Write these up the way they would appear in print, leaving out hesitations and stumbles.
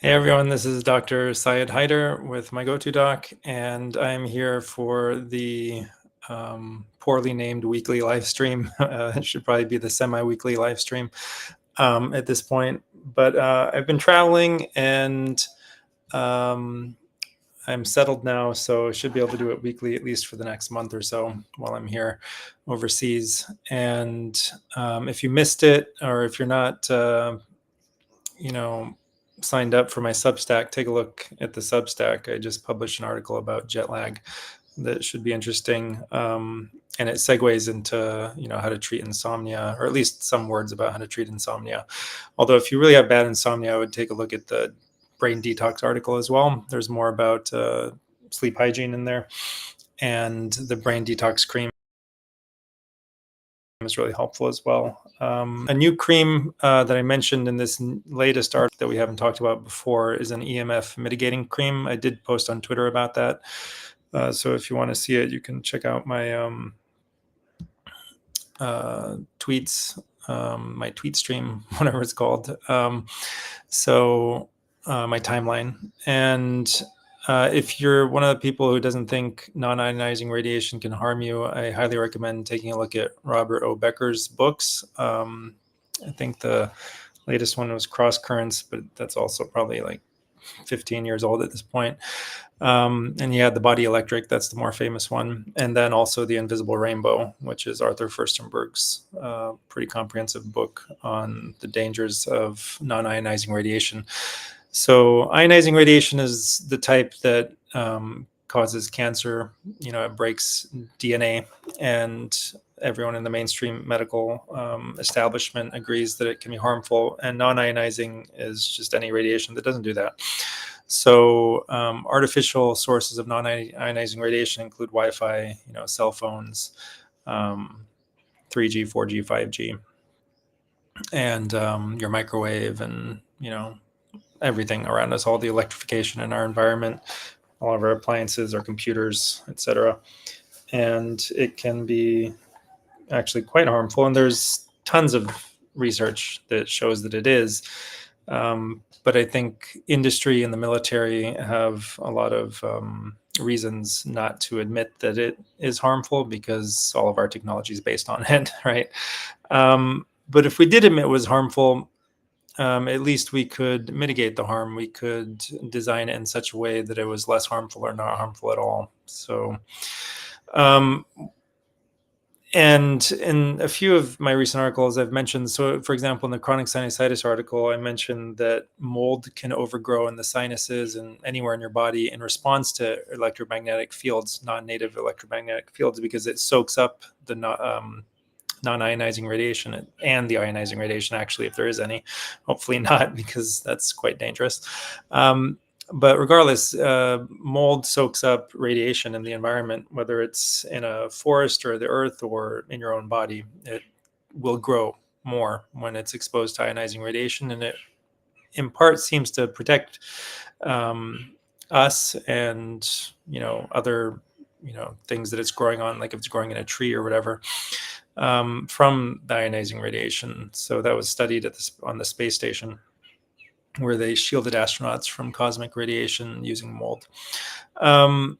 Hey everyone, this is Dr. Haider with my go-to doc, and I'm here for the poorly named weekly live stream. It should probably be the semi-weekly live stream at this point. But I've been traveling and um, I'm settled now, so I should be able to do it weekly at least for the next month or so while I'm here overseas. And if you missed it, or if you're not, you know, signed up for my Substack, take a look at the Substack. I just published an article about jet lag that should be interesting. And it segues into, how to treat insomnia, or at least some words about how to treat insomnia. Although if you really have bad insomnia, I would take a look at the brain detox article as well. There's more about sleep hygiene in there. And the brain detox cream is really helpful as well. A new cream that I mentioned in this latest article that we haven't talked about before is an EMF mitigating cream. I did post on Twitter about that. So if you want to see it, you can check out my tweets, my tweet stream, whatever it's called. My timeline. And if you're one of the people who doesn't think non-ionizing radiation can harm you, I highly recommend taking a look at Robert O. Becker's books. I think the latest one was Cross Currents, but that's also probably like 15 years old at this point. And he had The Body Electric, that's the more famous one. And then also The Invisible Rainbow, which is Arthur Furstenberg's pretty comprehensive book on the dangers of non-ionizing radiation. So ionizing radiation is the type that causes cancer. It breaks DNA, and everyone in the mainstream medical establishment agrees that it can be harmful. And non-ionizing is just any radiation that doesn't do that. So artificial sources of non-ionizing radiation include Wi-Fi, cell phones, 3G, 4G, 5G, and your microwave, and everything around us, all the electrification in our environment, all of our appliances, our computers, etc. And it can be actually quite harmful. And there's tons of research that shows that it is. But I think industry and the military have a lot of reasons not to admit that it is harmful, because all of our technology is based on it, right? But if we did admit it was harmful, at least we could mitigate the harm. We could design it in such a way that it was less harmful or not harmful at all. So, and in a few of my recent articles, I've mentioned, so for example, in the chronic sinusitis article, I mentioned that mold can overgrow in the sinuses and anywhere in your body in response to electromagnetic fields, non-native electromagnetic fields, because it soaks up the non-ionizing radiation and the ionizing radiation, actually, if there is any. Hopefully not, because that's quite dangerous. But regardless, mold soaks up radiation in the environment, whether it's in a forest or the earth or in your own body. It will grow more when it's exposed to ionizing radiation, and it in part seems to protect us and other things that it's growing on, like if it's growing in a tree or whatever, from the ionizing radiation. So that was studied on the space station, where they shielded astronauts from cosmic radiation using mold. And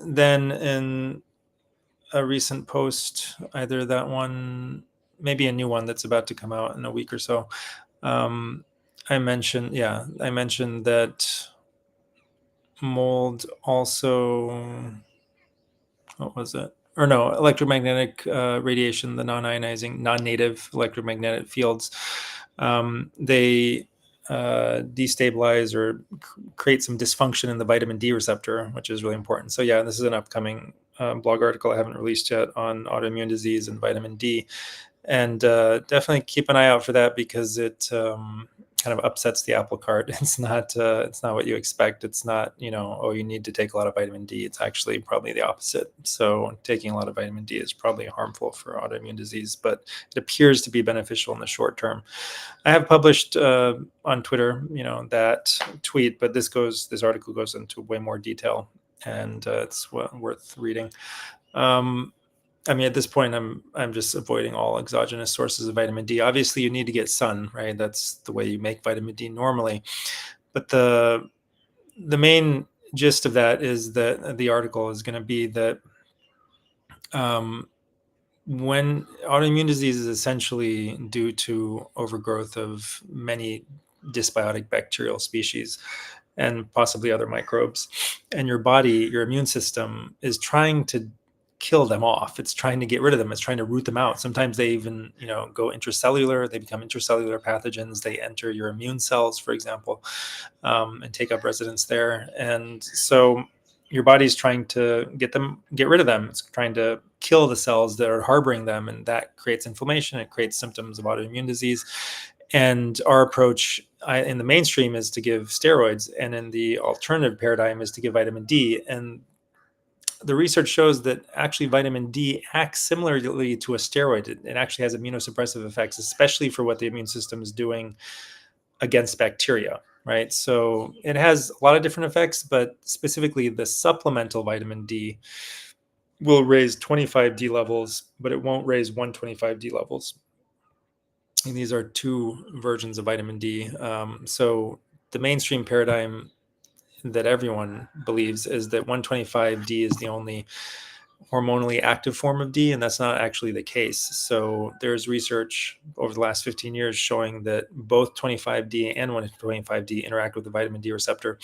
then in a recent post, either that one, maybe a new one that's about to come out in a week or so, I mentioned that mold also, what was it? Or no, electromagnetic radiation, the non-ionizing, non-native electromagnetic fields, they destabilize or create some dysfunction in the vitamin D receptor, which is really important. So yeah, this is an upcoming blog article I haven't released yet on autoimmune disease and vitamin D. And definitely keep an eye out for that, because it kind of upsets the apple cart. It's not what you expect. It's not, oh, you need to take a lot of vitamin D. It's actually probably the opposite. So taking a lot of vitamin D is probably harmful for autoimmune disease, but it appears to be beneficial in the short term. I have published on Twitter, that tweet, but this article goes into way more detail, and it's worth reading. I mean, at this point, I'm just avoiding all exogenous sources of vitamin D. Obviously, you need to get sun, right? That's the way you make vitamin D normally. But the main gist of that is that the article is going to be that um, when autoimmune disease is essentially due to overgrowth of many dysbiotic bacterial species and possibly other microbes, and your body, your immune system is trying to kill them off. It's trying to get rid of them. It's trying to root them out. Sometimes they even, go intracellular. They become intracellular pathogens. They enter your immune cells, for example, and take up residence there. And so your body's trying to get rid of them. It's trying to kill the cells that are harboring them, and that creates inflammation. It creates symptoms of autoimmune disease. And our approach in the mainstream is to give steroids, and in the alternative paradigm is to give vitamin D. And the research shows that actually vitamin D acts similarly to a steroid. It actually has immunosuppressive effects, especially for what the immune system is doing against bacteria, right? So it has a lot of different effects, but specifically the supplemental vitamin D will raise 25D levels, but it won't raise 125D levels. And these are two versions of vitamin D. So the mainstream paradigm that everyone believes is that 125D is the only hormonally active form of D, and that's not actually the case. So there's research over the last 15 years showing that both 25D and 125D interact with the vitamin D receptor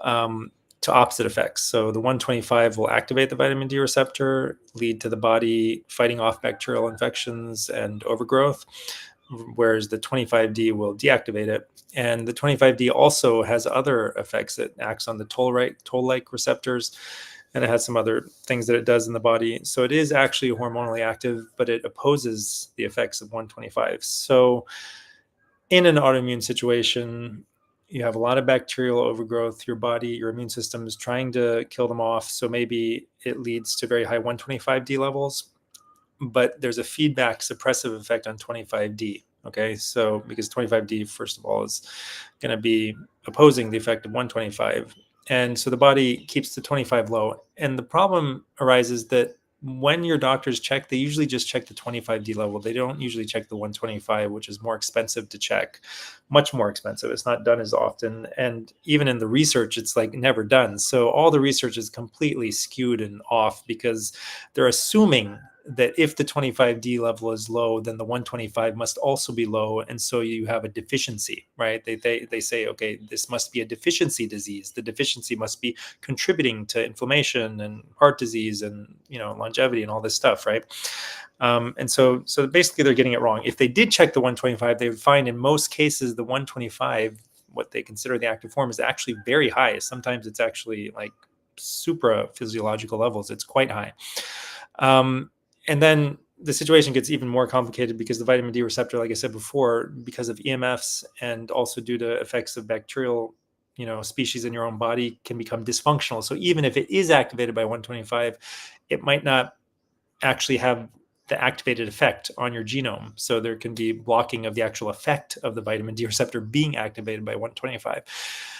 to opposite effects. So the 125 will activate the vitamin D receptor, lead to the body fighting off bacterial infections and overgrowth, whereas the 25D will deactivate it. And the 25D also has other effects. It acts on the toll-like receptors, and it has some other things that it does in the body. So it is actually hormonally active, but it opposes the effects of 125. So in an autoimmune situation, you have a lot of bacterial overgrowth. Your body, your immune system is trying to kill them off. So maybe it leads to very high 125D levels, but there's a feedback suppressive effect on 25D. Okay, so because 25D, first of all, is going to be opposing the effect of 125. And so the body keeps the 25 low. And the problem arises that when your doctors check, they usually just check the 25D level. They don't usually check the 125, which is more expensive to check, much more expensive. It's not done as often. And even in the research, it's like never done. So all the research is completely skewed and off because they're assuming that if the 25D level is low, then the 125 must also be low. And so you have a deficiency, right? They say, okay, this must be a deficiency disease. The deficiency must be contributing to inflammation and heart disease and, longevity and all this stuff, right? And so basically they're getting it wrong. If they did check the 125, they would find in most cases the 125, what they consider the active form, is actually very high. Sometimes it's actually like supra physiological levels. It's quite high. And then the situation gets even more complicated because the vitamin D receptor, like I said before, because of EMFs and also due to effects of bacterial, species in your own body, can become dysfunctional. So even if it is activated by 125, it might not actually have the activated effect on your genome. So there can be blocking of the actual effect of the vitamin D receptor being activated by 125.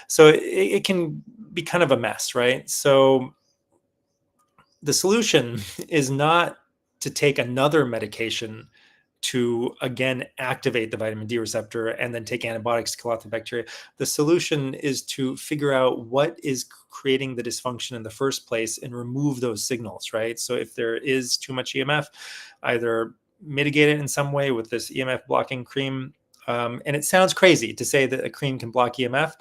So it can be kind of a mess, right? So the solution is not to take another medication to again activate the vitamin D receptor and then take antibiotics to kill out the bacteria. The solution is to figure out what is creating the dysfunction in the first place and remove those signals, right? So if there is too much EMF, either mitigate it in some way with this EMF blocking cream. And it sounds crazy to say that a cream can block EMF,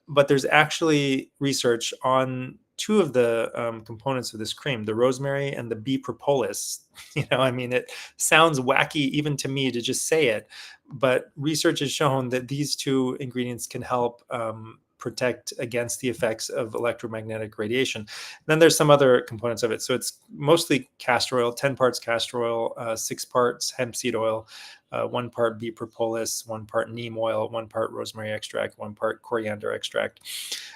but there's actually research on two of the components of this cream, the rosemary and the bee propolis. It sounds wacky even to me to just say it, but research has shown that these two ingredients can help protect against the effects of electromagnetic radiation. Then there's some other components of it. So it's mostly castor oil, 10 parts castor oil, 6 parts hemp seed oil, 1 part bee propolis, 1 part neem oil, 1 part rosemary extract, 1 part coriander extract.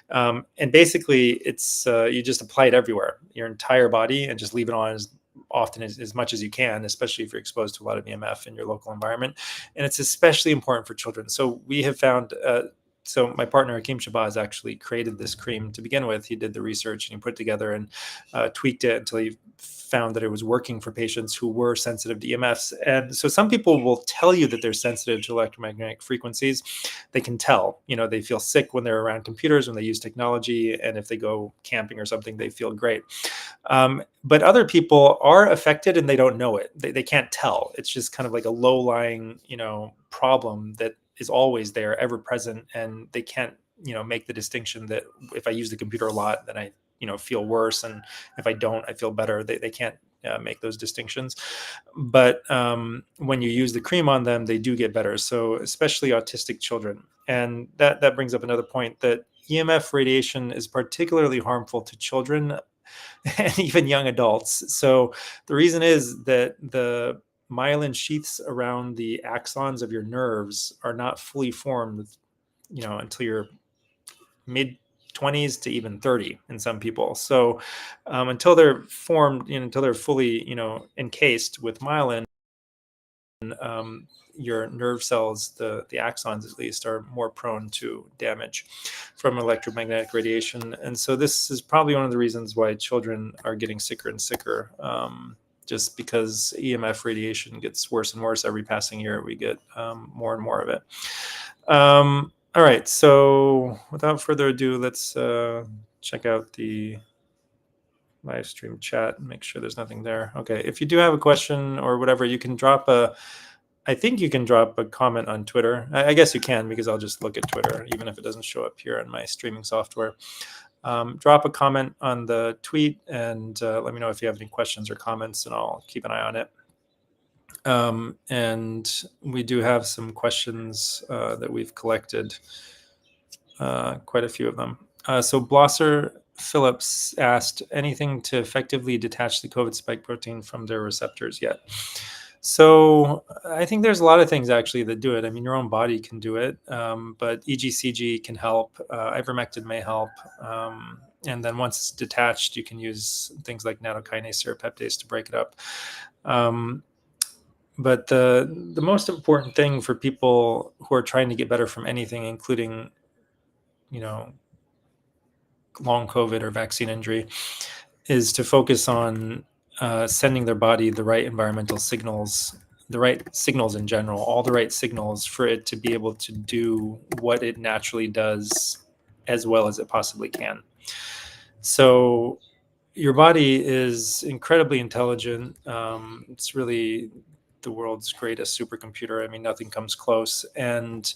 And basically it's you just apply it everywhere, your entire body, and just leave it on as often as much as you can, especially if you're exposed to a lot of EMF in your local environment. And it's especially important for children. So we have found So my partner Hakeem Shabazz actually created this cream to begin with. He did the research and he put it together and tweaked it until he found that it was working for patients who were sensitive to EMFs. And so some people will tell you that they're sensitive to electromagnetic frequencies. They can tell, they feel sick when they're around computers, when they use technology, and if they go camping or something, they feel great. But other people are affected and they don't know it. They can't tell. It's just kind of like a low-lying, problem that is always there, ever present, and they can't, make the distinction that if I use the computer a lot, then I, feel worse, and if I don't, I feel better. They can't make those distinctions. But when you use the cream on them, they do get better. So especially autistic children, and that brings up another point, that EMF radiation is particularly harmful to children and even young adults. So the reason is that the myelin sheaths around the axons of your nerves are not fully formed, until you're mid 20s to even 30 in some people. So until they're formed, until they're fully, encased with myelin, um, your nerve cells, the axons at least, are more prone to damage from electromagnetic radiation. And so this is probably one of the reasons why children are getting sicker and sicker, just because EMF radiation gets worse and worse every passing year. We get more and more of it. All right, so without further ado, let's check out the live stream chat and make sure there's nothing there. Okay, if you do have a question or whatever, you can I think you can drop a comment on Twitter. I guess you can, because I'll just look at Twitter, even if it doesn't show up here in my streaming software. Drop a comment on the tweet and let me know if you have any questions or comments, and I'll keep an eye on it. And we do have some questions that we've collected, quite a few of them. So Blosser Phillips asked, anything to effectively detach the COVID spike protein from their receptors yet? So I think there's a lot of things actually that do it. I mean, your own body can do it, but EGCG can help. Ivermectin may help. And then once it's detached, you can use things like nattokinase or peptase to break it up. But the most important thing for people who are trying to get better from anything, including, long COVID or vaccine injury, is to focus on sending their body the right environmental signals, the right signals in general, all the right signals for it to be able to do what it naturally does as well as it possibly can. So your body is incredibly intelligent. It's really the world's greatest supercomputer. I mean, nothing comes close. And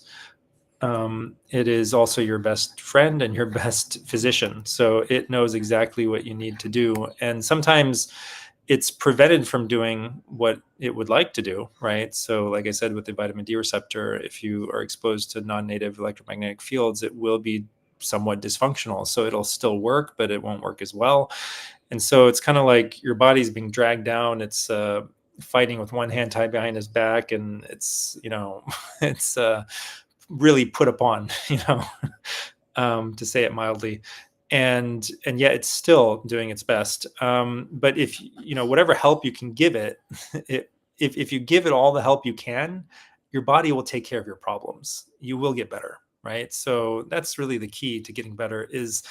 it is also your best friend and your best physician. So it knows exactly what you need to do. And sometimes it's prevented from doing what it would like to do, right? So like I said, with the vitamin D receptor, if you are exposed to non-native electromagnetic fields, it will be somewhat dysfunctional. So it'll still work, but it won't work as well. And so it's kind of like your body's being dragged down. It's fighting with one hand tied behind his back, and it's, it's really put upon, to say it mildly, and yet it's still doing its best. But if whatever help you can give it, if you give it all the help you can, your body will take care of your problems. You will get better, right? So that's really the key to getting better, is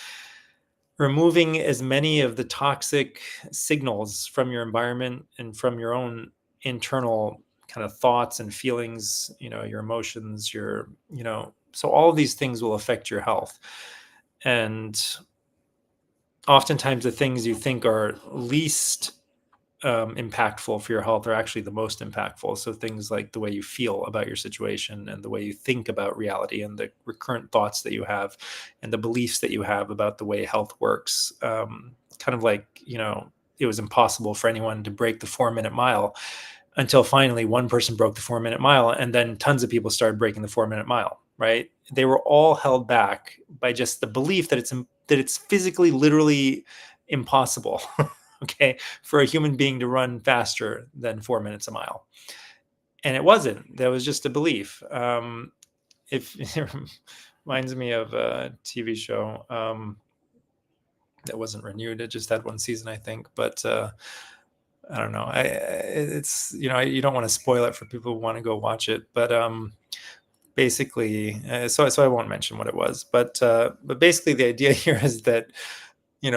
removing as many of the toxic signals from your environment and from your own internal kind of thoughts and feelings, your emotions, so all of these things will affect your health. And oftentimes the things you think are least impactful for your health are actually the most impactful. So things like the way you feel about your situation and the way you think about reality and the recurrent thoughts that you have and the beliefs that you have about the way health works. Kind of like, it was impossible for anyone to break the 4-minute mile until finally one person broke the 4-minute mile, and then tons of people started breaking the 4-minute mile, right? They were all held back by just the belief that it's physically, literally impossible, okay, for a human being to run faster than 4 minutes a mile. And it wasn't. That was just a belief. If it reminds me of a TV show that wasn't renewed. It just had one season, I think. But I don't know. It's you don't want to spoil it for people who want to go watch it. But basically, so I won't mention what it was, but basically the idea here is that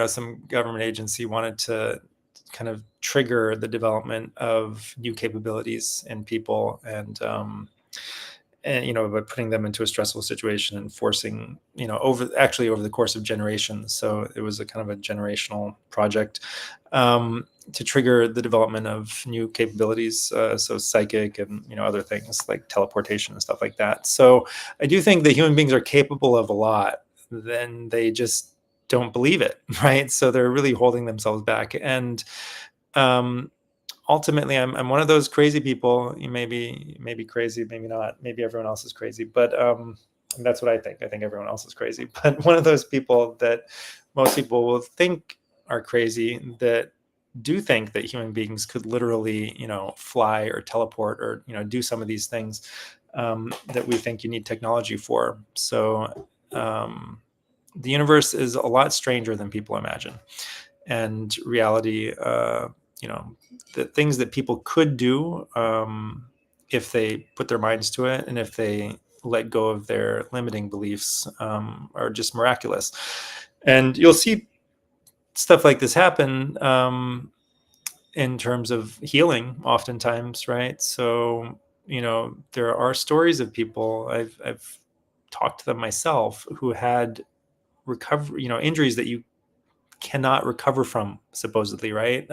some government agency wanted to kind of trigger the development of new capabilities in people, and by putting them into a stressful situation and forcing over the course of generations. So it was a kind of a generational project, to trigger the development of new capabilities, so psychic and other things like teleportation and stuff like that. So I do think that human beings are capable of a lot, then they just don't believe it. Right, so they're really holding themselves back. And um, ultimately, I'm one of those crazy people. You maybe crazy, maybe not. Maybe everyone else is crazy, but that's what I think. I think everyone else is crazy, but one of those people that most people will think are crazy, that do think that human beings could literally, fly or teleport or do some of these things, that we think you need technology for. So the universe is a lot stranger than people imagine, and reality, the things that people could do, if they put their minds to it and if they let go of their limiting beliefs, are just miraculous. And you'll see stuff like this happen, in terms of healing, oftentimes, right? So there are stories of people, I've talked to them myself, who had recover injuries that you cannot recover from, supposedly, right?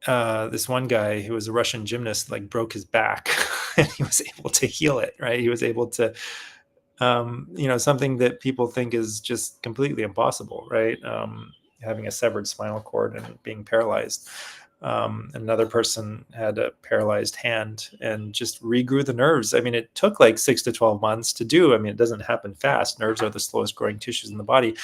This one guy who was a Russian gymnast, like, broke his back and he was able to heal it, right? He was able to, something that people think is just completely impossible, right? Having a severed spinal cord and being paralyzed. Another person had a paralyzed hand and just regrew the nerves. I mean, it took like 6 to 12 months to do. I mean, it doesn't happen fast. Nerves are the slowest growing tissues in the body.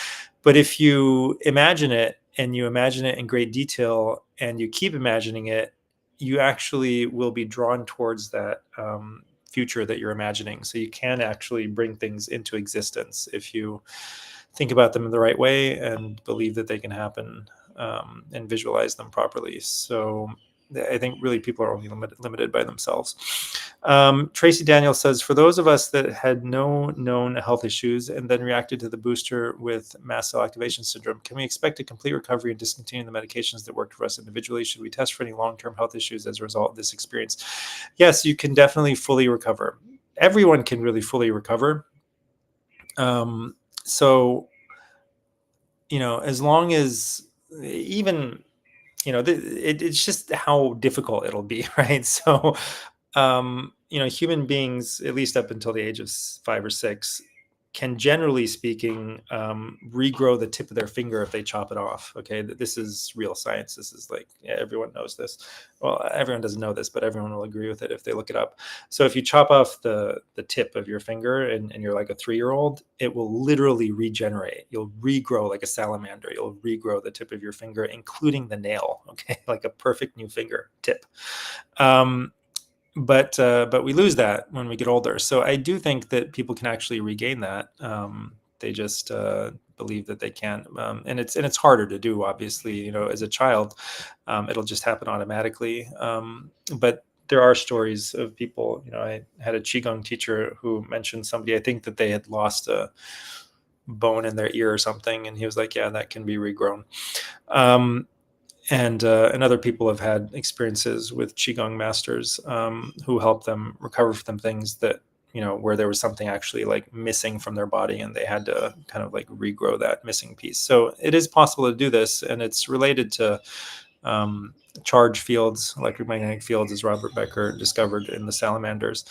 But if you imagine it, and you imagine it in great detail, and you keep imagining it, you actually will be drawn towards that, future that you're imagining. So you can actually bring things into existence if you think about them in the right way and believe that they can happen, and visualize them properly. So I think really people are only limited by themselves. Tracy Daniel says, for those of us that had no known health issues and then reacted to the booster with mast cell activation syndrome, can we expect a complete recovery and discontinue the medications that worked for us individually? Should we test for any long-term health issues as a result of this experience? Yes, you can definitely fully recover. Everyone can really fully recover. So, as long as, even, it's just how difficult it'll be, right? So, human beings, at least up until the age of 5 or 6, can, generally speaking, regrow the tip of their finger if they chop it off. Okay, this is real science. This is like, yeah, everyone knows this. Well, everyone doesn't know this, but everyone will agree with it if they look it up. So if you chop off the tip of your finger, and you're like a 3-year-old, it will literally regenerate. You'll regrow like a salamander. You'll regrow the tip of your finger, including the nail. Okay, like a perfect new finger tip. But we lose that when we get older. So I do think that people can actually regain that. They just believe that they can, and it's harder to do. Obviously, as a child, it'll just happen automatically. But there are stories of people. I had a qigong teacher who mentioned somebody. I think that they had lost a bone in their ear or something, and he was like, "Yeah, that can be regrown." And other people have had experiences with qigong masters, who help them recover from things that, where there was something actually like missing from their body, and they had to kind of like regrow that missing piece. So it is possible to do this, and it's related to, charge fields, electromagnetic fields, as Robert Becker discovered in the salamanders.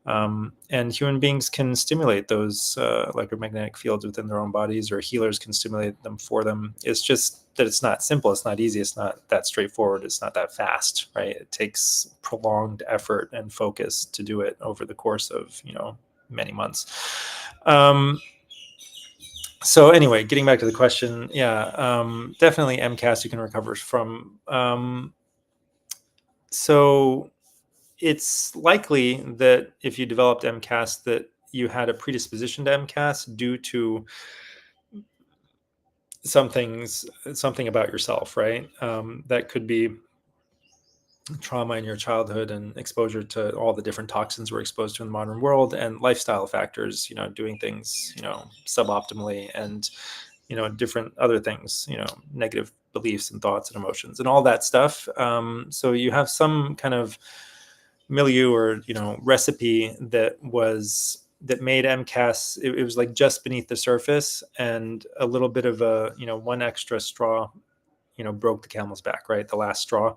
And human beings can stimulate those electromagnetic fields within their own bodies, or healers can stimulate them for them. It's just that it's not simple. It's not easy. It's not that straightforward. It's not that fast, right? It takes prolonged effort and focus to do it over the course of, many months. So anyway, getting back to the question, yeah, definitely MCAS you can recover from. So it's likely that if you developed MCAS, that you had a predisposition to MCAS due to something about yourself, right? That could be trauma in your childhood and exposure to all the different toxins we're exposed to in the modern world, and lifestyle factors, doing things, suboptimally, and, different other things, negative beliefs and thoughts and emotions and all that stuff. So you have some kind of milieu or, recipe that made MCAS, it was like just beneath the surface, and a little bit of a, one extra straw, broke the camel's back, right? The last straw.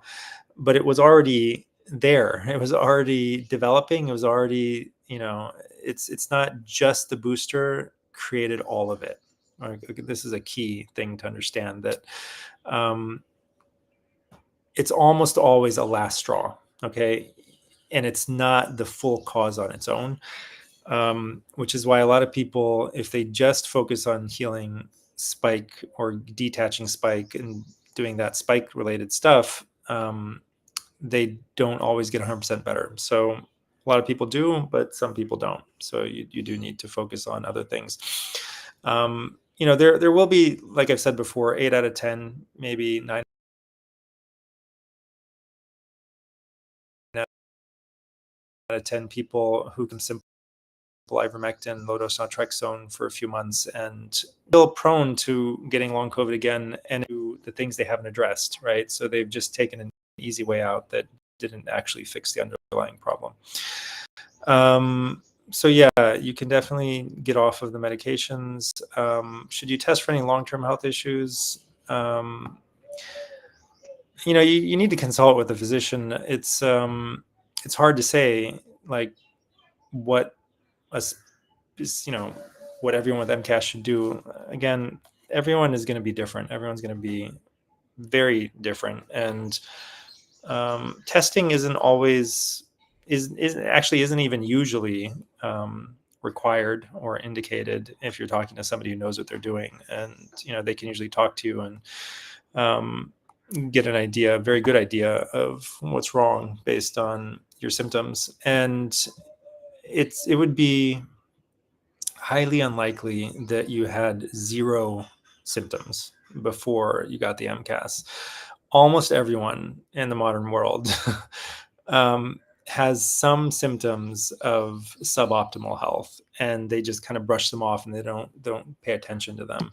But it was already there. It was already developing. It was already, it's not just the booster created all of it. This is a key thing to understand, that um, it's almost always a last straw. Okay. And it's not the full cause on its own, which is why a lot of people, if they just focus on healing spike or detaching spike and doing that spike related stuff, they don't always get 100% better. So a lot of people do, but some people don't. So you do need to focus on other things. There will be, like I've said before, 8 out of 10, maybe 9 out of 10 people who can simple ivermectin, low dose naltrexone for a few months, and still prone to getting long COVID again, and to the things they haven't addressed, right? So they've just taken an easy way out that didn't actually fix the underlying problem. So yeah, you can definitely get off of the medications. Should you test for any long-term health issues? You need to consult with a physician. It's hard to say, like, what a what everyone with MCAS should do. Again, everyone is going to be different. Everyone's going to be very different, and testing isn't always isn't even usually required or indicated if you're talking to somebody who knows what they're doing, and they can usually talk to you and um, get a very good idea of what's wrong based on your symptoms. And it would be highly unlikely that you had zero symptoms before you got the MCAS. Almost everyone in the modern world has some symptoms of suboptimal health, and they just kind of brush them off and they don't pay attention to them.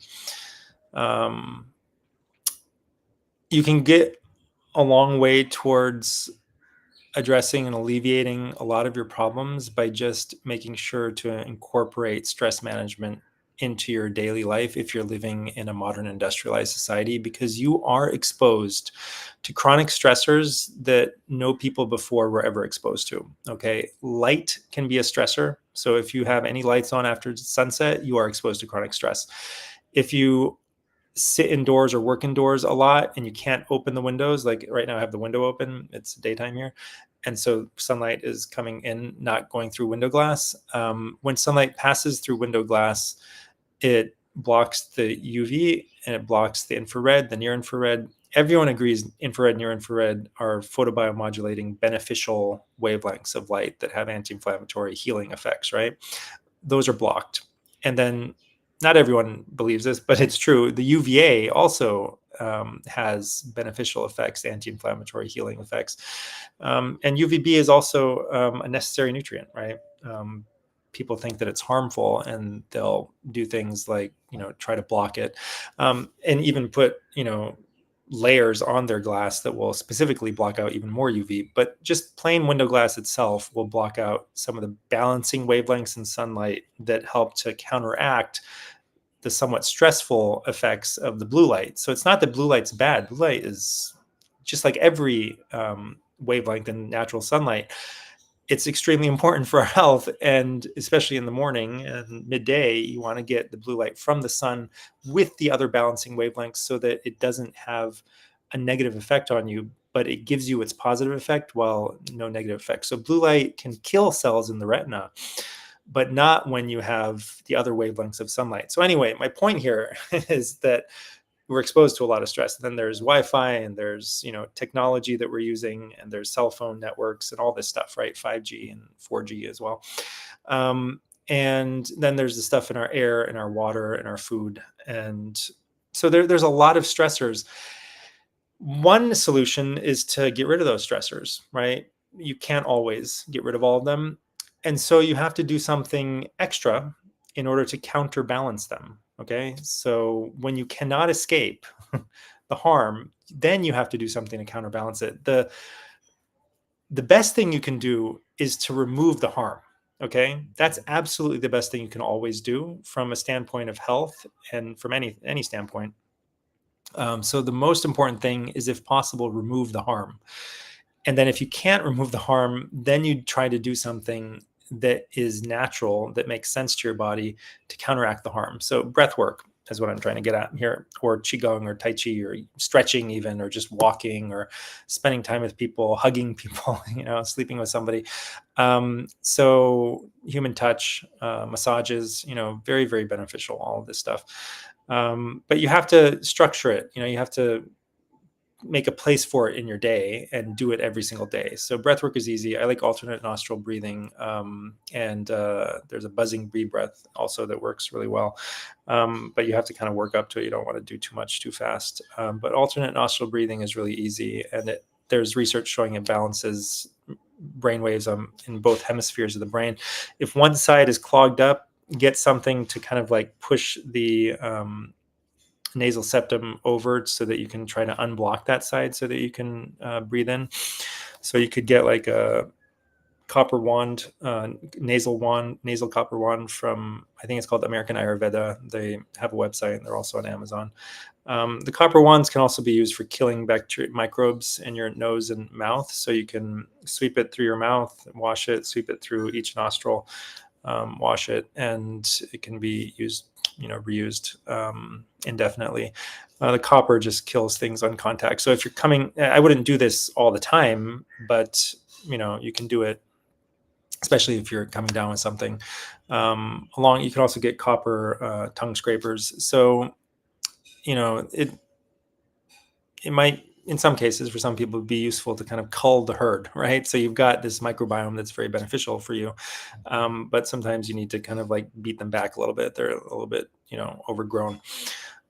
You can get a long way towards addressing and alleviating a lot of your problems by just making sure to incorporate stress management into your daily life if you're living in a modern industrialized society, because you are exposed to chronic stressors that no people before were ever exposed to. Okay. Light can be a stressor. So if you have any lights on after sunset, you are exposed to chronic stress. If you sit indoors or work indoors a lot and you can't open the windows, like right now I have the window open, it's daytime here, and so sunlight is coming in, not going through window glass. When sunlight passes through window glass, it blocks the UV and it blocks the infrared, the near infrared. Everyone agrees infrared, near infrared are photobiomodulating beneficial wavelengths of light that have anti-inflammatory healing effects, right? Those are blocked. And then not everyone believes this, but it's true. The UVA also has beneficial effects, anti-inflammatory healing effects. And UVB is also a necessary nutrient, right? People think that it's harmful and they'll do things like, try to block it, and even put, layers on their glass that will specifically block out even more UV. But just plain window glass itself will block out some of the balancing wavelengths in sunlight that help to counteract the somewhat stressful effects of the blue light. So it's not that blue light's bad. Blue light is just like every wavelength in natural sunlight. It's extremely important for our health, and especially in the morning and midday, you want to get the blue light from the sun with the other balancing wavelengths so that it doesn't have a negative effect on you, but it gives you its positive effect while no negative effect. So blue light can kill cells in the retina, but not when you have the other wavelengths of sunlight. So anyway, my point here is that we're exposed to a lot of stress. And then there's Wi-Fi, and there's, technology that we're using, and there's cell phone networks and all this stuff, right? 5G and 4G as well. And then there's the stuff in our air and our water and our food. And so there's a lot of stressors. One solution is to get rid of those stressors, right? You can't always get rid of all of them. And so you have to do something extra in order to counterbalance them. Okay. So when you cannot escape the harm, then you have to do something to counterbalance it. The best thing you can do is to remove the harm. Okay. That's absolutely the best thing you can always do from a standpoint of health and from any standpoint. So the most important thing is, if possible, remove the harm. And then if you can't remove the harm, then you try to do something that is natural, that makes sense to your body to counteract the harm. So breath work is what I'm trying to get at here, or qigong or tai chi or stretching even, or just walking or spending time with people, hugging people, sleeping with somebody. So human touch, massages, very, very beneficial, all of this stuff. But you have to structure it. You have to make a place for it in your day and do it every single day. So breath work is easy. I like alternate nostril breathing. And there's a buzzing bee breath also that works really well. But you have to kind of work up to it. You don't want to do too much too fast. But alternate nostril breathing is really easy. And there's research showing it balances brain waves in both hemispheres of the brain. If one side is clogged up, get something to kind of like push the nasal septum over so that you can try to unblock that side so that you can breathe in. So you could get like a copper wand, nasal copper wand from, I think it's called American Ayurveda. They have a website and they're also on Amazon. The copper wands can also be used for killing bacteria, microbes in your nose and mouth. So you can sweep it through your mouth, wash it, sweep it through each nostril, wash it, and it can be used, reused indefinitely. The copper just kills things on contact. So if you're I wouldn't do this all the time, but you can do it, especially if you're coming down with something. You can also get copper tongue scrapers. So it might, in some cases, for some people, be useful to kind of cull the herd, right? So you've got this microbiome that's very beneficial for you, but sometimes you need to kind of like beat them back a little bit. They're a little bit, overgrown.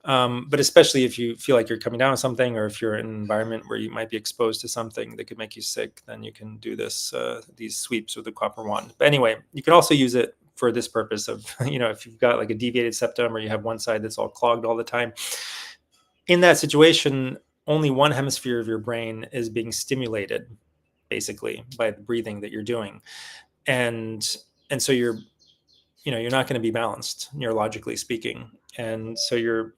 But especially if you feel like you're coming down with something, or if you're in an environment where you might be exposed to something that could make you sick, then you can do these sweeps with the copper wand. But anyway, you can also use it for this purpose of, if you've got like a deviated septum, or you have one side that's all clogged all the time. In that situation, only one hemisphere of your brain is being stimulated, basically, by the breathing that you're doing. And so you're not going to be balanced, neurologically speaking. And so your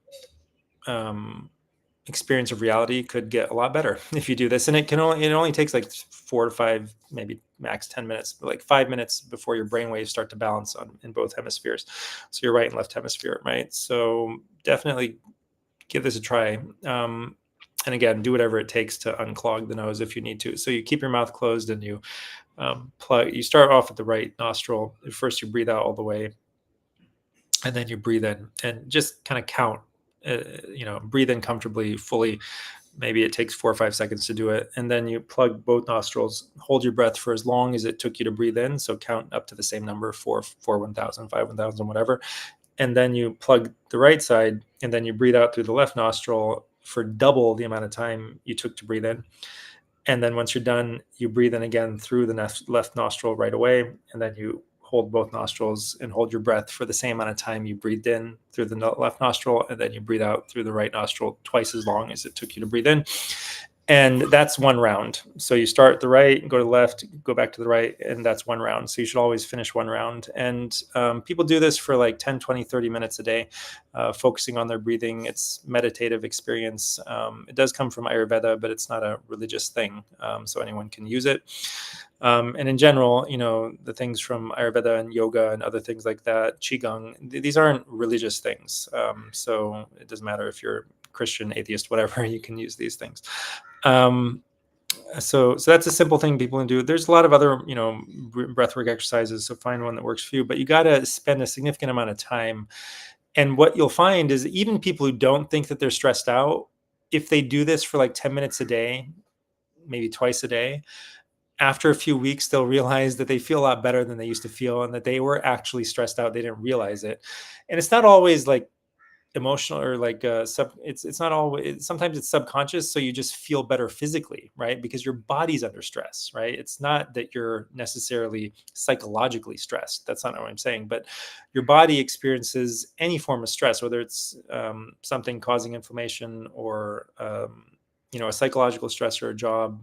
experience of reality could get a lot better if you do this. And it only takes like 4 to 5, maybe max 10 minutes, but like 5 minutes before your brain waves start to balance in both hemispheres. So your right and left hemisphere, right? So definitely give this a try. And again, do whatever it takes to unclog the nose if you need to. So you keep your mouth closed and you you start off at the right nostril. First, you breathe out all the way, and then you breathe in, and just kind of count. Breathe in comfortably, fully. Maybe it takes 4 or 5 seconds to do it, and then you plug both nostrils. Hold your breath for as long as it took you to breathe in. So count up to the same number: 4, 1,000, 5, 1,000, whatever. And then you plug the right side, and then you breathe out through the left nostril for double the amount of time you took to breathe in. And then once you're done, you breathe in again through the left nostril right away. And then you hold both nostrils and hold your breath for the same amount of time you breathed in through the left nostril. And then you breathe out through the right nostril twice as long as it took you to breathe in. And that's one round. So you start at the right, go to the left, go back to the right, and that's one round. So you should always finish one round. And people do this for like 10, 20, 30 minutes a day, focusing on their breathing. It's meditative experience. It does come from Ayurveda, but it's not a religious thing. So anyone can use it. And in general, the things from Ayurveda and yoga and other things like that, Qigong, these aren't religious things. So it doesn't matter if you're Christian, atheist, whatever, you can use these things. So that's a simple thing people can do. There's a lot of other, breathwork exercises. So find one that works for you, but you got to spend a significant amount of time. And what you'll find is even people who don't think that they're stressed out, if they do this for like 10 minutes a day, maybe twice a day, after a few weeks, they'll realize that they feel a lot better than they used to feel, and that they were actually stressed out. They didn't realize it. And it's not always like emotional or like it's not always, sometimes it's subconscious, so you just feel better physically, right? Because your body's under stress, right? It's not that you're necessarily psychologically stressed. That's not what I'm saying, but your body experiences any form of stress, whether it's something causing inflammation or a psychological stress or a job,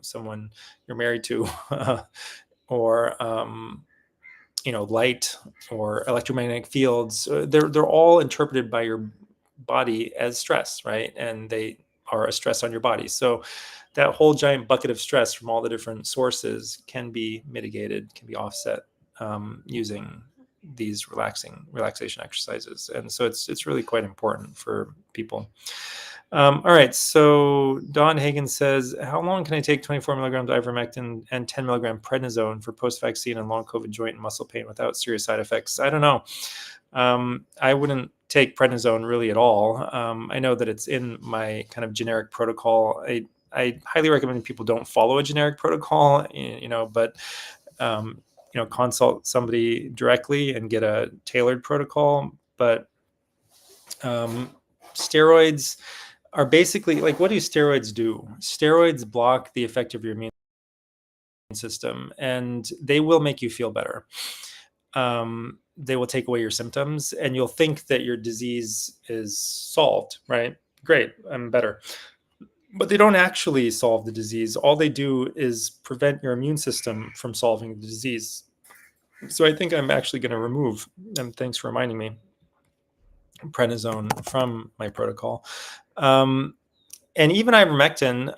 someone you're married to, or light or electromagnetic fields. They're all interpreted by your body as stress, right? And they are a stress on your body. So that whole giant bucket of stress from all the different sources can be mitigated, can be offset using these relaxation exercises. And so it's really quite important for people. All right. So Don Hagen says, how long can I take 24 milligrams ivermectin and 10 milligram prednisone for post-vaccine and long COVID joint and muscle pain without serious side effects? I don't know. I wouldn't take prednisone really at all. I know that it's in my kind of generic protocol. I highly recommend people don't follow a generic protocol, but consult somebody directly and get a tailored protocol. But steroids are basically like, what do steroids do? Steroids block the effect of your immune system, and they will make you feel better. They will take away your symptoms, and you'll think that your disease is solved, right? Great, I'm better. But they don't actually solve the disease. All they do is prevent your immune system from solving the disease. So I think I'm actually going to remove, and thanks for reminding me, prednisone from my protocol. And even ivermectin.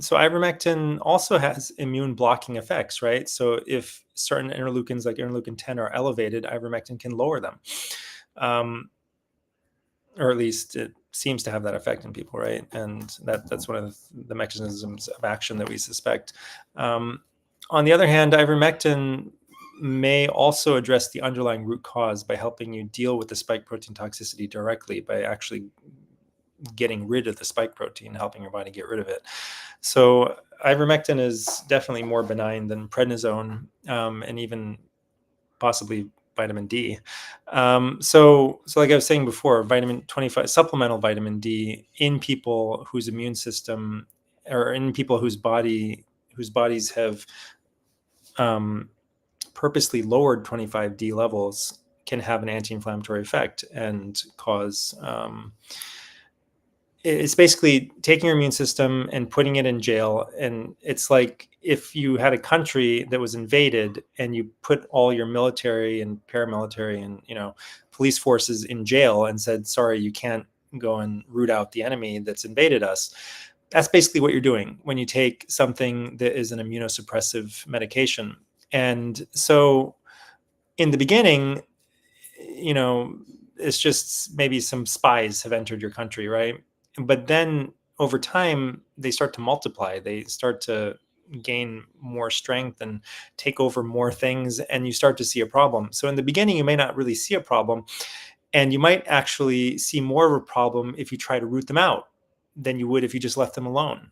So ivermectin also has immune blocking effects, right? So if certain interleukins like interleukin 10 are elevated, ivermectin can lower them. Or at least it seems to have that effect in people, right? And that's one of the mechanisms of action that we suspect. On the other hand, ivermectin may also address the underlying root cause by helping you deal with the spike protein toxicity directly by actually getting rid of the spike protein, helping your body get rid of it. So ivermectin is definitely more benign than prednisone, and even possibly vitamin D. So like I was saying before, vitamin 25, supplemental vitamin D in people whose immune system, or in people whose bodies have purposely lowered 25D levels, can have an anti-inflammatory effect and cause it's basically taking your immune system and putting it in jail. And it's like if you had a country that was invaded and you put all your military and paramilitary and police forces in jail and said, sorry, you can't go and root out the enemy that's invaded us. That's basically what you're doing when you take something that is an immunosuppressive medication. And so in the beginning, it's just maybe some spies have entered your country, right? But then over time, they start to multiply. They start to gain more strength and take over more things, and you start to see a problem. So in the beginning, you may not really see a problem, and you might actually see more of a problem if you try to root them out than you would if you just left them alone.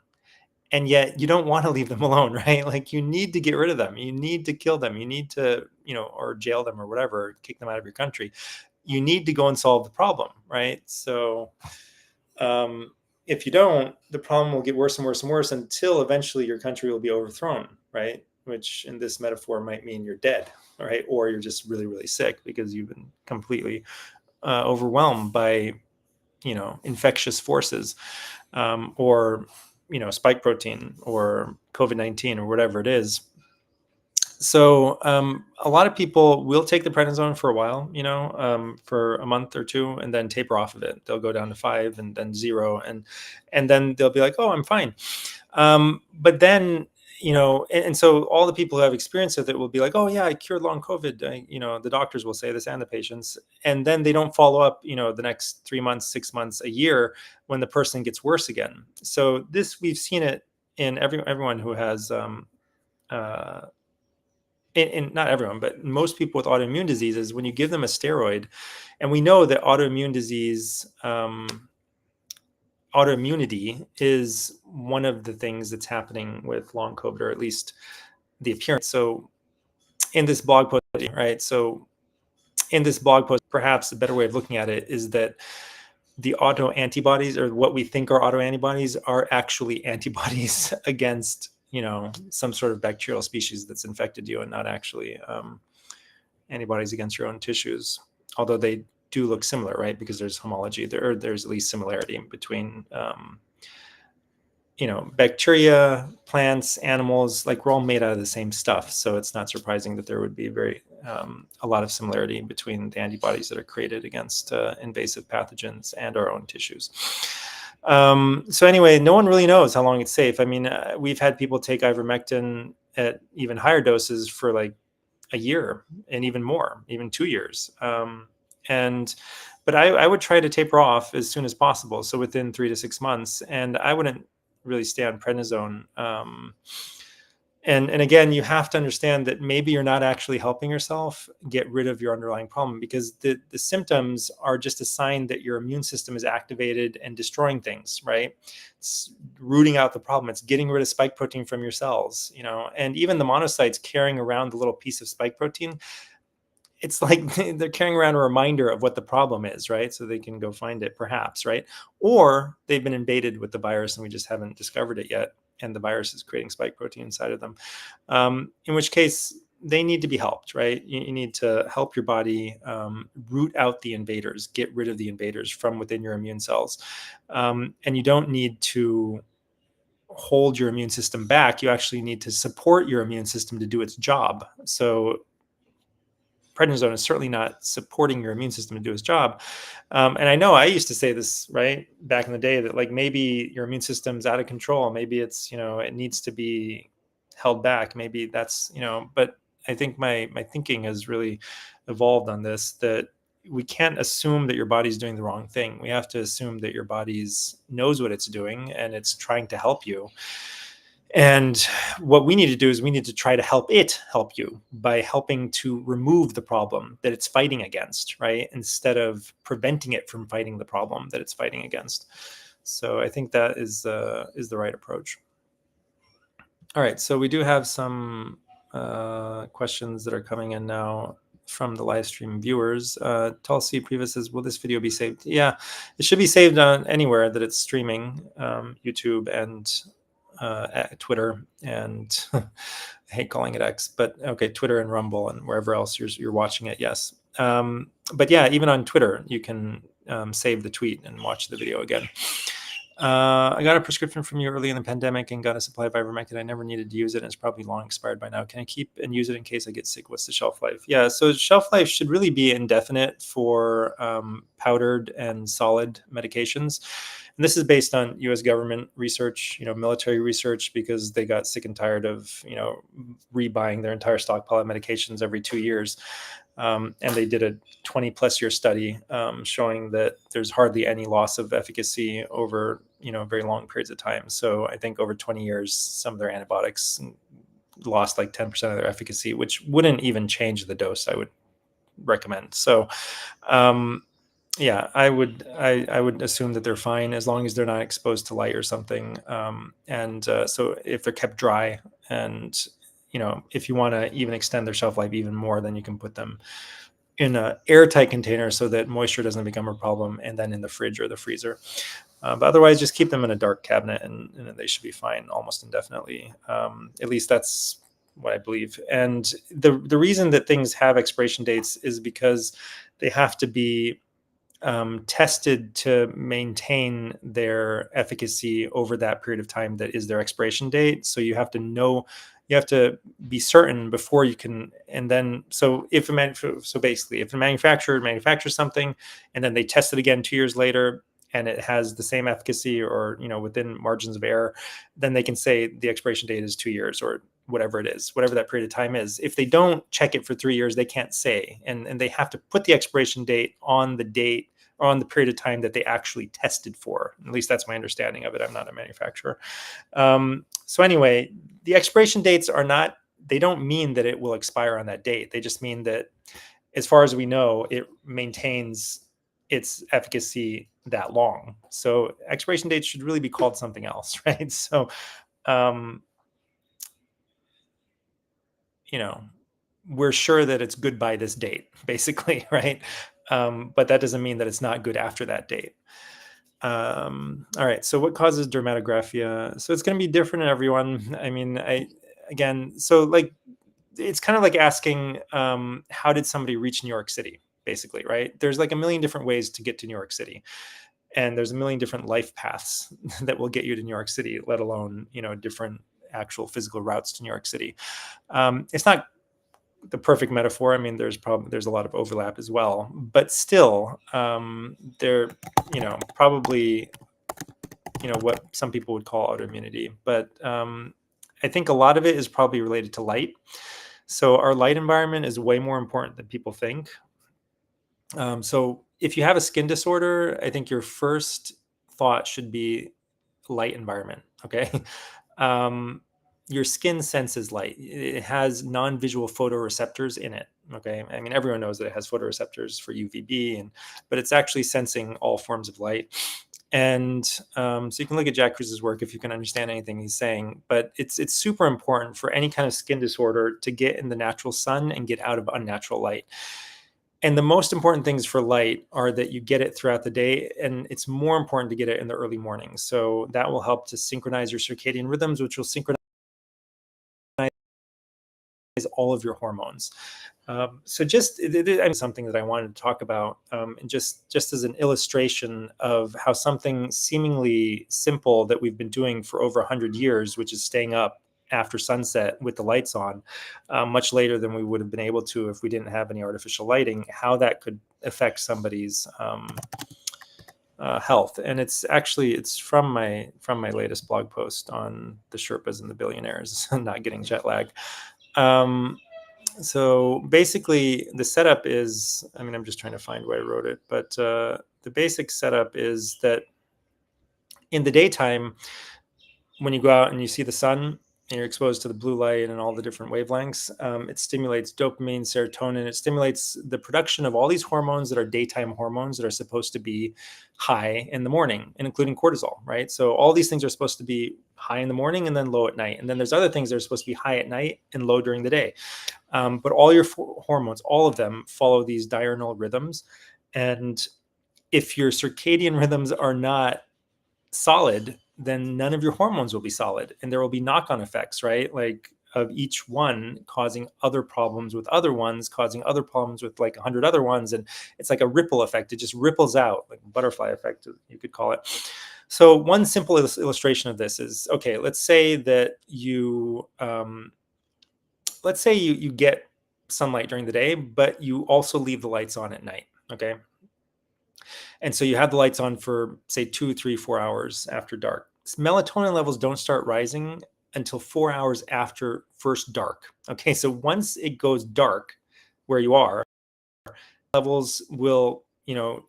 And yet you don't want to leave them alone, right? Like you need to get rid of them. You need to kill them. You need to, or jail them or whatever, kick them out of your country. You need to go and solve the problem, right? So if you don't, the problem will get worse and worse and worse until eventually your country will be overthrown, right? Which in this metaphor might mean you're dead, right? Or you're just really, really sick because you've been completely overwhelmed by, infectious forces, or, spike protein or COVID-19 or whatever it is. So a lot of people will take the prednisone for a while, for a month or two, and then taper off of it. They'll go down to 5 and then 0, and then they'll be like, "Oh, I'm fine." But then, and so all the people who have experience with it will be like, "Oh yeah, I cured long COVID." The doctors will say this and the patients, and then they don't follow up, the next 3 months, 6 months, a year when the person gets worse again. So we've seen it in everyone who has. In not everyone, but most people with autoimmune diseases, when you give them a steroid, and we know that autoimmune disease, autoimmunity is one of the things that's happening with long COVID, or at least the appearance. So in this blog post, right? So in this blog post, perhaps a better way of looking at it is that the autoantibodies, or what we think are autoantibodies, are actually antibodies against, some sort of bacterial species that's infected you, and not actually antibodies against your own tissues. Although they do look similar, right? Because there's homology there, there's at least similarity between bacteria, plants, animals. Like, we're all made out of the same stuff, so it's not surprising that there would be a lot of similarity between the antibodies that are created against invasive pathogens and our own tissues. So anyway, no one really knows how long it's safe. I mean, we've had people take ivermectin at even higher doses for like a year, and even more, even 2 years. But I would try to taper off as soon as possible, so within 3 to 6 months. And I wouldn't really stay on prednisone. And again, you have to understand that maybe you're not actually helping yourself get rid of your underlying problem, because the symptoms are just a sign that your immune system is activated and destroying things, right? It's rooting out the problem. It's getting rid of spike protein from your cells, and even the monocytes carrying around the little piece of spike protein, it's like they're carrying around a reminder of what the problem is, right? So they can go find it, perhaps, right? Or they've been invaded with the virus and we just haven't discovered it yet, and the virus is creating spike protein inside of them. In which case, they need to be helped, right? You need to help your body root out the invaders, get rid of the invaders from within your immune cells. And you don't need to hold your immune system back. You actually need to support your immune system to do its job. So prednisone is certainly not supporting your immune system to do its job. And I know I used to say this, right, back in the day, that like maybe your immune system's out of control. Maybe it's, it needs to be held back. Maybe that's, but I think my thinking has really evolved on this, that we can't assume that your body's doing the wrong thing. We have to assume that your body's knows what it's doing and it's trying to help you. And what we need to do is we need to try to help you by helping to remove the problem that it's fighting against, right? Instead of preventing it from fighting the problem that it's fighting against. So I think that is the right approach. All right, so we do have some questions that are coming in now from the live stream viewers. Tulsi Priva says, will this video be saved? Yeah, it should be saved on anywhere that it's streaming, YouTube and Twitter, and I hate calling it X, but okay, Twitter and Rumble and wherever else you're watching it. Yes. But yeah, even on Twitter, you can save the tweet and watch the video again. I got a prescription from you early in the pandemic and got a supply of ivermectin. I never needed to use it, and it's probably long expired by now. Can I keep and use it in case I get sick? What's the shelf life? Yeah, so shelf life should really be indefinite for powdered and solid medications. And this is based on U.S. government research, military research, because they got sick and tired of, rebuying their entire stockpile of medications every 2 years. And they did a 20 plus year study showing that there's hardly any loss of efficacy over, very long periods of time. So I think over 20 years, some of their antibiotics lost like 10% of their efficacy, which wouldn't even change the dose I would recommend. So, yeah, I would assume that they're fine as long as they're not exposed to light or something. So if they're kept dry, and if you want to even extend their shelf life even more, then you can put them in an airtight container so that moisture doesn't become a problem, and then in the fridge or the freezer. But otherwise, just keep them in a dark cabinet, and they should be fine almost indefinitely. At least that's what I believe. And the reason that things have expiration dates is because they have to be tested to maintain their efficacy over that period of time that is their expiration date. So you have to know, you have to be certain before you can. And then, so basically, if a manufacturer manufactures something and then they test it again 2 years later and it has the same efficacy, or within margins of error, then they can say the expiration date is 2 years, or whatever it is, whatever that period of time is. If they don't check it for 3 years, they can't say, and they have to put the expiration date on the date, or on the period of time that they actually tested for. At least that's my understanding of it. I'm not a manufacturer. So anyway, the expiration dates they don't mean that it will expire on that date. They just mean that, as far as we know, it maintains its efficacy that long. So expiration dates should really be called something else, right? So, we're sure that it's good by this date, basically, right? But that doesn't mean that it's not good after that date. All right. So what causes dermatographia? So it's going to be different in everyone. I mean, so like, it's kind of like asking, how did somebody reach New York City, basically, right? There's like a million different ways to get to New York City. And there's a million different life paths that will get you to New York City, let alone, different actual physical routes to New York City. It's not the perfect metaphor. I mean, there's a lot of overlap as well, but still, they're, probably, what some people would call autoimmunity. But I think a lot of it is probably related to light. So our light environment is way more important than people think. So if you have a skin disorder, I think your first thought should be light environment. Okay. um, your skin senses light. It has non-visual photoreceptors in it. Okay. I mean, everyone knows that it has photoreceptors for UVB, but it's actually sensing all forms of light. And so you can look at Jack Cruz's work if you can understand anything he's saying. But it's super important for any kind of skin disorder to get in the natural sun and get out of unnatural light. And the most important things for light are that you get it throughout the day, and it's more important to get it in the early morning. So that will help to synchronize your circadian rhythms, which will synchronize all of your hormones. So just something that I wanted to talk about, and just as an illustration of how something seemingly simple that we've been doing for over 100 years, which is staying up after sunset with the lights on, much later than we would have been able to if we didn't have any artificial lighting, how that could affect somebody's health. And it's from my latest blog post on the Sherpas and the billionaires not getting jet lag. So basically the setup is, I mean, I'm just trying to find where I wrote it, but the basic setup is that in the daytime, when you go out and you see the sun and you're exposed to the blue light and all the different wavelengths, it stimulates dopamine, serotonin. It stimulates the production of all these hormones that are daytime hormones that are supposed to be high in the morning, and including cortisol, right? So all these things are supposed to be high in the morning and then low at night. And then there's other things that are supposed to be high at night and low during the day. But all your hormones, all of them follow these diurnal rhythms. And if your circadian rhythms are not solid, then none of your hormones will be solid, and there will be knock-on effects, right? Like of each one causing other problems with other ones, causing other problems with like 100 other ones. And it's like a ripple effect. It just ripples out, like a butterfly effect, you could call it. So one simple illustration of this is, okay, let's say that you get sunlight during the day, but you also leave the lights on at night. Okay. And so you have the lights on for, say, 2, 3, 4 hours after dark. Melatonin levels don't start rising until 4 hours after first dark. Okay, so once it goes dark where you are, levels will,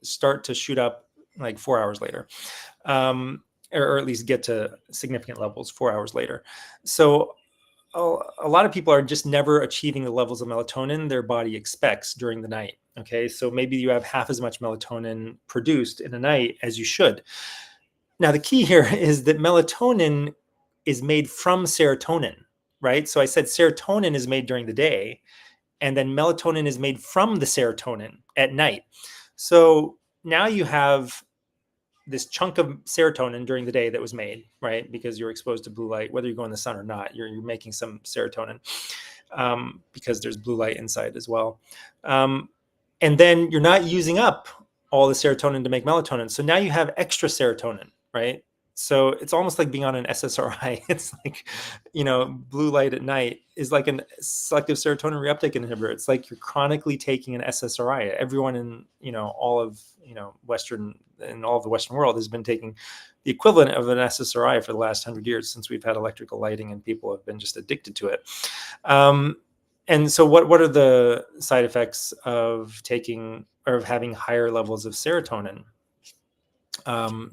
start to shoot up like 4 hours later, or at least get to significant levels 4 hours later. So a lot of people are just never achieving the levels of melatonin their body expects during the night. Okay, so maybe you have half as much melatonin produced in a night as you should. Now, the key here is that melatonin is made from serotonin, right? So I said serotonin is made during the day, and then melatonin is made from the serotonin at night. So now you have this chunk of serotonin during the day that was made, right? Because you're exposed to blue light, whether you go in the sun or not, you're making some serotonin, because there's blue light inside as well. And then you're not using up all the serotonin to make melatonin. So now you have extra serotonin, right? So it's almost like being on an SSRI. It's like, blue light at night is like a selective serotonin reuptake inhibitor. It's like you're chronically taking an SSRI. Everyone in, all of, all of the Western world has been taking the equivalent of an SSRI for the last 100 years since we've had electrical lighting and people have been just addicted to it. And so what are the side effects of taking or of having higher levels of serotonin?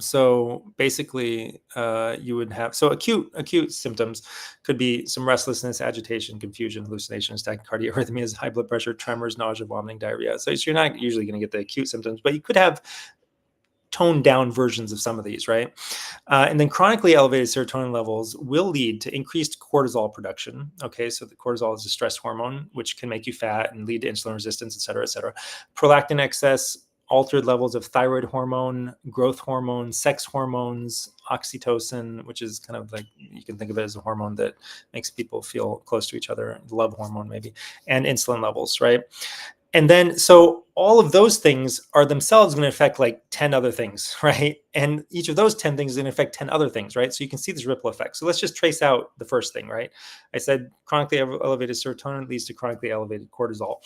So basically, you would have acute symptoms could be some restlessness, agitation, confusion, hallucinations, tachycardia, arrhythmias, high blood pressure, tremors, nausea, vomiting, diarrhea. So you're not usually going to get the acute symptoms, but you could have toned down versions of some of these, right? And then chronically elevated serotonin levels will lead to increased cortisol production. Okay, so the cortisol is a stress hormone, which can make you fat and lead to insulin resistance, et cetera, et cetera. Prolactin excess, altered levels of thyroid hormone, growth hormone, sex hormones, oxytocin, which is kind of like, you can think of it as a hormone that makes people feel close to each other, love hormone maybe, and insulin levels, right? And then, so all of those things are themselves going to affect like 10 other things, right? And each of those 10 things is going to affect 10 other things, right? So you can see this ripple effect. So let's just trace out the first thing, right? I said chronically elevated serotonin leads to chronically elevated cortisol.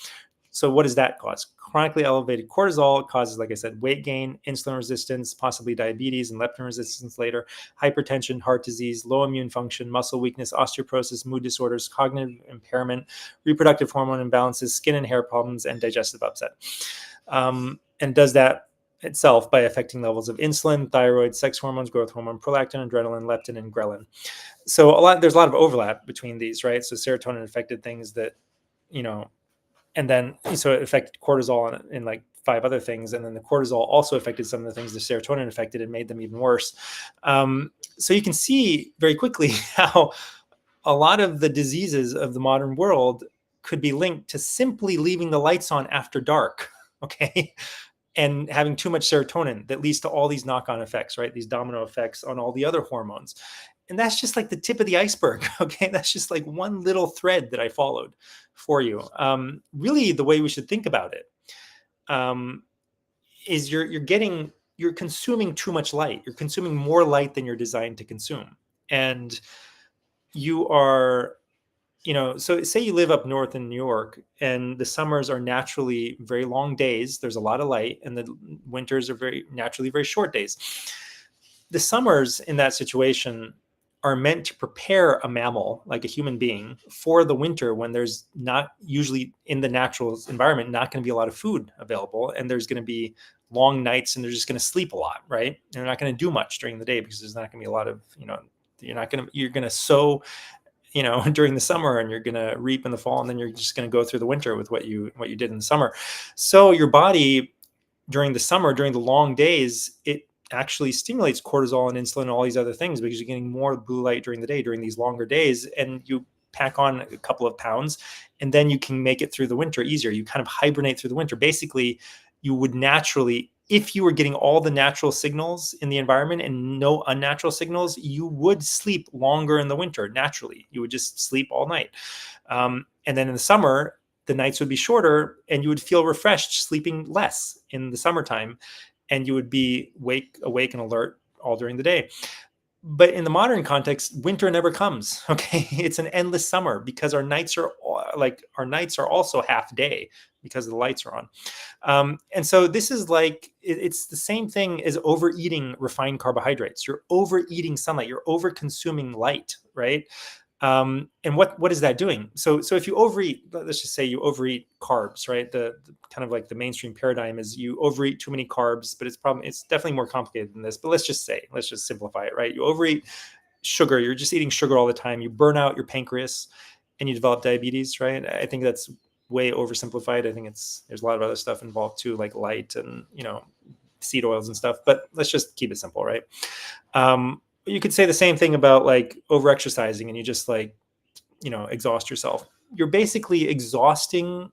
So what does that cause? Chronically elevated cortisol causes, like I said, weight gain, insulin resistance, possibly diabetes and leptin resistance later, hypertension, heart disease, low immune function, muscle weakness, osteoporosis, mood disorders, cognitive impairment, reproductive hormone imbalances, skin and hair problems, and digestive upset. And does that itself by affecting levels of insulin, thyroid, sex hormones, growth hormone, prolactin, adrenaline, leptin, and ghrelin. So there's a lot of overlap between these, right? So serotonin affected things that, and then so it affected cortisol in like 5 other things, and then the cortisol also affected some of the things the serotonin affected and made them even worse. So you can see very quickly how a lot of the diseases of the modern world could be linked to simply leaving the lights on after dark, okay, and having too much serotonin that leads to all these knock-on effects, right? These domino effects on all the other hormones. And that's just like the tip of the iceberg, okay? That's just like one little thread that I followed for you. Really, the way we should think about it is you're consuming too much light. You're consuming more light than you're designed to consume. And you are, so say you live up north in New York and the summers are naturally very long days. There's a lot of light, and the winters are very naturally very short days. The summers in that situation are meant to prepare a mammal, like a human being, for the winter when there's not usually in the natural environment, not going to be a lot of food available. And there's going to be long nights and they're just going to sleep a lot, right? And they're not going to do much during the day because there's not going to be a lot of, you're going to sow, during the summer, and you're going to reap in the fall. And then you're just going to go through the winter with what you did in the summer. So your body during the summer, during the long days, it actually stimulates cortisol and insulin and all these other things because you're getting more blue light during the day, during these longer days, and you pack on a couple of pounds, and then you can make it through the winter easier. You kind of hibernate through the winter. Basically, you would naturally, if you were getting all the natural signals in the environment and no unnatural signals, you would sleep longer in the winter naturally. You would just sleep all night. And then in the summer, the nights would be shorter and you would feel refreshed sleeping less in the summertime, and you would be awake and alert all during the day. But in the modern context, winter never comes. Okay, it's an endless summer because our nights are also half day because the lights are on. And so this is like, it's the same thing as overeating refined carbohydrates. You're overeating sunlight. You're over consuming light, right? And what is that doing? So if you overeat, let's just say you overeat carbs, right? The kind of like the mainstream paradigm is you overeat too many carbs, but it's definitely more complicated than this. But let's just simplify it, right? You overeat sugar. You're just eating sugar all the time. You burn out your pancreas, and you develop diabetes, right? I think that's way oversimplified. I think there's a lot of other stuff involved too, like light and seed oils and stuff. But let's just keep it simple, right? You could say the same thing about like over exercising and you just like, exhaust yourself. You're basically exhausting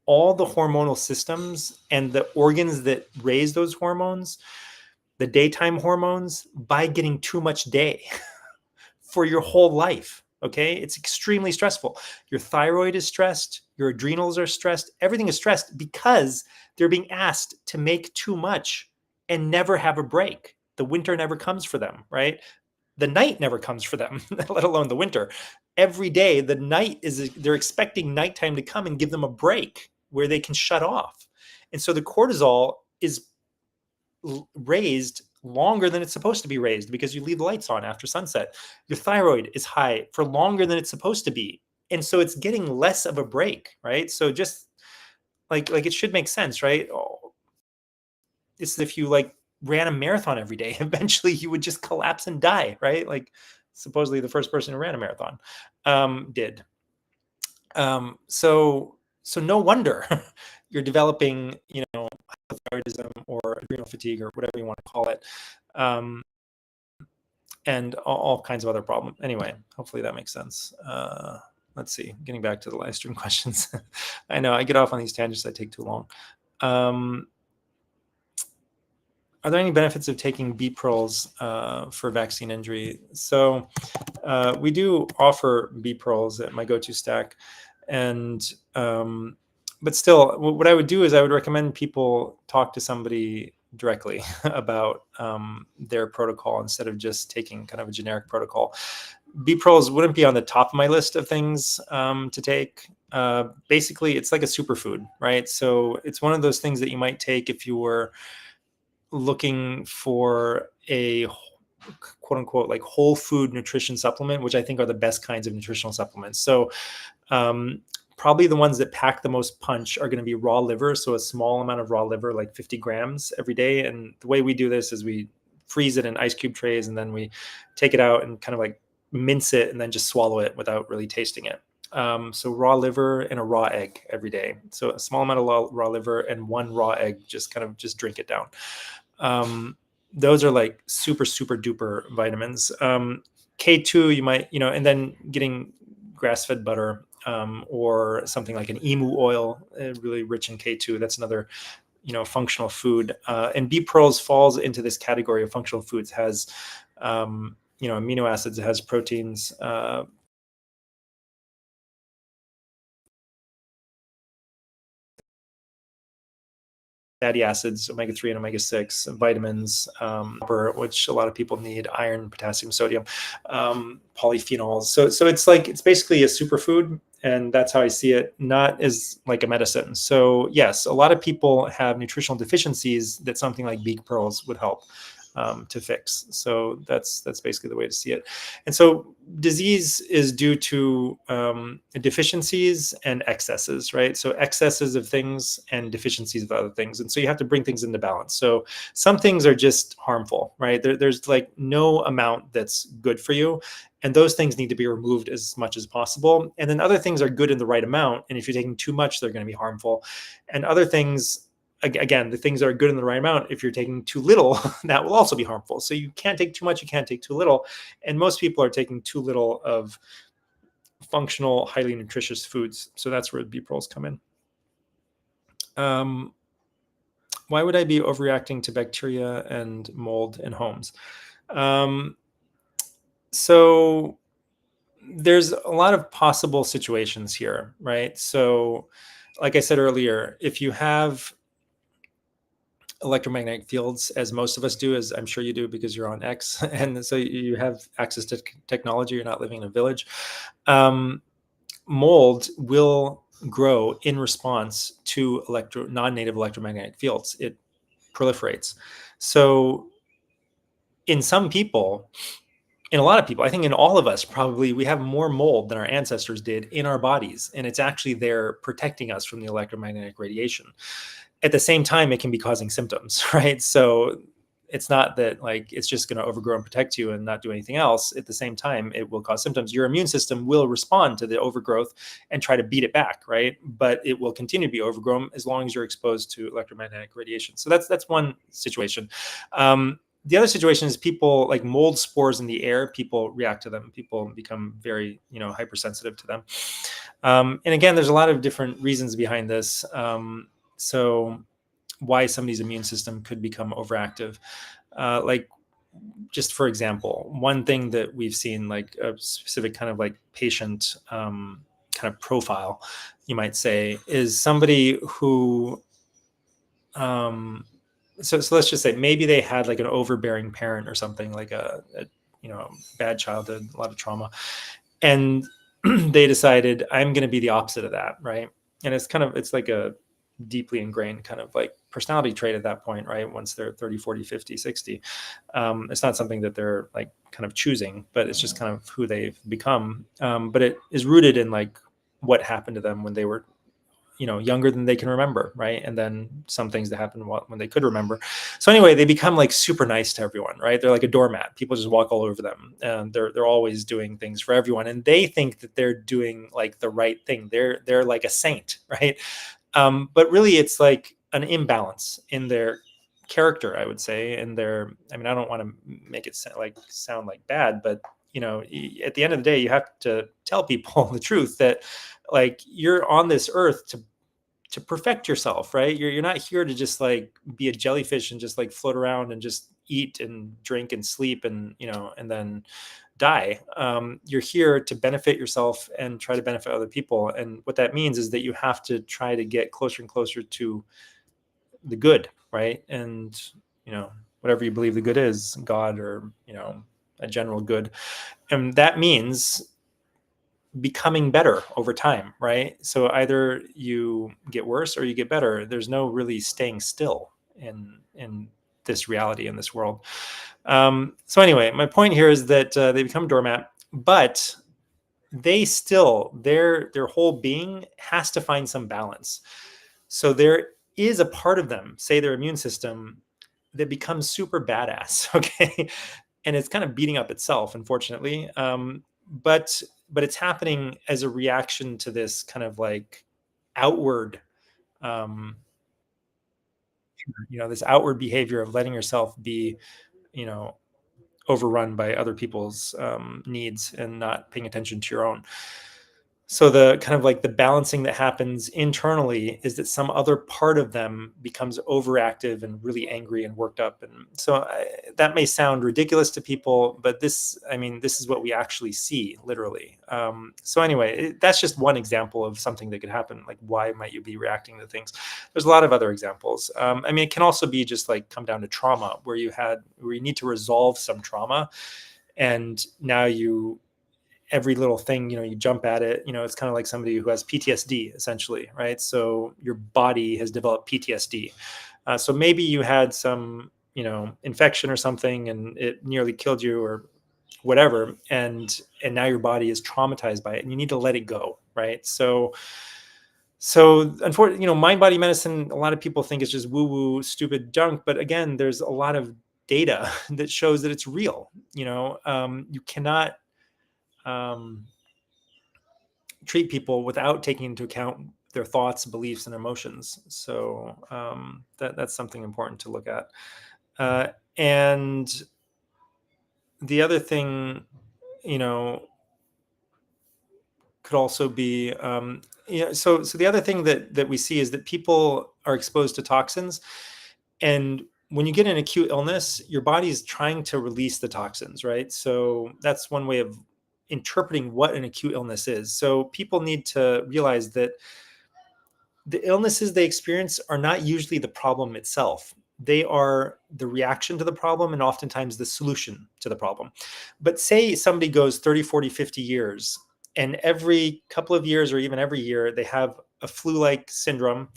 all the hormonal systems and the organs that raise those hormones, the daytime hormones, by getting too much day for your whole life. Okay. It's extremely stressful. Your thyroid is stressed. Your adrenals are stressed. Everything is stressed because they're being asked to make too much and never have a break. The winter never comes for them, right? The night never comes for them, let alone the winter. Every day, they're expecting nighttime to come and give them a break where they can shut off. And so the cortisol is raised longer than it's supposed to be raised because you leave the lights on after sunset. Your thyroid is high for longer than it's supposed to be. And so it's getting less of a break, right? So just like it should make sense, right? It's if you like ran a marathon every day, eventually you would just collapse and die, right? Like supposedly the first person who ran a marathon did. So no wonder you're developing, hypothyroidism or adrenal fatigue, or whatever you want to call it. And all kinds of other problems. Anyway, hopefully that makes sense. Let's see, getting back to the live stream questions. I know I get off on these tangents, I take too long. Are there any benefits of taking B pearls for vaccine injury? So we do offer B pearls at my go-to stack, and but still, what I would do is I would recommend people talk to somebody directly about their protocol instead of just taking kind of a generic protocol. B pearls wouldn't be on the top of my list of things to take. Basically, it's like a superfood, right? So it's one of those things that you might take if you were looking for a quote unquote like whole food nutrition supplement, which I think are the best kinds of nutritional supplements. So probably the ones that pack the most punch are going to be raw liver. So a small amount of raw liver, like 50 grams every day. And the way we do this is we freeze it in ice cube trays, and then we take it out and kind of like mince it and then just swallow it without really tasting it. So raw liver and a raw egg every day. So a small amount of raw liver and one raw egg, just drink it down. Those are like super, super duper vitamins. K2, you might, and then getting grass-fed butter or something like an emu oil, really rich in K2. That's another, functional food. And B pearls falls into this category of functional foods. Has, amino acids. It has proteins. Fatty acids, omega-3 and omega-6, vitamins, which a lot of people need, iron, potassium, sodium, polyphenols. So it's basically a superfood, and that's how I see it, not as like a medicine. So yes, a lot of people have nutritional deficiencies that something like B pearls would help to fix. So that's basically the way to see it. And so disease is due to deficiencies and excesses, right? So excesses of things and deficiencies of other things. And so you have to bring things into balance. So some things are just harmful, right? There's like no amount that's good for you. And those things need to be removed as much as possible. And then other things are good in the right amount. And if you're taking too much, they're going to be harmful. And other things, again, the things that are good in the right amount, if you're taking too little, that will also be harmful. So you can't take too much, you can't take too little. And most people are taking too little of functional, highly nutritious foods. So that's where B pearls come in. Why would I be overreacting to bacteria and mold in homes? So there's a lot of possible situations here, right? So like I said earlier, if you have electromagnetic fields, as most of us do, as I'm sure you do because you're on X, and so you have access to technology, you're not living in a village, mold will grow in response to non-native electromagnetic fields. It proliferates. So in some people, in a lot of people, I think in all of us, probably we have more mold than our ancestors did in our bodies. And it's actually there protecting us from the electromagnetic radiation. At the same time, it can be causing symptoms, right? So it's not that like it's just going to overgrow and protect you and not do anything else. At the same time, it will cause symptoms. Your immune system will respond to the overgrowth and try to beat it back, right? But it will continue to be overgrown as long as you're exposed to electromagnetic radiation. So that's one situation. The other situation is people like mold spores in the air. People react to them. People become very, hypersensitive to them. And again, there's a lot of different reasons behind this. So why somebody's immune system could become overactive. Like just for example, one thing that we've seen, like a specific kind of like patient kind of profile, you might say, is somebody who, so let's just say maybe they had like an overbearing parent or something, like a bad childhood, a lot of trauma. And they decided, I'm going to be the opposite of that, right? And it's like a deeply ingrained kind of like personality trait at that point, right? Once they're 30, 40, 50, 60. It's not something that they're like kind of choosing, but it's just kind of who they've become. But it is rooted in like what happened to them when they were younger than they can remember, right? And then some things that happened when they could remember. So anyway, they become like super nice to everyone, right? They're like a doormat. People just walk all over them, and they're always doing things for everyone, and they think that they're doing like the right thing. They're like a saint, right? But really, it's like an imbalance in their character, I would say, and their, I mean, I don't want to make it sound like bad, but at the end of the day, you have to tell people the truth that like you're on this earth to perfect yourself, right? You're not here to just like be a jellyfish and just like float around and just eat and drink and sleep and and then die. You're here to benefit yourself and try to benefit other people. And what that means is that you have to try to get closer and closer to the good, right? And whatever you believe the good is, God or a general good, and that means becoming better over time, right? So either you get worse or you get better. There's no really staying still in this reality, in this world. So anyway, my point here is that they become doormat, but they still their whole being has to find some balance. So there is a part of them, say their immune system, that becomes super badass. Okay, and it's kind of beating up itself, unfortunately. But it's happening as a reaction to this kind of like outward, um, this outward behavior of letting yourself be, you know, overrun by other people's needs and not paying attention to your own. So the kind of like the balancing that happens internally is that some other part of them becomes overactive and really angry and worked up. And so that may sound ridiculous to people, but this is what we actually see literally. So anyway, that's just one example of something that could happen. Like, why might you be reacting to things? There's a lot of other examples. It can also be just like come down to trauma where you need to resolve some trauma. And now every little thing, you jump at it. It's kind of like somebody who has PTSD essentially, right? So your body has developed PTSD. So maybe you had some, infection or something and it nearly killed you or whatever. And now your body is traumatized by it and you need to let it go. Right. So unfortunately, mind body medicine, a lot of people think it's just woo woo, stupid junk. But again, there's a lot of data that shows that it's real. You cannot, um, treat people without taking into account their thoughts, beliefs, and emotions. So that's something important to look at. And the other thing, you know, could also be, so the other thing that we see is that people are exposed to toxins, and when you get an acute illness, your body is trying to release the toxins, right? So that's one way of interpreting what an acute illness is. So people need to realize that the illnesses they experience are not usually the problem itself. They are the reaction to the problem and oftentimes the solution to the problem. But say somebody goes 30, 40, 50 years, and every couple of years or even every year, they have a flu-like syndrome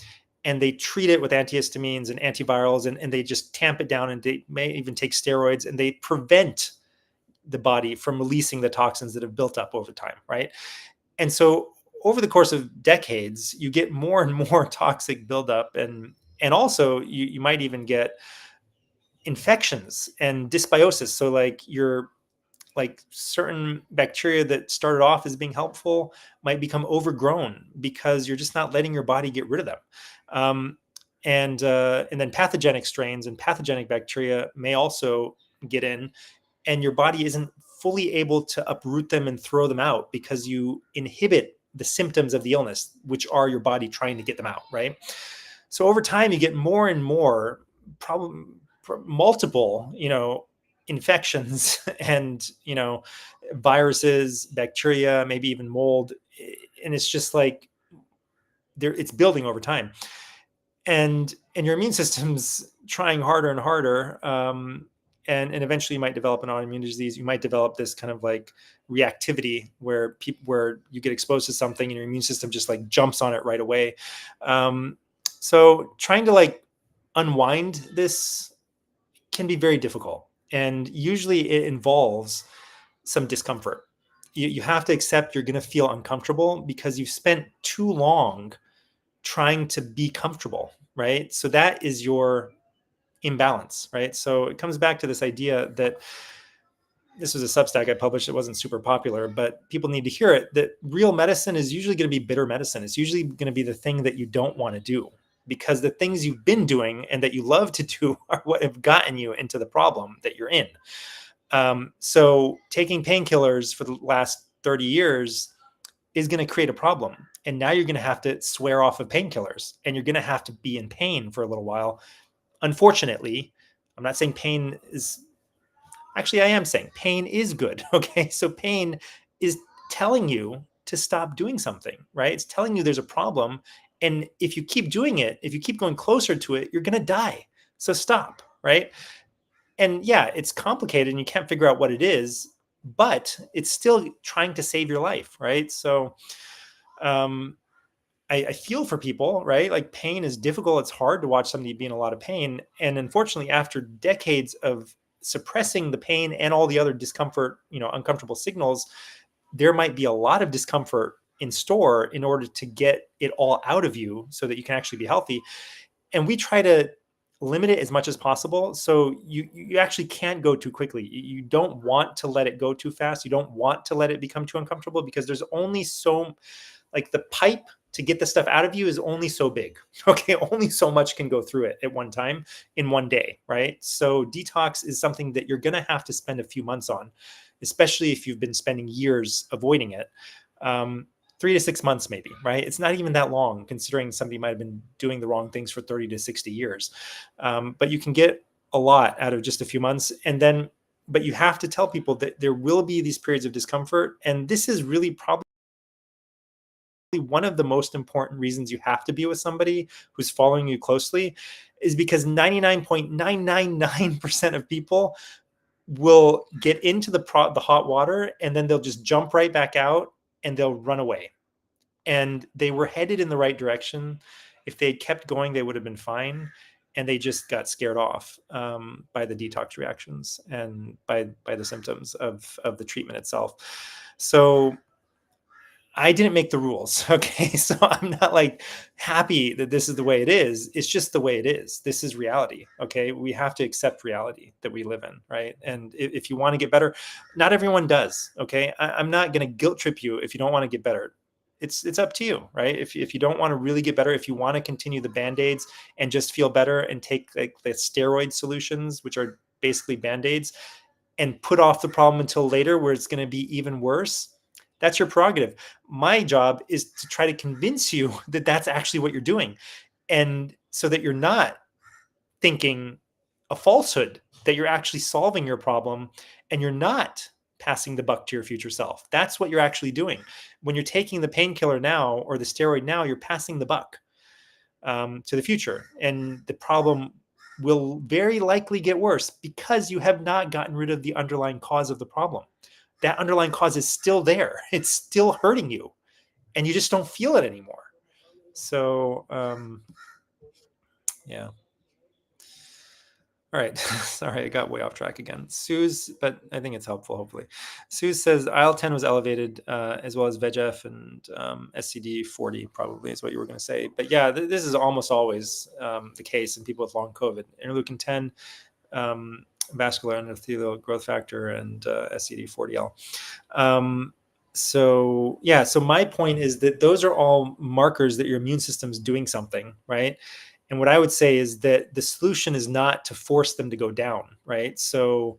and they treat it with antihistamines and antivirals and they just tamp it down and they may even take steroids and they prevent the body from releasing the toxins that have built up over time, right? And so over the course of decades, you get more and more toxic buildup, and also you might even get infections and dysbiosis. So like certain bacteria that started off as being helpful might become overgrown because you're just not letting your body get rid of them. Um, and then pathogenic strains and pathogenic bacteria may also get in, and your body isn't fully able to uproot them and throw them out because you inhibit the symptoms of the illness, which are your body trying to get them out, right? So over time, you get more and more problem, multiple, infections and, viruses, bacteria, maybe even mold. And it's just like it's building over time. And your immune system's trying harder and harder. And eventually you might develop an autoimmune disease. You might develop this kind of like reactivity where you get exposed to something and your immune system just like jumps on it right away. So trying to like unwind this can be very difficult. And usually it involves some discomfort. You have to accept you're going to feel uncomfortable because you've spent too long trying to be comfortable, right? So that is your imbalance, right? So it comes back to this idea that this was a Substack I published. It wasn't super popular, but people need to hear it, that real medicine is usually going to be bitter medicine. It's usually going to be the thing that you don't want to do. because the things you've been doing and that you love to do are what have gotten you into the problem that you're in. So taking painkillers for the last 30 years is going to create a problem. And now you're going to have to swear off of painkillers, and you're going to have to be in pain for a little while. Unfortunately, I'm not saying pain is actually, I am saying pain is good. Okay. So pain is telling you to stop doing something, right? It's telling you there's a problem. And if you keep doing it, if you keep going closer to it, you're going to die. So stop, right? And yeah, it's complicated and you can't figure out what it is, but it's still trying to save your life, right? So um, I feel for people, right? Like pain is difficult. It's hard to watch somebody be in a lot of pain. And unfortunately, after decades of suppressing the pain and all the other discomfort, uncomfortable signals, there might be a lot of discomfort in store in order to get it all out of you so that you can actually be healthy. And we try to limit it as much as possible. So you actually can't go too quickly. You don't want to let it go too fast. You don't want to let it become too uncomfortable, because there's only so, like, the pipe to get the stuff out of you is only so big. Okay. Only so much can go through it at one time in one day. Right. So detox is something that you're going to have to spend a few months on, especially if you've been spending years avoiding it. 3 to 6 months, maybe, right? It's not even that long, considering somebody might have been doing the wrong things for 30 to 60 years. But you can get a lot out of just a few months. But you have to tell people that there will be these periods of discomfort. And this is really probably one of the most important reasons you have to be with somebody who's following you closely, is because 99.999% of people will get into the hot water, and then they'll just jump right back out and they'll run away. And they were headed in the right direction. If they had kept going, they would have been fine. And they just got scared off by the detox reactions and by the symptoms of the treatment itself. So I didn't make the rules. Okay. So I'm not like happy that this is the way it is. It's just the way it is. This is reality. Okay. We have to accept reality that we live in. Right. And if you want to get better, not everyone does. Okay. I'm not going to guilt trip you if you don't want to get better. It's up to you. Right. If you don't want to really get better, if you want to continue the band-aids and just feel better and take like the steroid solutions, which are basically band-aids, and put off the problem until later where it's going to be even worse, that's your prerogative. My job is to try to convince you that that's actually what you're doing. And so that you're not thinking a falsehood, that you're actually solving your problem and you're not passing the buck to your future self. That's what you're actually doing. When you're taking the painkiller now or the steroid now, you're passing the buck to the future. And the problem will very likely get worse because you have not gotten rid of the underlying cause of the problem. That underlying cause is still there. It's still hurting you, and you just don't feel it anymore. So, yeah. All right. Sorry, I got way off track again. Sue's, but I think it's helpful, hopefully. Sue says IL-10 was elevated, as well as VEGF and SCD40 probably is what you were going to say. But yeah, this is almost always the case in people with long COVID. Interleukin 10, vascular endothelial growth factor, and SCD40L. So yeah, so my point is that those are all markers that your immune system is doing something, right? And what I would say is that the solution is not to force them to go down, right? So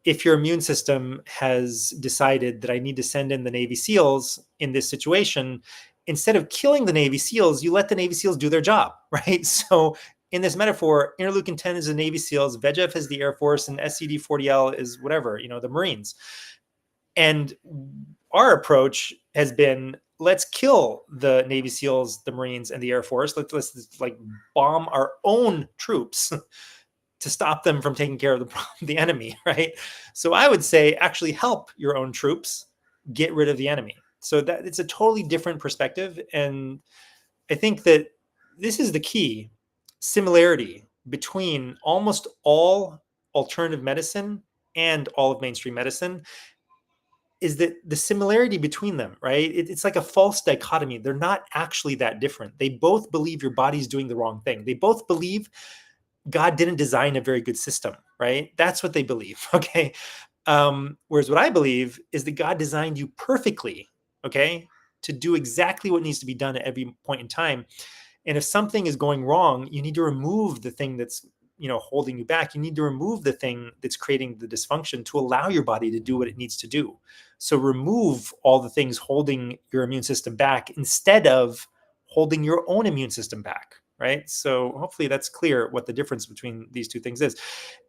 if your immune system has decided that I need to send in the Navy SEALs in this situation, instead of killing the Navy SEALs, you let the Navy SEALs do their job, right? So in this metaphor, interleukin 10 is the Navy SEALs, VEGF is the Air Force, and SCD40L is whatever, the Marines. And our approach has been, let's kill the Navy SEALs, the Marines, and the Air Force. Let's like bomb our own troops to stop them from taking care of the enemy, right? So I would say actually help your own troops get rid of the enemy. So that it's a totally different perspective. And I think that this is the key similarity between almost all alternative medicine and all of mainstream medicine, is that the similarity between them, right? It's like a false dichotomy. They're not actually that different. They both believe your body's doing the wrong thing. They both believe God didn't design a very good system, right? That's what they believe, okay? Whereas what I believe is that God designed you perfectly, okay, to do exactly what needs to be done at every point in time. And if something is going wrong, you need to remove the thing that's, holding you back. You need to remove the thing that's creating the dysfunction to allow your body to do what it needs to do. So remove all the things holding your immune system back instead of holding your own immune system back, right? So hopefully that's clear what the difference between these two things is.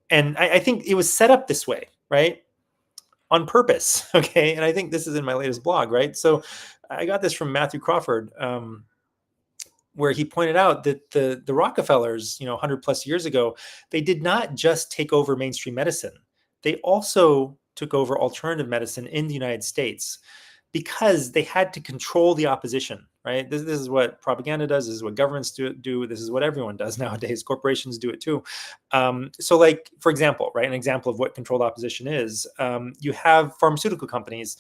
And I think it was set up this way, right? On purpose. Okay. And I think this is in my latest blog, right? So I got this from Matthew Crawford, where he pointed out that the Rockefellers, 100 plus years ago, they did not just take over mainstream medicine. They also took over alternative medicine in the United States because they had to control the opposition, right? This is what propaganda does. This is what governments do. This is what everyone does nowadays. Corporations do it too. So like, for example, right, an example of what controlled opposition is, you have pharmaceutical companies,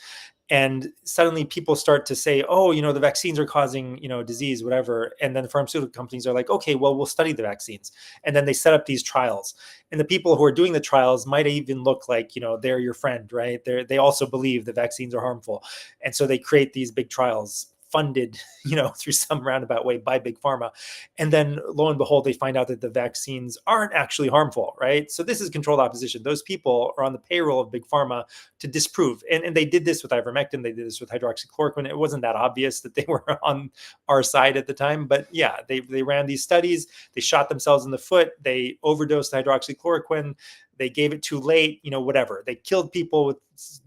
and suddenly people start to say, oh, the vaccines are causing, disease, whatever. And then the pharmaceutical companies are like, okay, well, we'll study the vaccines. And then they set up these trials. And the people who are doing the trials might even look like, they're your friend, right? They also believe the vaccines are harmful. And so they create these big trials funded, through some roundabout way by big pharma. And then lo and behold, they find out that the vaccines aren't actually harmful, right? So this is controlled opposition. Those people are on the payroll of big pharma to disprove. And they did this with ivermectin. They did this with hydroxychloroquine. It wasn't that obvious that they were on our side at the time. But yeah, they ran these studies. They shot themselves in the foot. They overdosed hydroxychloroquine. They gave it too late, whatever. They killed people with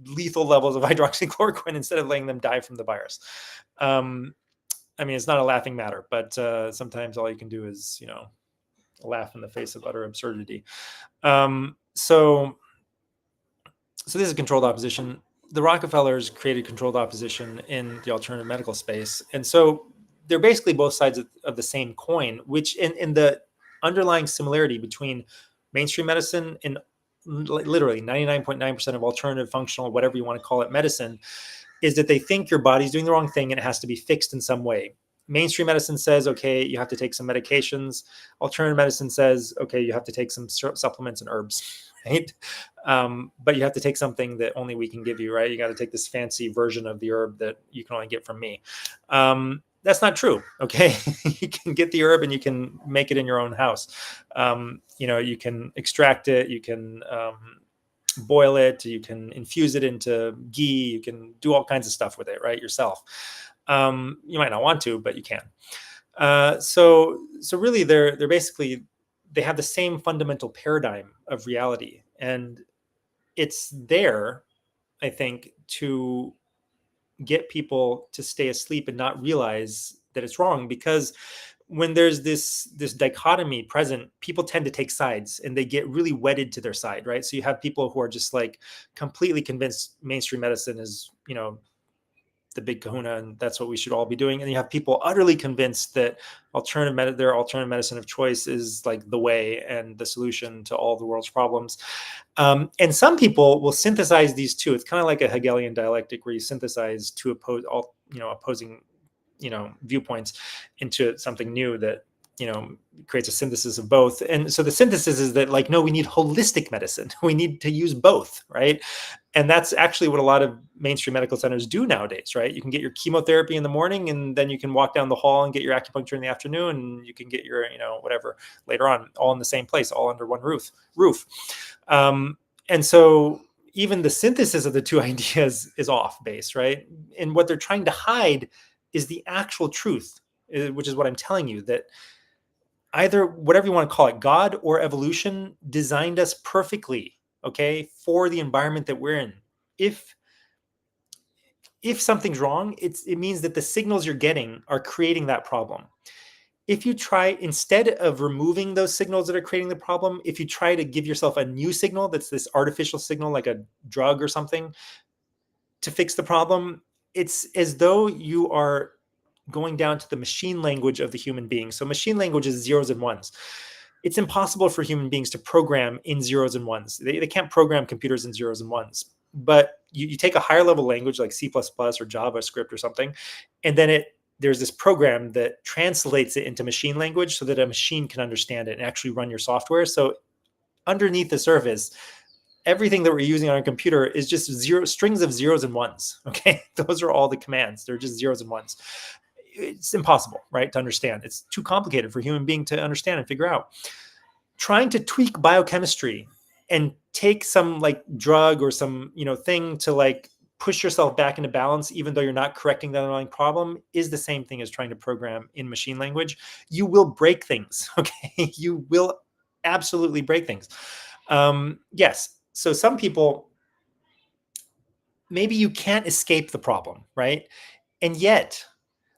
lethal levels of hydroxychloroquine instead of letting them die from the virus. I mean, it's not a laughing matter, but sometimes all you can do is, laugh in the face of utter absurdity. So this is controlled opposition. The Rockefellers created controlled opposition in the alternative medical space. And so they're basically both sides of the same coin, which in the underlying similarity between mainstream medicine and literally 99.9% of alternative functional, whatever you want to call it, medicine, is that they think your body's doing the wrong thing and it has to be fixed in some way. Mainstream medicine says, okay, you have to take some medications. Alternative medicine says, okay, you have to take some supplements and herbs, right? But you have to take something that only we can give you, right? You got to take this fancy version of the herb that you can only get from me. That's not true, okay? You can get the herb and you can make it in your own house. You can extract it, you can boil it, you can infuse it into ghee, you can do all kinds of stuff with it, right, yourself. You might not want to, but you can. So really they're basically, they have the same fundamental paradigm of reality, and it's there, I think, to get people to stay asleep and not realize that it's wrong, because when there's this dichotomy present, people tend to take sides and they get really wedded to their side, right? So you have people who are just like completely convinced mainstream medicine is, the big kahuna and that's what we should all be doing. And you have people utterly convinced that their alternative medicine of choice is like the way and the solution to all the world's problems. And some people will synthesize these two. It's kind of like a Hegelian dialectic where you synthesize two opposing viewpoints into something new that creates a synthesis of both. And so the synthesis is that, like, no, we need holistic medicine. We need to use both, right? And that's actually what a lot of mainstream medical centers do nowadays, right? You can get your chemotherapy in the morning, and then you can walk down the hall and get your acupuncture in the afternoon, and you can get your whatever later on, all in the same place, all under one roof. And so even the synthesis of the two ideas is off base, right? And what they're trying to hide is the actual truth, which is what I'm telling you, that either, whatever you want to call it, God or evolution designed us perfectly, okay, for the environment that we're in. If something's wrong, it means that the signals you're getting are creating that problem. If you try, instead of removing those signals that are creating the problem, if you try to give yourself a new signal that's this artificial signal, like a drug or something, to fix the problem, it's as though you are going down to the machine language of the human being. So machine language is zeros and ones. It's impossible for human beings to program in zeros and ones. They can't program computers in zeros and ones. But you take a higher level language like C++ or JavaScript or something, and then there's this program that translates it into machine language so that a machine can understand it and actually run your software. So underneath the surface, everything that we're using on a computer is just strings of zeros and ones. Okay, those are all the commands. They're just zeros and ones. it's impossible, right, to understand. It's too complicated for a human being to understand and figure out. Trying to tweak biochemistry and take some like drug or some, thing to like push yourself back into balance, even though you're not correcting the underlying problem, is the same thing as trying to program in machine language. You will break things. Okay. You will absolutely break things. Yes. So some people, maybe you can't escape the problem, right? And yet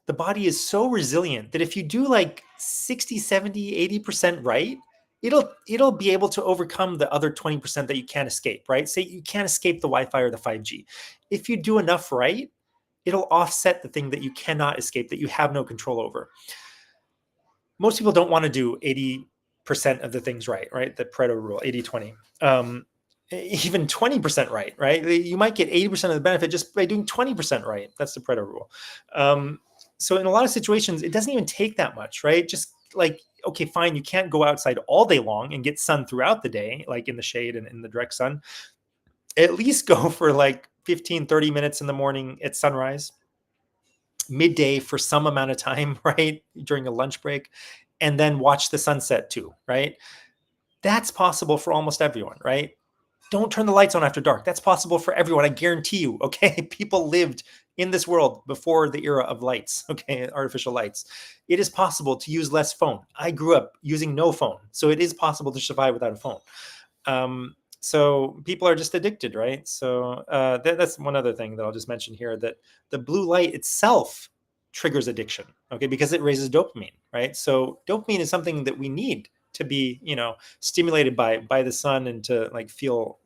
the body is so resilient that if you do like 60, 70, 80% right, it'll be able to overcome the other 20% that you can't escape, right? Say you can't escape the Wi-Fi or the 5G. If you do enough right, it'll offset the thing that you cannot escape, that you have no control over. Most people don't want to do 80% of the things right? The Pareto rule, 80-20. Even 20% right? You might get 80% of the benefit just by doing 20% right. That's the Pareto rule. So in a lot of situations, it doesn't even take that much, right? Just like, okay, fine, you can't go outside all day long and get sun throughout the day, like in the shade and in the direct sun. At least go for like 15, 30 minutes in the morning at sunrise, midday for some amount of time, right? During a lunch break, and then watch the sunset too, right? That's possible for almost everyone, right? Don't turn the lights on after dark. That's possible for everyone. I guarantee you. Okay. People lived in this world before the era of lights. Okay. Artificial lights. It is possible to use less phone. I grew up using no phone. So it is possible to survive without a phone. So people are just addicted, right? So that's one other thing that I'll just mention here, that the blue light itself triggers addiction. Okay. Because it raises dopamine, right? So dopamine is something that we need to be, stimulated by the sun, and to like feel,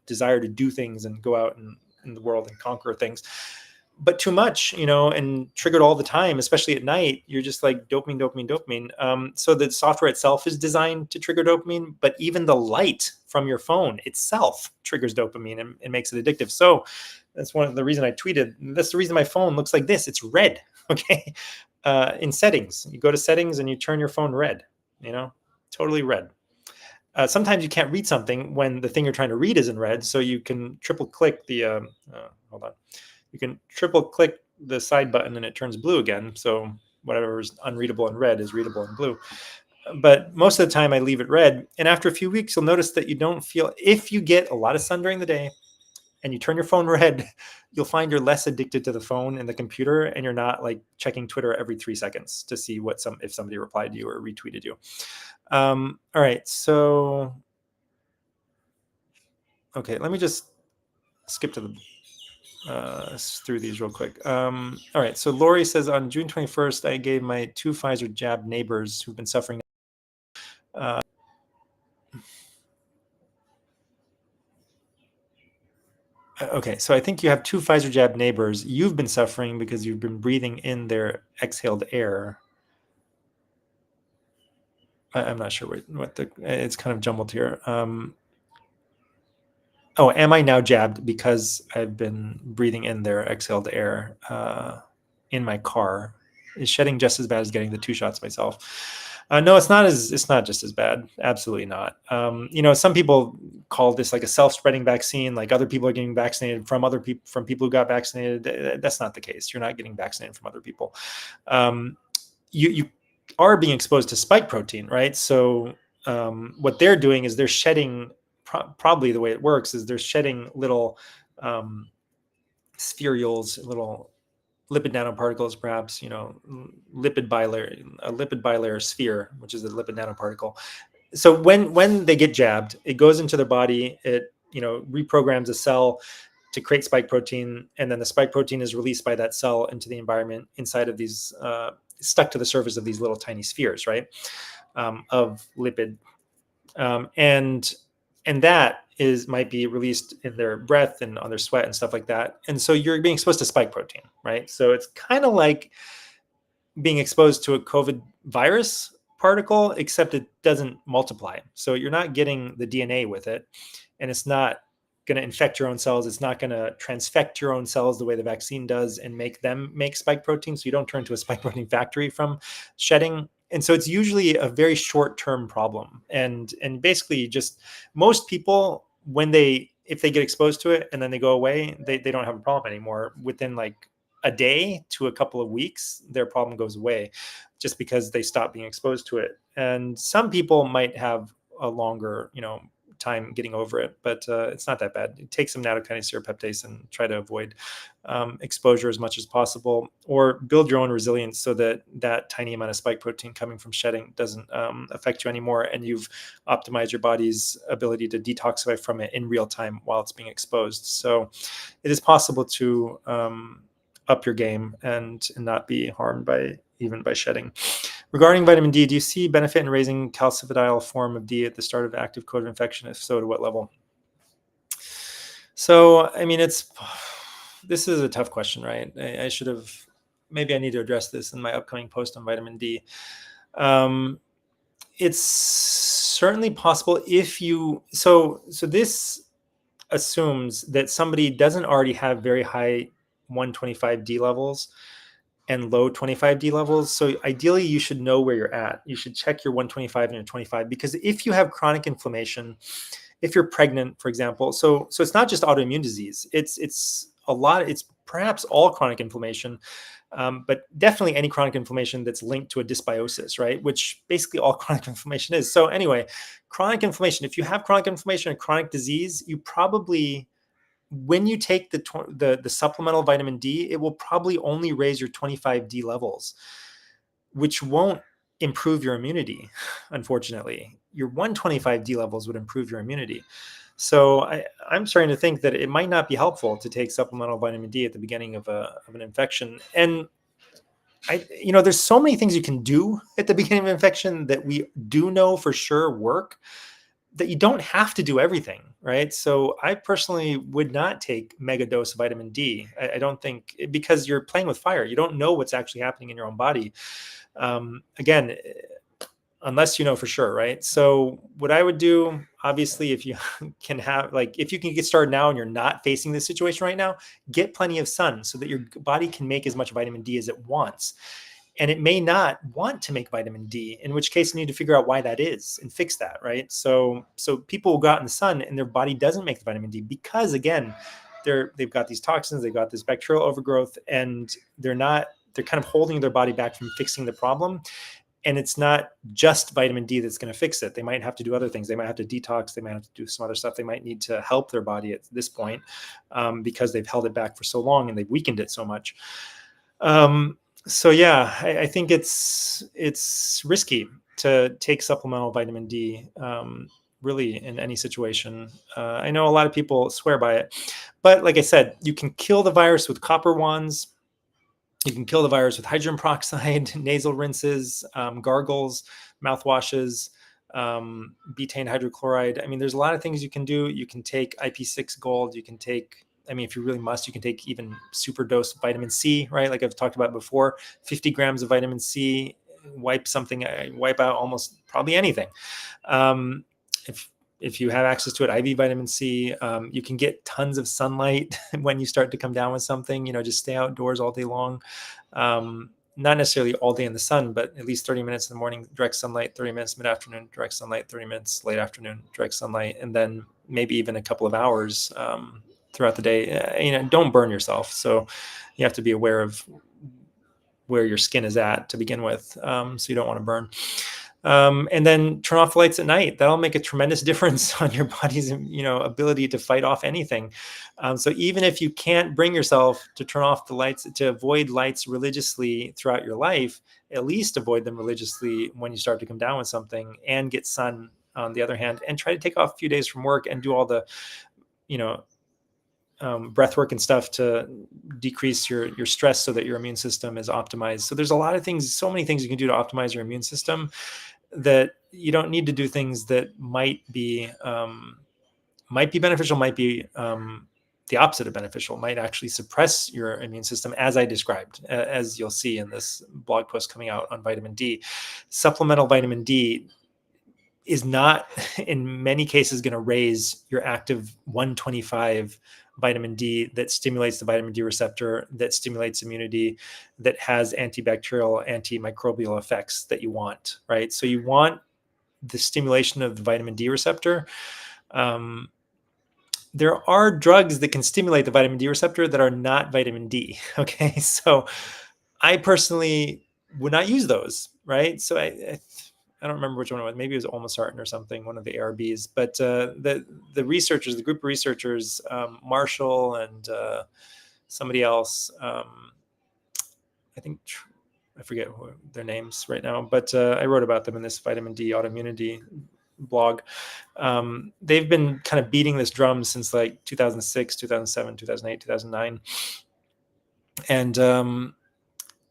desire to do things and go out in the world and conquer things. But too much, and triggered all the time, especially at night, you're just like dopamine, dopamine, dopamine. So the software itself is designed to trigger dopamine, but even the light from your phone itself triggers dopamine and makes it addictive. So that's one of the reason I tweeted. That's the reason my phone looks like this. It's red. Okay. In settings, you go to settings and you turn your phone red, totally red. Sometimes you can't read something when the thing you're trying to read is in red, so you can triple click the hold on. You can triple click the side button and it turns blue again. So whatever is unreadable in red is readable in blue. But most of the time I leave it red. And after a few weeks, you'll notice that you don't feel, if you get a lot of sun during the day and you turn your phone red, you'll find you're less addicted to the phone and the computer, and you're not like checking Twitter every 3 seconds to see if somebody replied to you or retweeted you. All right. So, okay, let me just skip to the through these real quick. All right. So Lori says, on June 21st, I gave my 2 Pfizer jab neighbors who've been suffering. Okay. So I think you have 2 Pfizer jab neighbors. You've been suffering because you've been breathing in their exhaled air. I'm not sure what it's kind of jumbled here. Oh, am I now jabbed because I've been breathing in their exhaled air in my car? Is shedding just as bad as getting the 2 shots myself? No, it's not just as bad. Absolutely not. Some people call this like a self-spreading vaccine, like other people are getting vaccinated from other people, from people who got vaccinated. That's not the case. You're not getting vaccinated from other people. You are being exposed to spike protein, right? So what they're doing is they're shedding, probably the way it works is they're shedding little spherules, little lipid nanoparticles, perhaps, lipid bilayer sphere, which is a lipid nanoparticle. So when they get jabbed, it goes into their body, it, reprograms a cell to create spike protein, and then the spike protein is released by that cell into the environment inside of these, stuck to the surface of these little tiny spheres, right, of lipid, and that might be released in their breath and on their sweat and stuff like that. And so you're being exposed to spike protein, right? So it's kind of like being exposed to a COVID virus particle, except it doesn't multiply. So you're not getting the DNA with it, and it's not going to infect your own cells. It's not going to transfect your own cells the way the vaccine does and make them make spike protein. So you don't turn to a spike protein factory from shedding. And so it's usually a very short-term problem. And basically just most people, if they get exposed to it and then they go away, they don't have a problem anymore within like a day to a couple of weeks, their problem goes away just because they stop being exposed to it. And some people might have a longer, time getting over it, but it's not that bad. Take some nattokinase serapeptase and try to avoid exposure as much as possible, or build your own resilience so that that tiny amount of spike protein coming from shedding doesn't affect you anymore, and you've optimized your body's ability to detoxify from it in real time while it's being exposed. So it is possible to up your game and not be harmed by shedding. Regarding vitamin D, do you see benefit in raising calcifediol form of D at the start of active COVID infection? If so, to what level? So, I mean, this is a tough question, right? I should have, maybe I need to address this in my upcoming post on vitamin D. It's certainly possible if you, so this assumes that somebody doesn't already have very high 125D levels and low 25D levels. So ideally, you should know where you're at. You should check your 125 and your 25, because if you have chronic inflammation, if you're pregnant, for example, so it's not just autoimmune disease. It's a lot. It's perhaps all chronic inflammation, but definitely any chronic inflammation that's linked to a dysbiosis, right? Which basically all chronic inflammation is. So anyway, chronic inflammation. If you have chronic inflammation and chronic disease, you probably, when you take the supplemental vitamin D, it will probably only raise your 25D levels, which won't improve your immunity. Unfortunately, your 125D levels would improve your immunity. So I'm starting to think that it might not be helpful to take supplemental vitamin D at the beginning of an infection. And there's so many things you can do at the beginning of an infection that we do know for sure work, that you don't have to do everything, right? So I personally would not take mega dose of vitamin D. I don't think, because you're playing with fire. You don't know what's actually happening in your own body. Again, unless you know for sure, right? So what I would do, obviously, if you can have, if you can get started now and you're not facing this situation right now, get plenty of sun so that your body can make as much vitamin D as it wants. And it may not want to make vitamin D, in which case you need to figure out why that is and fix that, right? So people will go out in the sun and their body doesn't make the vitamin D because, again, they've got these toxins, they've got this bacterial overgrowth, and they're kind of holding their body back from fixing the problem. And it's not just vitamin D that's going to fix it. They might have to do other things. They might have to detox. They might have to do some other stuff. They might need to help their body at this point because they've held it back for so long and they've weakened it so much. So yeah, I think it's risky to take supplemental vitamin D, really, in any situation. I know a lot of people swear by it, but like I said, you can kill the virus with copper wands. You can kill the virus with hydrogen peroxide, nasal rinses, gargles, mouthwashes, betaine hydrochloride. I mean, there's a lot of things you can do. You can take IP6 gold. You can take, if you really must, you can take even super dose vitamin C, right? Like I've talked about before, 50 grams of vitamin C, wipe out almost probably anything. If you have access to it, IV vitamin C, you can get tons of sunlight when you start to come down with something, just stay outdoors all day long. Not necessarily all day in the sun, but at least 30 minutes in the morning, direct sunlight, 30 minutes mid-afternoon, direct sunlight, 30 minutes late afternoon, direct sunlight, and then maybe even a couple of hours throughout the day. Don't burn yourself. So you have to be aware of where your skin is at to begin with. So you don't want to burn. And then turn off the lights at night. That'll make a tremendous difference on your body's, ability to fight off anything. So even if you can't bring yourself to turn off the lights, to avoid lights religiously throughout your life, at least avoid them religiously when you start to come down with something, and get sun on the other hand, and try to take off a few days from work and do all the, breath work and stuff to decrease your stress so that your immune system is optimized. So there's a lot of things, so many things you can do to optimize your immune system, that you don't need to do things that might be beneficial, might be the opposite of beneficial, might actually suppress your immune system, as I described, as you'll see in this blog post coming out on vitamin D. Supplemental vitamin D is not, in many cases, going to raise your active 125 vitamin D that stimulates the vitamin D receptor, that stimulates immunity, that has antibacterial, antimicrobial effects that you want, right? So you want the stimulation of the vitamin D receptor. there are drugs that can stimulate the vitamin D receptor that are not vitamin D. Okay, so I personally would not use those, right? So I don't remember which one it was. Maybe it was olmesartan or something, one of the ARBs. But the researchers, the group of researchers, Marshall and somebody else, I think I forget their names right now, but I wrote about them in this vitamin D autoimmunity blog. They've been kind of beating this drum since like 2006, 2007, 2008, 2009. And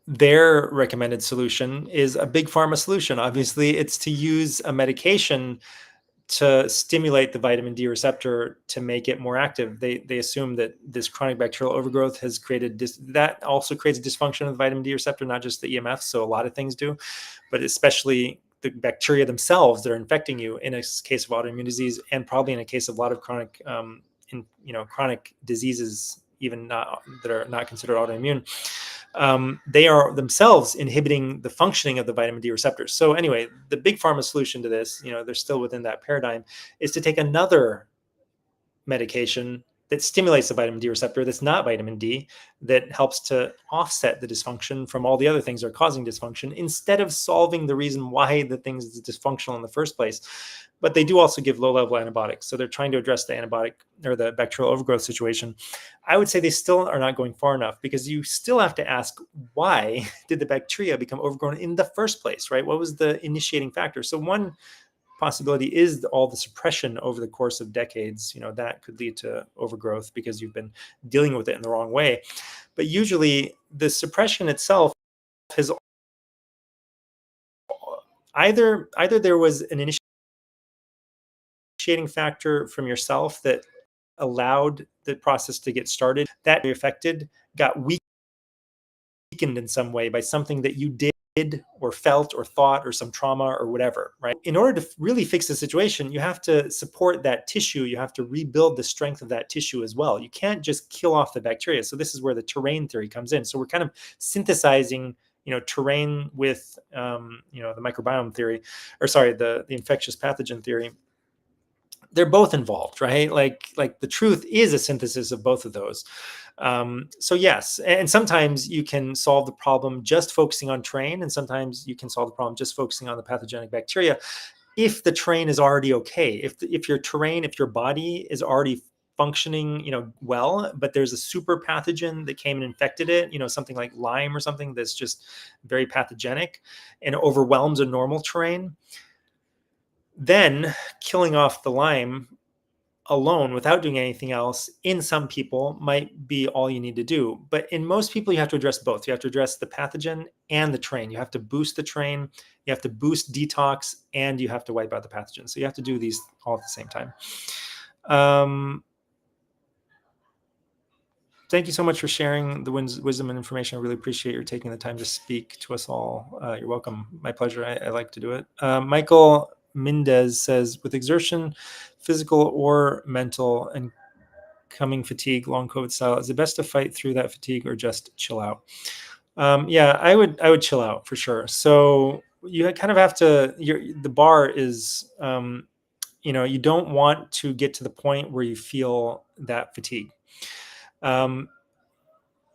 their recommended solution is a big pharma solution. Obviously, it's to use a medication to stimulate the vitamin D receptor to make it more active. They assume that this chronic bacterial overgrowth has created that also creates a dysfunction of the vitamin D receptor, not just the EMF. So a lot of things do, but especially the bacteria themselves that are infecting you in a case of autoimmune disease, and probably in a case of a lot of chronic, chronic diseases, even not that are not considered autoimmune. They are themselves inhibiting the functioning of the vitamin D receptors. So anyway, the big pharma solution to this, they're still within that paradigm, is to take another medication that stimulates the vitamin D receptor that's not vitamin D, that helps to offset the dysfunction from all the other things that are causing dysfunction, instead of solving the reason why the things is dysfunctional in the first place. But they do also give low-level antibiotics. So they're trying to address the antibiotic or the bacterial overgrowth situation. I would say they still are not going far enough, because you still have to ask, why did the bacteria become overgrown in the first place, right? What was the initiating factor? So one possibility is all the suppression over the course of decades. That could lead to overgrowth because you've been dealing with it in the wrong way. But usually the suppression itself has either there was an initiating factor from yourself that allowed the process to get started, that affected got weakened in some way by something that you did or felt or thought, or some trauma or whatever, right? In order to really fix the situation, you have to support that tissue. You have to rebuild the strength of that tissue as well. You can't just kill off the bacteria. So this is where the terrain theory comes in. So we're kind of synthesizing, terrain with, the microbiome theory, or sorry, the infectious pathogen theory. They're both involved, right? Like the truth is a synthesis of both of those. So yes, and sometimes you can solve the problem just focusing on terrain, and sometimes you can solve the problem just focusing on the pathogenic bacteria, if the terrain is already okay. If your terrain, if your body is already functioning, well, but there's a super pathogen that came and infected it, something like Lyme or something that's just very pathogenic and overwhelms a normal terrain, then killing off the Lyme alone without doing anything else in some people might be all you need to do. But in most people, you have to address both. You have to address the pathogen and the terrain. You have to boost the terrain, you have to boost detox, and you have to wipe out the pathogen. So you have to do these all at the same time. Thank you so much for sharing the wisdom and information. I really appreciate your taking the time to speak to us all. You're welcome. My pleasure. I like to do it. Michael Mendez says, with exertion, physical or mental, and coming fatigue, long COVID style, is it best to fight through that fatigue or just chill out? Yeah, I would chill out for sure. So you kind of have to, the bar is, you don't want to get to the point where you feel that fatigue.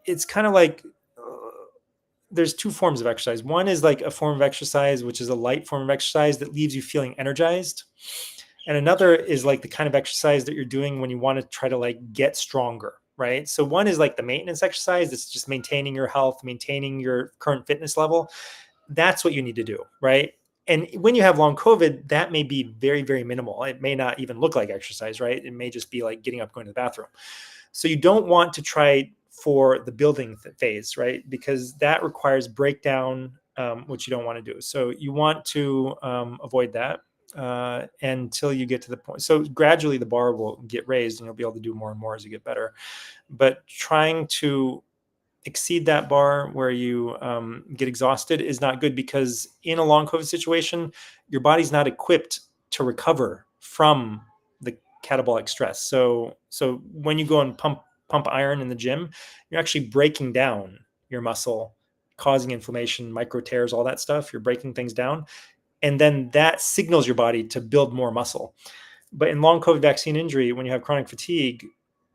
It's kind of like, there's two forms of exercise. One is like a form of exercise, which is a light form of exercise that leaves you feeling energized. And another is like the kind of exercise that you're doing when you want to try to like get stronger, right? So one is like the maintenance exercise. It's just maintaining your health, maintaining your current fitness level. That's what you need to do, right? And when you have long COVID, that may be very, very minimal. It may not even look like exercise, right? It may just be like getting up, going to the bathroom. So you don't want to try for the building phase, right? Because that requires breakdown, which you don't want to do. So you want to avoid that until you get to the point. So gradually the bar will get raised and you'll be able to do more and more as you get better. But trying to exceed that bar where you get exhausted is not good, because in a long COVID situation, your body's not equipped to recover from the catabolic stress. So when you go and pump iron in the gym, you're actually breaking down your muscle, causing inflammation, micro tears, all that stuff. You're breaking things down. And then that signals your body to build more muscle. But in long COVID vaccine injury, when you have chronic fatigue,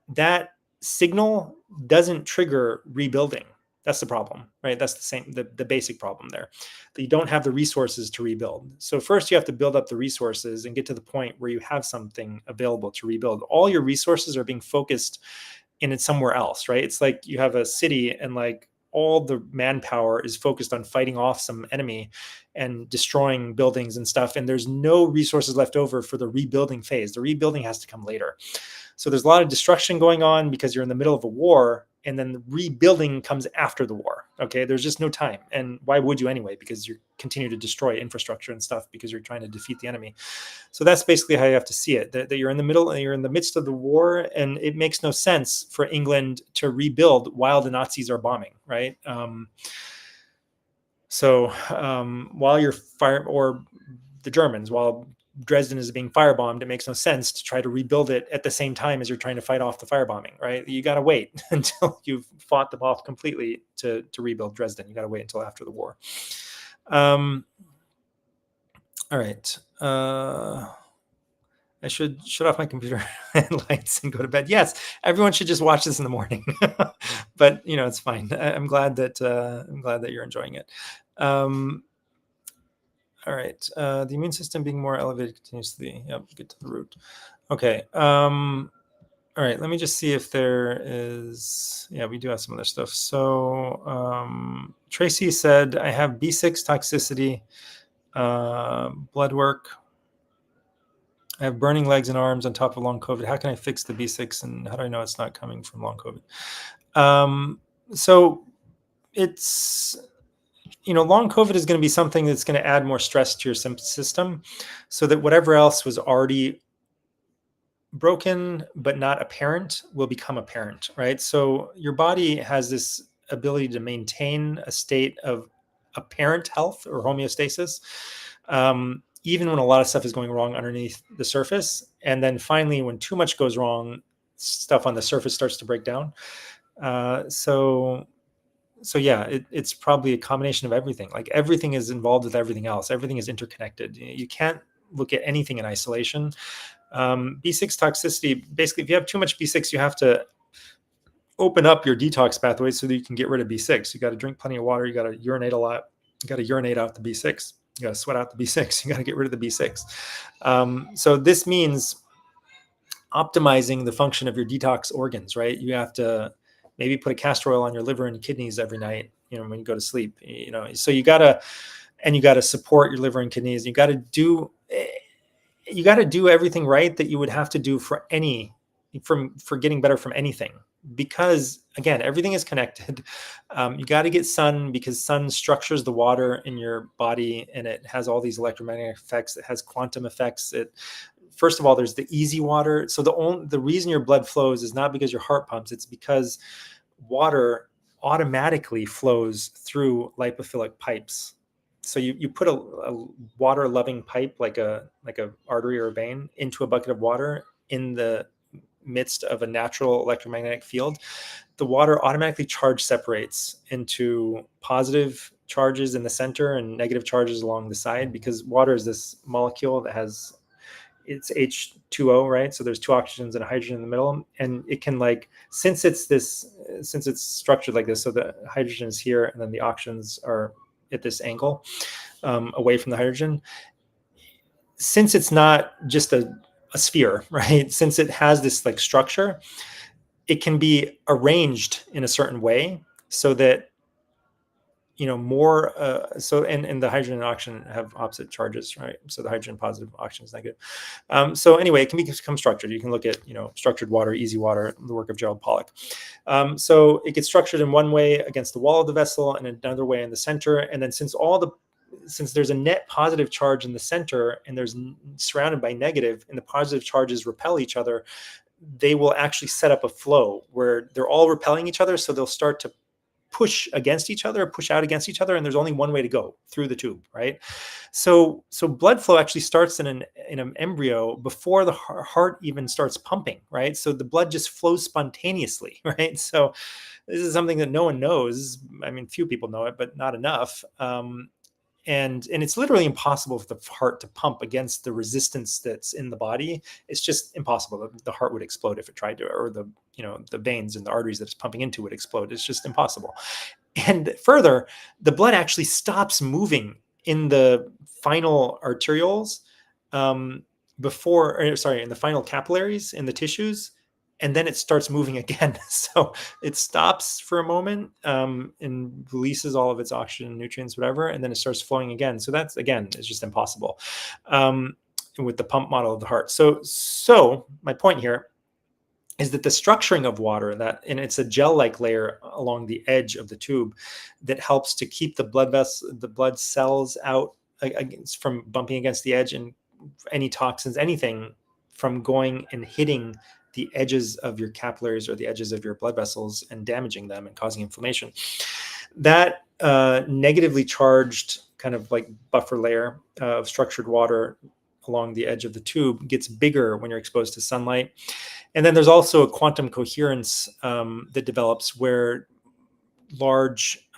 that signal doesn't trigger rebuilding. That's the problem, right? That's the basic problem there. That you don't have the resources to rebuild. So first you have to build up the resources and get to the point where you have something available to rebuild. All your resources are being focused in it somewhere else, right? It's like you have a city and like all the manpower is focused on fighting off some enemy and destroying buildings and stuff. And there's no resources left over for the rebuilding phase. The rebuilding has to come later. So there's a lot of destruction going on because you're in the middle of a war, and then the rebuilding comes after the war. Okay, there's just no time. And why would you anyway? Because you continue to destroy infrastructure and stuff because you're trying to defeat the enemy. So that's basically how you have to see it, that you're in the middle and you're in the midst of the war, and it makes no sense for England to rebuild while the Nazis are bombing, right? While you're or the Germans, while Dresden is being firebombed, it makes no sense to try to rebuild it at the same time as you're trying to fight off the firebombing, right? You got to wait until you've fought them off completely to rebuild Dresden. You got to wait until after the war. All right. I should shut off my computer and lights and go to bed. Yes, everyone should just watch this in the morning, but it's fine. I'm glad that you're enjoying it. All right. The immune system being more elevated continuously. Yep, get to the root. Okay. All right. Let me just see if there is. Yeah, we do have some other stuff. So Tracy said, I have B6 toxicity, blood work. I have burning legs and arms on top of long COVID. How can I fix the B6, and how do I know it's not coming from long COVID? So it's, long COVID is going to be something that's going to add more stress to your system, so that whatever else was already broken but not apparent will become apparent, right? So your body has this ability to maintain a state of apparent health or homeostasis, even when a lot of stuff is going wrong underneath the surface. And then finally, when too much goes wrong, stuff on the surface starts to break down. So yeah, it's probably a combination of everything. Like everything is involved with everything else. Everything is interconnected. You can't look at anything in isolation. B6 toxicity, basically, if you have too much B6, you have to open up your detox pathways so that you can get rid of B6. You got to drink plenty of water. You got to urinate a lot. You got to urinate out the B6. You got to sweat out the B6. You got to get rid of the B6. So this means optimizing the function of your detox organs, right? You have to maybe put a castor oil on your liver and kidneys every night, when you go to sleep, so you got to support your liver and kidneys. You got to do everything right that you would have to do for getting better from anything, because again, everything is connected. You got to get sun, because sun structures the water in your body, and it has all these electromagnetic effects. It has quantum effects. First of all, there's the easy water. So the reason your blood flows is not because your heart pumps. It's because water automatically flows through lipophilic pipes. So you put a water-loving pipe, like a artery or a vein, into a bucket of water in the midst of a natural electromagnetic field. The water automatically charge separates into positive charges in the center and negative charges along the side, because water is this molecule that has, it's H2O, right? So there's two oxygens and a hydrogen in the middle, and it can, since it's structured like this, so the hydrogen is here and then the oxygens are at this angle, away from the hydrogen. Since it's not just a sphere, right? Since it has this structure, it can be arranged in a certain way so that more. And the hydrogen and oxygen have opposite charges, right? So the hydrogen positive, oxygen is negative. So anyway, it can become structured. You can look at structured water, easy water, the work of Gerald Pollack. So it gets structured in one way against the wall of the vessel, and another way in the center. And then since there's a net positive charge in the center, and there's surrounded by negative, and the positive charges repel each other, they will actually set up a flow where they're all repelling each other. So they'll start to push against each other, push out against each other, and there's only one way to go, through the tube, right? So blood flow actually starts in an embryo before the heart even starts pumping, right? So the blood just flows spontaneously, right? So this is something that no one knows. I mean, few people know it, but not enough. and it's literally impossible for the heart to pump against the resistance that's in the body. It's just impossible. The heart would explode if it tried to, or the veins and the arteries that it's pumping into would explode. It's just impossible. And further, the blood actually stops moving in the final arterioles, in the final capillaries in the tissues, and then it starts moving again. So it stops for a moment, and releases all of its oxygen, nutrients, whatever, and then it starts flowing again. So that's, again, it's just impossible with the pump model of the heart. So my point here is that the structuring of water, and it's a gel-like layer along the edge of the tube that helps to keep the blood cells out from bumping against the edge, and any toxins, anything from going and hitting the edges of your capillaries or the edges of your blood vessels and damaging them and causing inflammation. That negatively charged kind of like buffer layer of structured water along the edge of the tube gets bigger when you're exposed to sunlight. And then there's also a quantum coherence that develops where large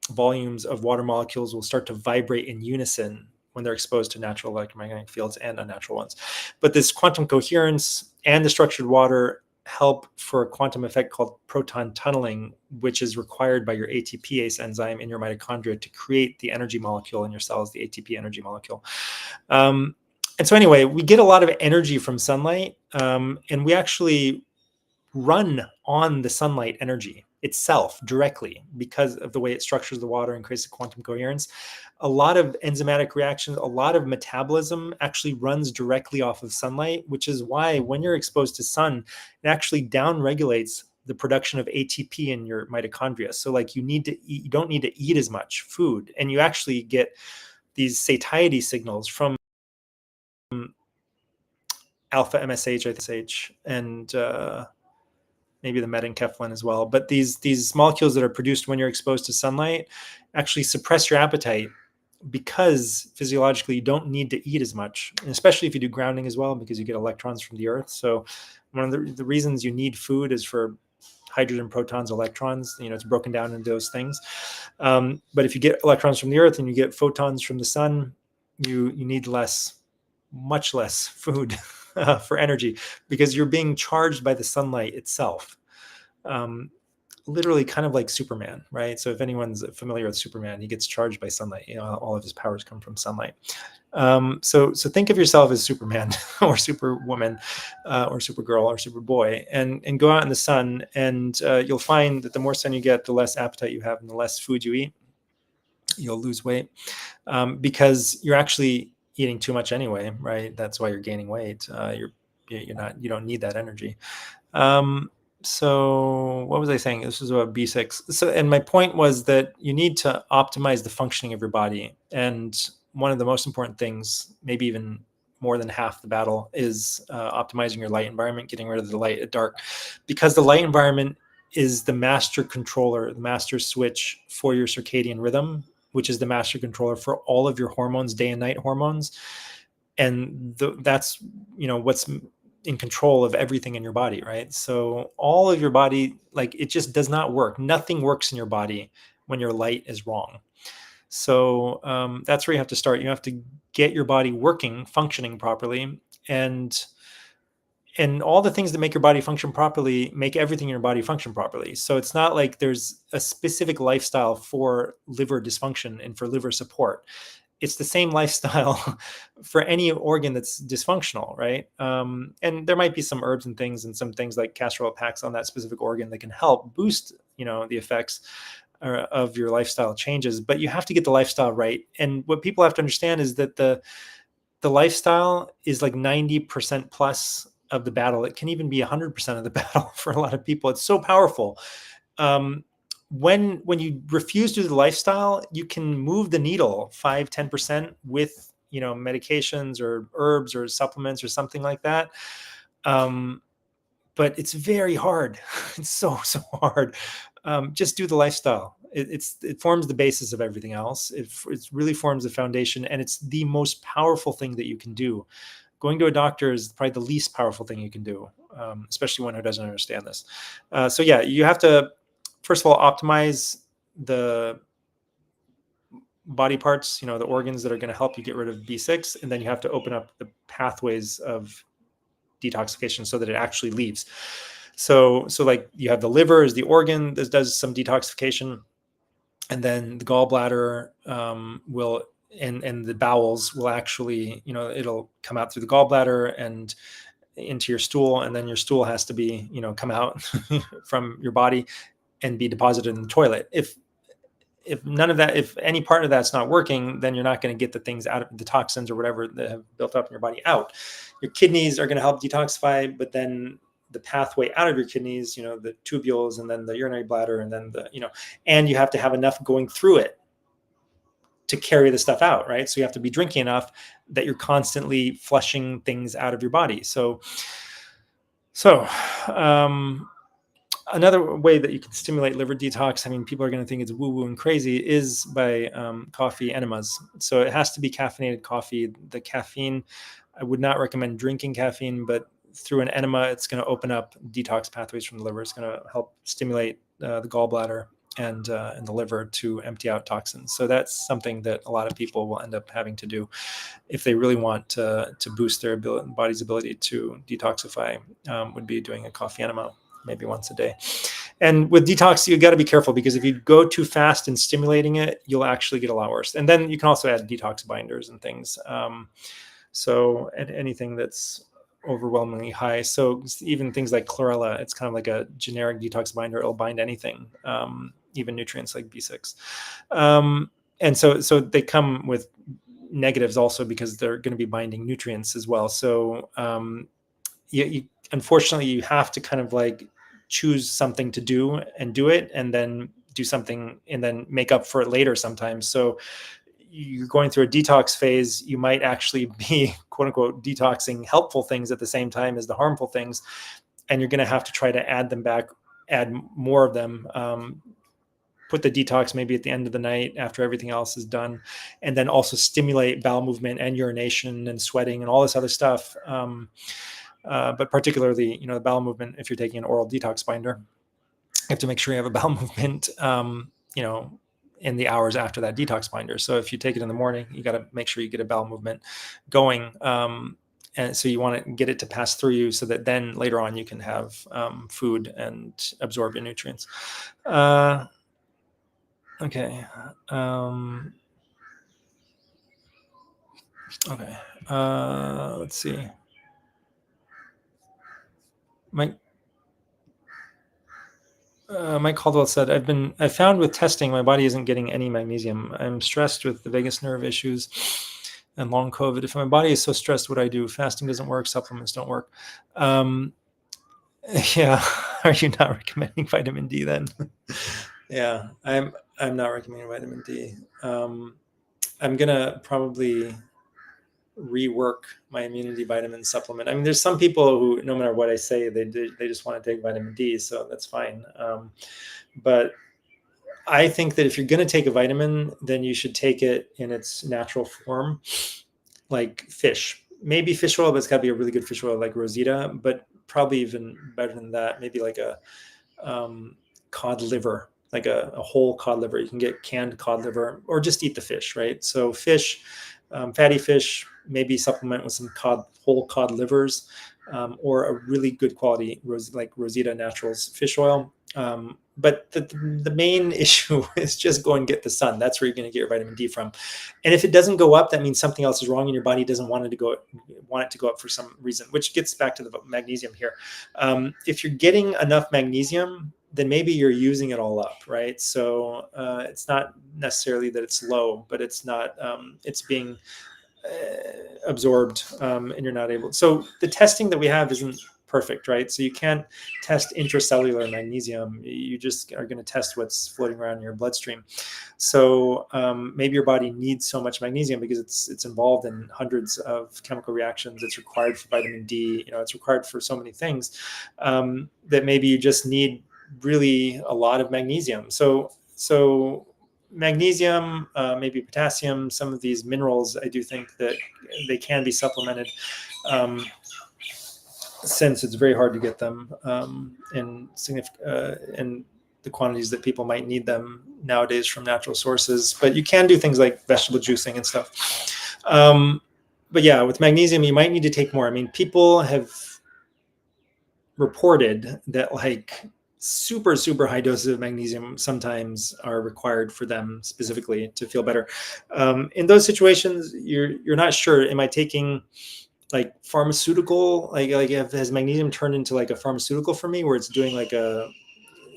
volumes of water molecules will start to vibrate in unison when they're exposed to natural electromagnetic fields and unnatural ones. But this quantum coherence and the structured water help for a quantum effect called proton tunneling, which is required by your ATPase enzyme in your mitochondria to create the energy molecule in your cells, the ATP energy molecule. And so anyway, we get a lot of energy from sunlight, and we actually run on the sunlight energy itself directly because of the way it structures the water and creates a quantum coherence. A lot of enzymatic reactions, a lot of metabolism actually runs directly off of sunlight, which is why when you're exposed to sun, it actually downregulates the production of ATP in your mitochondria. So like you don't need to eat as much food, and you actually get these satiety signals from alpha MSH, and maybe the metenkephalin as well. But these molecules that are produced when you're exposed to sunlight actually suppress your appetite because physiologically you don't need to eat as much, and especially if you do grounding as well, because you get electrons from the earth. So one of the reasons you need food is for hydrogen, protons, electrons. It's broken down into those things. But if you get electrons from the earth and you get photons from the sun, you need much less food for energy, because you're being charged by the sunlight itself. Literally kind of like Superman, right? So if anyone's familiar with Superman, he gets charged by sunlight. All of his powers come from sunlight. So think of yourself as Superman or Superwoman or Supergirl or Superboy, and go out in the sun, and you'll find that the more sun you get, the less appetite you have, and the less food you eat, you'll lose weight, because you're actually eating too much anyway, right? That's why you're gaining weight. You don't need that energy. So what was I saying? This was about B6. So, and my point was that you need to optimize the functioning of your body. And one of the most important things, maybe even more than half the battle, is optimizing your light environment, getting rid of the light at dark, because the light environment is the master controller, the master switch for your circadian rhythm, which is the master controller for all of your hormones, day and night hormones. And that's, what's in control of everything in your body, right? So all of your body, like, it just does not work. Nothing works in your body when your light is wrong. So that's where you have to start. You have to get your body working, functioning properly, and all the things that make your body function properly make everything in your body function properly. So it's not like there's a specific lifestyle for liver dysfunction and for liver support. It's the same lifestyle for any organ that's dysfunctional, right? And there might be some herbs and things, and some things like castor oil packs on that specific organ that can help boost, the effects of your lifestyle changes. But you have to get the lifestyle right. And what people have to understand is that the lifestyle is like 90% plus of the battle. It can even be 100% of the battle for a lot of people. It's so powerful. When you refuse to do the lifestyle, you can move the needle 5-10% with medications or herbs or supplements or something like that. But it's very hard. It's so hard. Just do the lifestyle. It forms the basis of everything else. It really forms the foundation, and it's the most powerful thing that you can do. Going to a doctor is probably the least powerful thing you can do, especially one who doesn't understand this. So yeah, you have to, first of all, optimize the body parts, the organs that are going to help you get rid of B6, and then you have to open up the pathways of detoxification so that it actually leaves. So like you have the liver is the organ that does some detoxification, and then the gallbladder will and the bowels will actually, it'll come out through the gallbladder and into your stool, and then your stool has to be, come out from your body and be deposited in the toilet. If none of that, if any part of that's not working, then you're not going to get the things out of the toxins or whatever that have built up in your body out. Your kidneys are going to help detoxify, but then the pathway out of your kidneys, the tubules, and then the urinary bladder, and then and you have to have enough going through it to carry the stuff out, right? So you have to be drinking enough that you're constantly flushing things out of your body. So another way that you can stimulate liver detox, I mean, people are going to think it's woo-woo and crazy, is by coffee enemas. So it has to be caffeinated coffee. The caffeine, I would not recommend drinking caffeine, but through an enema, it's going to open up detox pathways from the liver. It's going to help stimulate the gallbladder and the liver to empty out toxins. So that's something that a lot of people will end up having to do if they really want to boost their body's ability to detoxify, would be doing a coffee enema maybe once a day. And with detox, you got to be careful, because if you go too fast in stimulating it, you'll actually get a lot worse. And then you can also add detox binders and things. So anything that's overwhelmingly high. So even things like chlorella, it's kind of like a generic detox binder. It'll bind anything, even nutrients like B6. And so they come with negatives also, because they're going to be binding nutrients as well. So unfortunately, you have to kind of like choose something to do and do it, and then do something and then make up for it later sometimes. So you're going through a detox phase, you might actually be quote unquote detoxing helpful things at the same time as the harmful things. And you're going to have to try to add them back, add more of them, put the detox maybe at the end of the night after everything else is done, and then also stimulate bowel movement and urination and sweating and all this other stuff. But particularly, the bowel movement, if you're taking an oral detox binder, you have to make sure you have a bowel movement, in the hours after that detox binder. So if you take it in the morning, you got to make sure you get a bowel movement going. And so you want to get it to pass through you so that then later on you can have food and absorb your nutrients. Okay. Okay. Let's see. Mike Caldwell said, I found with testing, my body isn't getting any magnesium. I'm stressed with the vagus nerve issues and long COVID. If my body is so stressed, what do I do? Fasting doesn't work. Supplements don't work. Yeah. Are you not recommending vitamin D then? Yeah, I'm not recommending vitamin D. I'm going to probably rework my immunity vitamin supplement. I mean, there's some people who, no matter what I say, they just want to take vitamin D, so that's fine. But I think that if you're going to take a vitamin, then you should take it in its natural form, like fish. Maybe fish oil, but it's got to be a really good fish oil like Rosita, but probably even better than that, maybe like a cod liver, like a whole cod liver. You can get canned cod liver, or just eat the fish, right? So fish, fatty fish, maybe supplement with some whole cod livers, or a really good quality like Rosita Naturals fish oil. But the main issue is just go and get the sun. That's where you're going to get your vitamin D from. And if it doesn't go up, that means something else is wrong, and your body doesn't want it to go up for some reason, which gets back to the magnesium here. If you're getting enough magnesium, then maybe you're using it all up, right? So it's not necessarily that it's low, but it's not, it's being absorbed, and you're not able. So the testing that we have isn't perfect, right? So you can't test intracellular magnesium. You just are going to test what's floating around in your bloodstream. So maybe your body needs so much magnesium because it's involved in hundreds of chemical reactions. It's required for vitamin D. It's required for so many things, that maybe you just need really a lot of magnesium. So magnesium, maybe potassium, some of these minerals, I do think that they can be supplemented, since it's very hard to get them in significant, in the quantities that people might need them nowadays from natural sources. But you can do things like vegetable juicing and stuff. But yeah, with magnesium, you might need to take more. I mean, people have reported that like super, super high doses of magnesium sometimes are required for them specifically to feel better. In those situations, you're not sure, am I taking like pharmaceutical, like has magnesium turned into like a pharmaceutical for me where it's doing like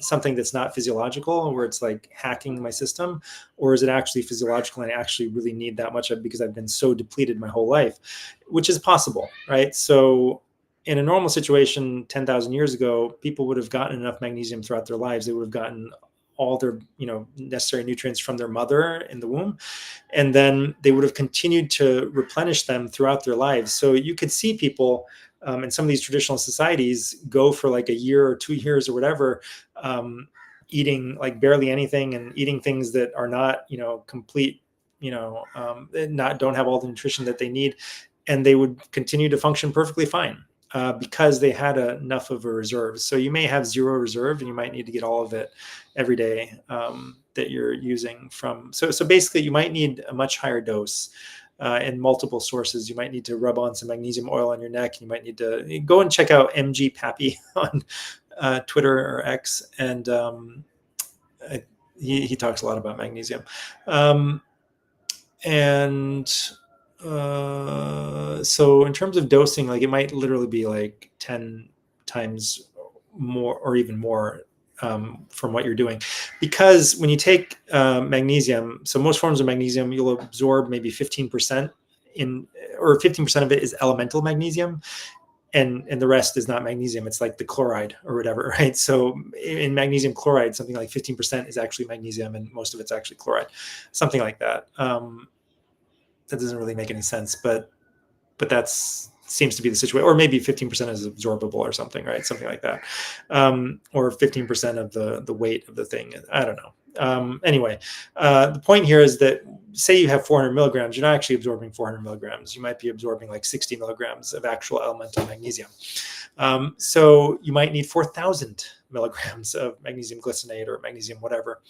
something that's not physiological, where it's like hacking my system, or is it actually physiological and I actually really need that much of it because I've been so depleted my whole life, which is possible, right? So in a normal situation 10,000 years ago, people would have gotten enough magnesium throughout their lives. They would have gotten all their necessary nutrients from their mother in the womb, and then they would have continued to replenish them throughout their lives. So you could see people in some of these traditional societies go for like a year or 2 years or whatever, eating like barely anything and eating things that are not complete, don't have all the nutrition that they need, and they would continue to function perfectly fine. Because they had enough of a reserve. So you may have zero reserve and you might need to get all of it every day that you're using from. So basically you might need a much higher dose in multiple sources. You might need to rub on some magnesium oil on your neck. You might need to go and check out MG Pappy on Twitter or X. And he talks a lot about magnesium. So in terms of dosing, like it might literally be like 10 times more or even more from what you're doing, because when you take magnesium, so most forms of magnesium, you'll absorb maybe 15% or 15% of it is elemental magnesium, and the rest is not magnesium. It's like the chloride or whatever, right? So in magnesium chloride, something like 15% is actually magnesium and most of it's actually chloride, something like that. That doesn't really make any sense, but that's seems to be the situation. Or maybe 15% is absorbable or something, right? Something like that. Or 15% of the weight of the thing. I don't know. Anyway, the point here is that say you have 400 milligrams, you're not actually absorbing 400 milligrams. You might be absorbing like 60 milligrams of actual elemental magnesium. So you might need 4,000 milligrams of magnesium glycinate or magnesium whatever.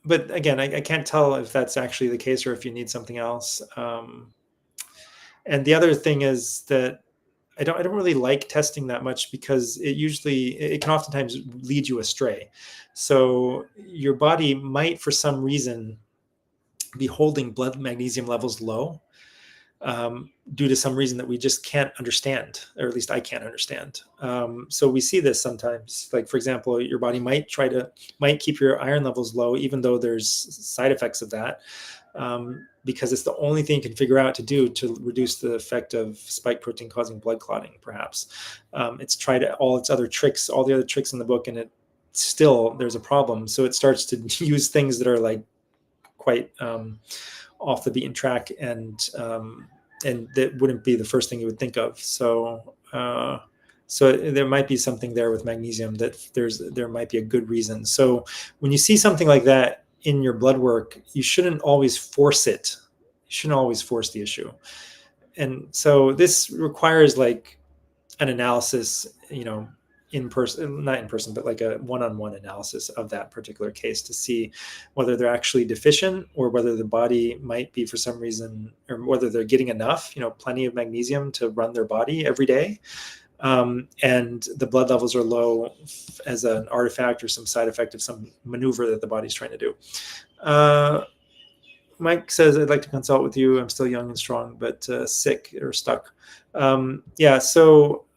But again, I can't tell if that's actually the case or if you need something else. And the other thing is that I don't really like testing that much, because it can oftentimes lead you astray. So your body might, for some reason, be holding blood magnesium levels low due to some reason that we just can't understand, or at least I can't understand. So we see this sometimes. Like, for example, your body might keep your iron levels low, even though there's side effects of that, because it's the only thing you can figure out to do to reduce the effect of spike protein causing blood clotting, perhaps. It's tried all the other tricks in the book, and there's a problem. So it starts to use things that are like quite off the beaten track, and that wouldn't be the first thing you would think of. So there might be something there with magnesium, that there might be a good reason. So when you see something like that in your blood work, you shouldn't always force it. You shouldn't always force the issue. And so this requires like an analysis, not in person, but like a one-on-one analysis of that particular case to see whether they're actually deficient, or whether the body might be, for some reason, or whether they're getting enough, plenty of magnesium to run their body every day. And the blood levels are low as an artifact or some side effect of some maneuver that the body's trying to do. Mike says, I'd like to consult with you. I'm still young and strong, but sick or stuck. So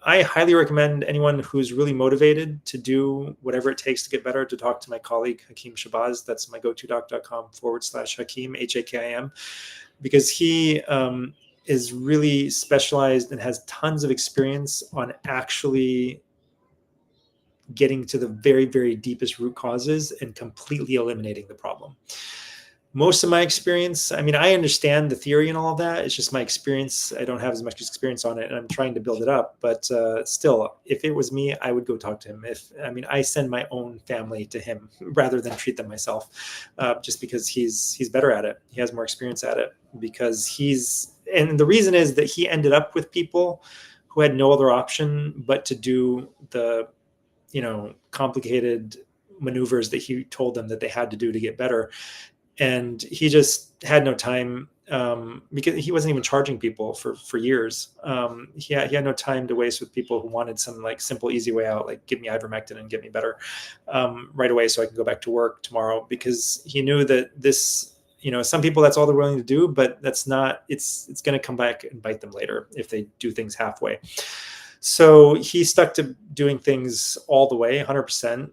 I highly recommend anyone who's really motivated to do whatever it takes to get better to talk to my colleague, Hakim Shabazz. That's mygotodoc.com/Hakim, Hakim, because he is really specialized and has tons of experience on actually getting to the very, very deepest root causes and completely eliminating the problem. Most of my experience, I mean, I understand the theory and all of that. It's just my experience. I don't have as much experience on it, and I'm trying to build it up. But still, if it was me, I would go talk to him. I send my own family to him rather than treat them myself, just because he's better at it. He has more experience at it, and the reason is that he ended up with people who had no other option but to do the, complicated maneuvers that he told them that they had to do to get better. And he just had no time, because he wasn't even charging people for years. He had no time to waste with people who wanted some like simple, easy way out, like give me ivermectin and get me better right away so I can go back to work tomorrow, because he knew that this, some people, that's all they're willing to do, but that's not, it's going to come back and bite them later if they do things halfway. So he stuck to doing things all the way, 100%,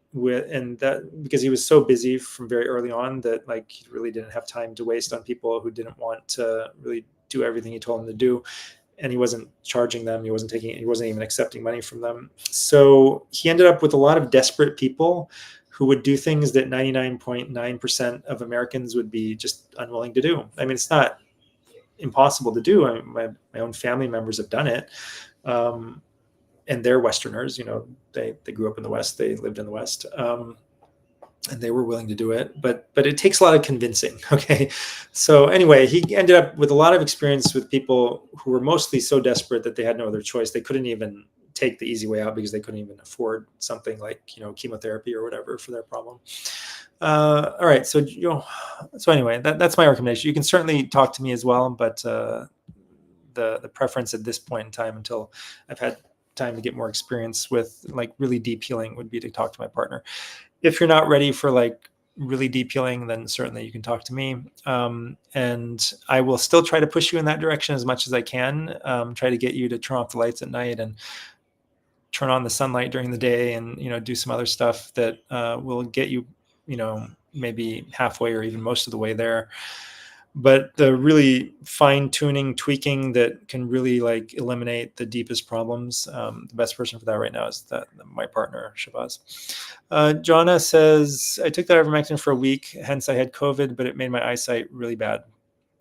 and that because he was so busy from very early on that like he really didn't have time to waste on people who didn't want to really do everything he told them to do. And he wasn't charging them. He wasn't even accepting money from them. So he ended up with a lot of desperate people who would do things that 99.9% of Americans would be just unwilling to do. I mean, it's not impossible to do. I mean, my own family members have done it. And they're Westerners, they grew up in the West, they lived in the West, and they were willing to do it, but it takes a lot of convincing. Okay. So anyway, he ended up with a lot of experience with people who were mostly so desperate that they had no other choice. They couldn't even take the easy way out because they couldn't even afford something like, chemotherapy or whatever for their problem. All right. So, so anyway, that's my recommendation. You can certainly talk to me as well, but the preference at this point in time, until I've had time to get more experience with like really deep healing, would be to talk to my partner. If you're not ready for like really deep healing, then certainly you can talk to me. And I will still try to push you in that direction as much as I can. Try to get you to turn off the lights at night and turn on the sunlight during the day, and, do some other stuff that will get you, maybe halfway or even most of the way there. But the really fine tuning, tweaking that can really like eliminate the deepest problems. The best person for that right now is my partner, Shabazz. Jonna says, I took that ivermectin for a week, hence I had COVID, but it made my eyesight really bad.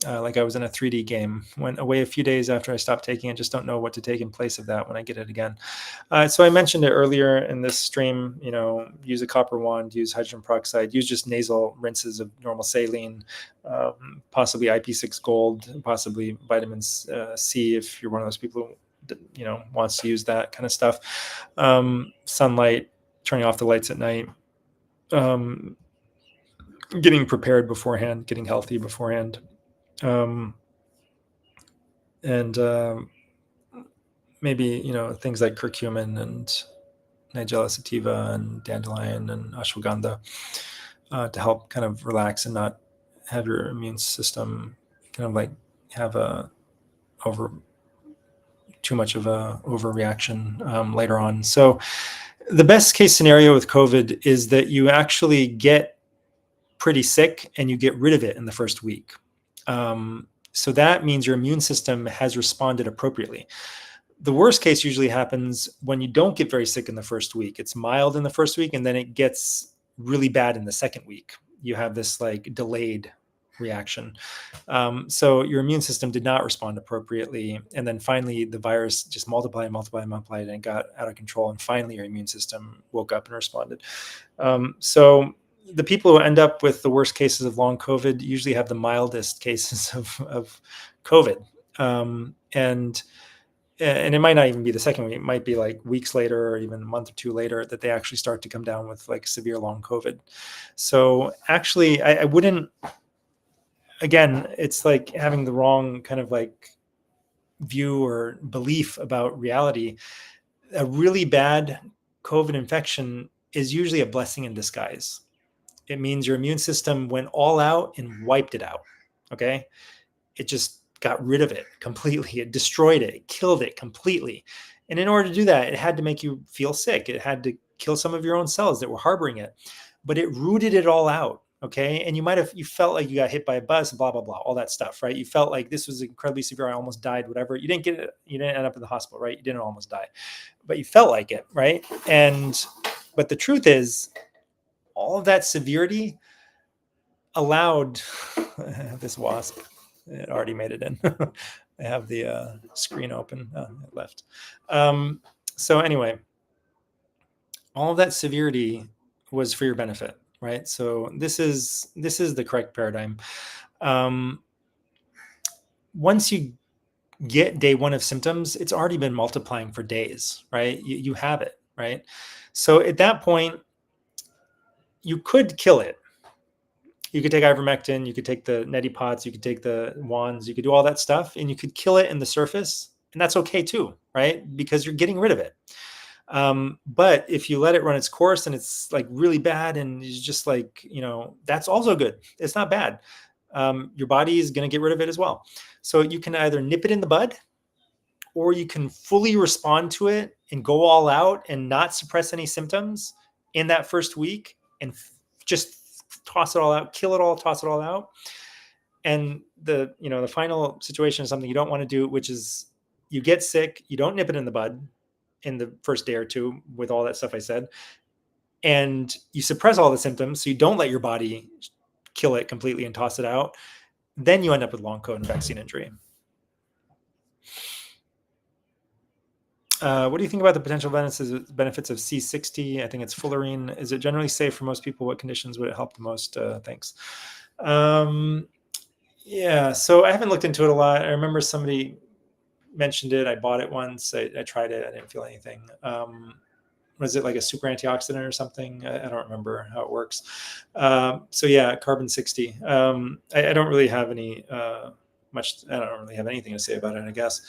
Like I was in a 3D game. Went away a few days after I stopped taking it. Just don't know what to take in place of that when I get it again. So I mentioned it earlier in this stream, use a copper wand, use hydrogen peroxide, use just nasal rinses of normal saline, possibly IP6 gold, possibly vitamin C if you're one of those people who, wants to use that kind of stuff. Sunlight, turning off the lights at night, getting prepared beforehand, getting healthy beforehand. And maybe, things like curcumin and Nigella sativa and dandelion and ashwagandha to help kind of relax and not have your immune system kind of like have too much of a overreaction later on. So the best case scenario with COVID is that you actually get pretty sick and you get rid of it in the first week. So that means your immune system has responded appropriately. The worst case usually happens when you don't get very sick in the first week. It's mild in the first week, and then it gets really bad in the second week. You have this like delayed reaction. So your immune system did not respond appropriately. And then finally, the virus just multiplied, and it got out of control. And finally, your immune system woke up and responded. So the people who end up with the worst cases of long COVID usually have the mildest cases of COVID. And it might not even be the second week. It might be like weeks later or even a month or two later that they actually start to come down with like severe long COVID. So actually, I wouldn't, again, it's like having the wrong kind of like view or belief about reality. A really bad COVID infection is usually a blessing in disguise. It means your immune system went all out and wiped it out. Okay. It just got rid of it completely. It destroyed it. It killed it completely. And in order to do that, it had to make you feel sick. It had to kill some of your own cells that were harboring it, but it rooted it all out. Okay. And you felt like you got hit by a bus, blah, blah, blah, all that stuff, right? You felt like this was incredibly severe. I almost died, whatever. You didn't get it. You didn't end up in the hospital, right? You didn't almost die, but you felt like it, right? But the truth is, all of that severity allowed this wasp. It already made it in. I have the screen open. It left. So anyway, all of that severity was for your benefit, right? So this is the correct paradigm. Once you get day one of symptoms, it's already been multiplying for days, right? You have it, right? So at that point, you could kill it. You could take ivermectin, you could take the neti pots, you could take the wands, you could do all that stuff, and you could kill it in the surface, and that's okay too, right? Because you're getting rid of it. But if you let it run its course and it's like really bad, and it's just like, that's also good. It's not bad. Your body is going to get rid of it as well. So you can either nip it in the bud, or you can fully respond to it and go all out and not suppress any symptoms in that first week and just toss it all out, kill it all, toss it all out. And the final situation is something you don't want to do, which is you get sick, you don't nip it in the bud in the first day or two with all that stuff I said, and you suppress all the symptoms, so you don't let your body kill it completely and toss it out. Then you end up with long COVID and vaccine injury. What do you think about the potential benefits of C60? I think it's fullerene. Is it generally safe for most people? What conditions would it help the most? Thanks. Yeah, so I haven't looked into it a lot. I remember somebody mentioned it. I bought it once. I tried it. I didn't feel anything. Was it like a super antioxidant or something? I don't remember how it works. So yeah, carbon 60. I don't really have any I don't really have anything to say about it, I guess.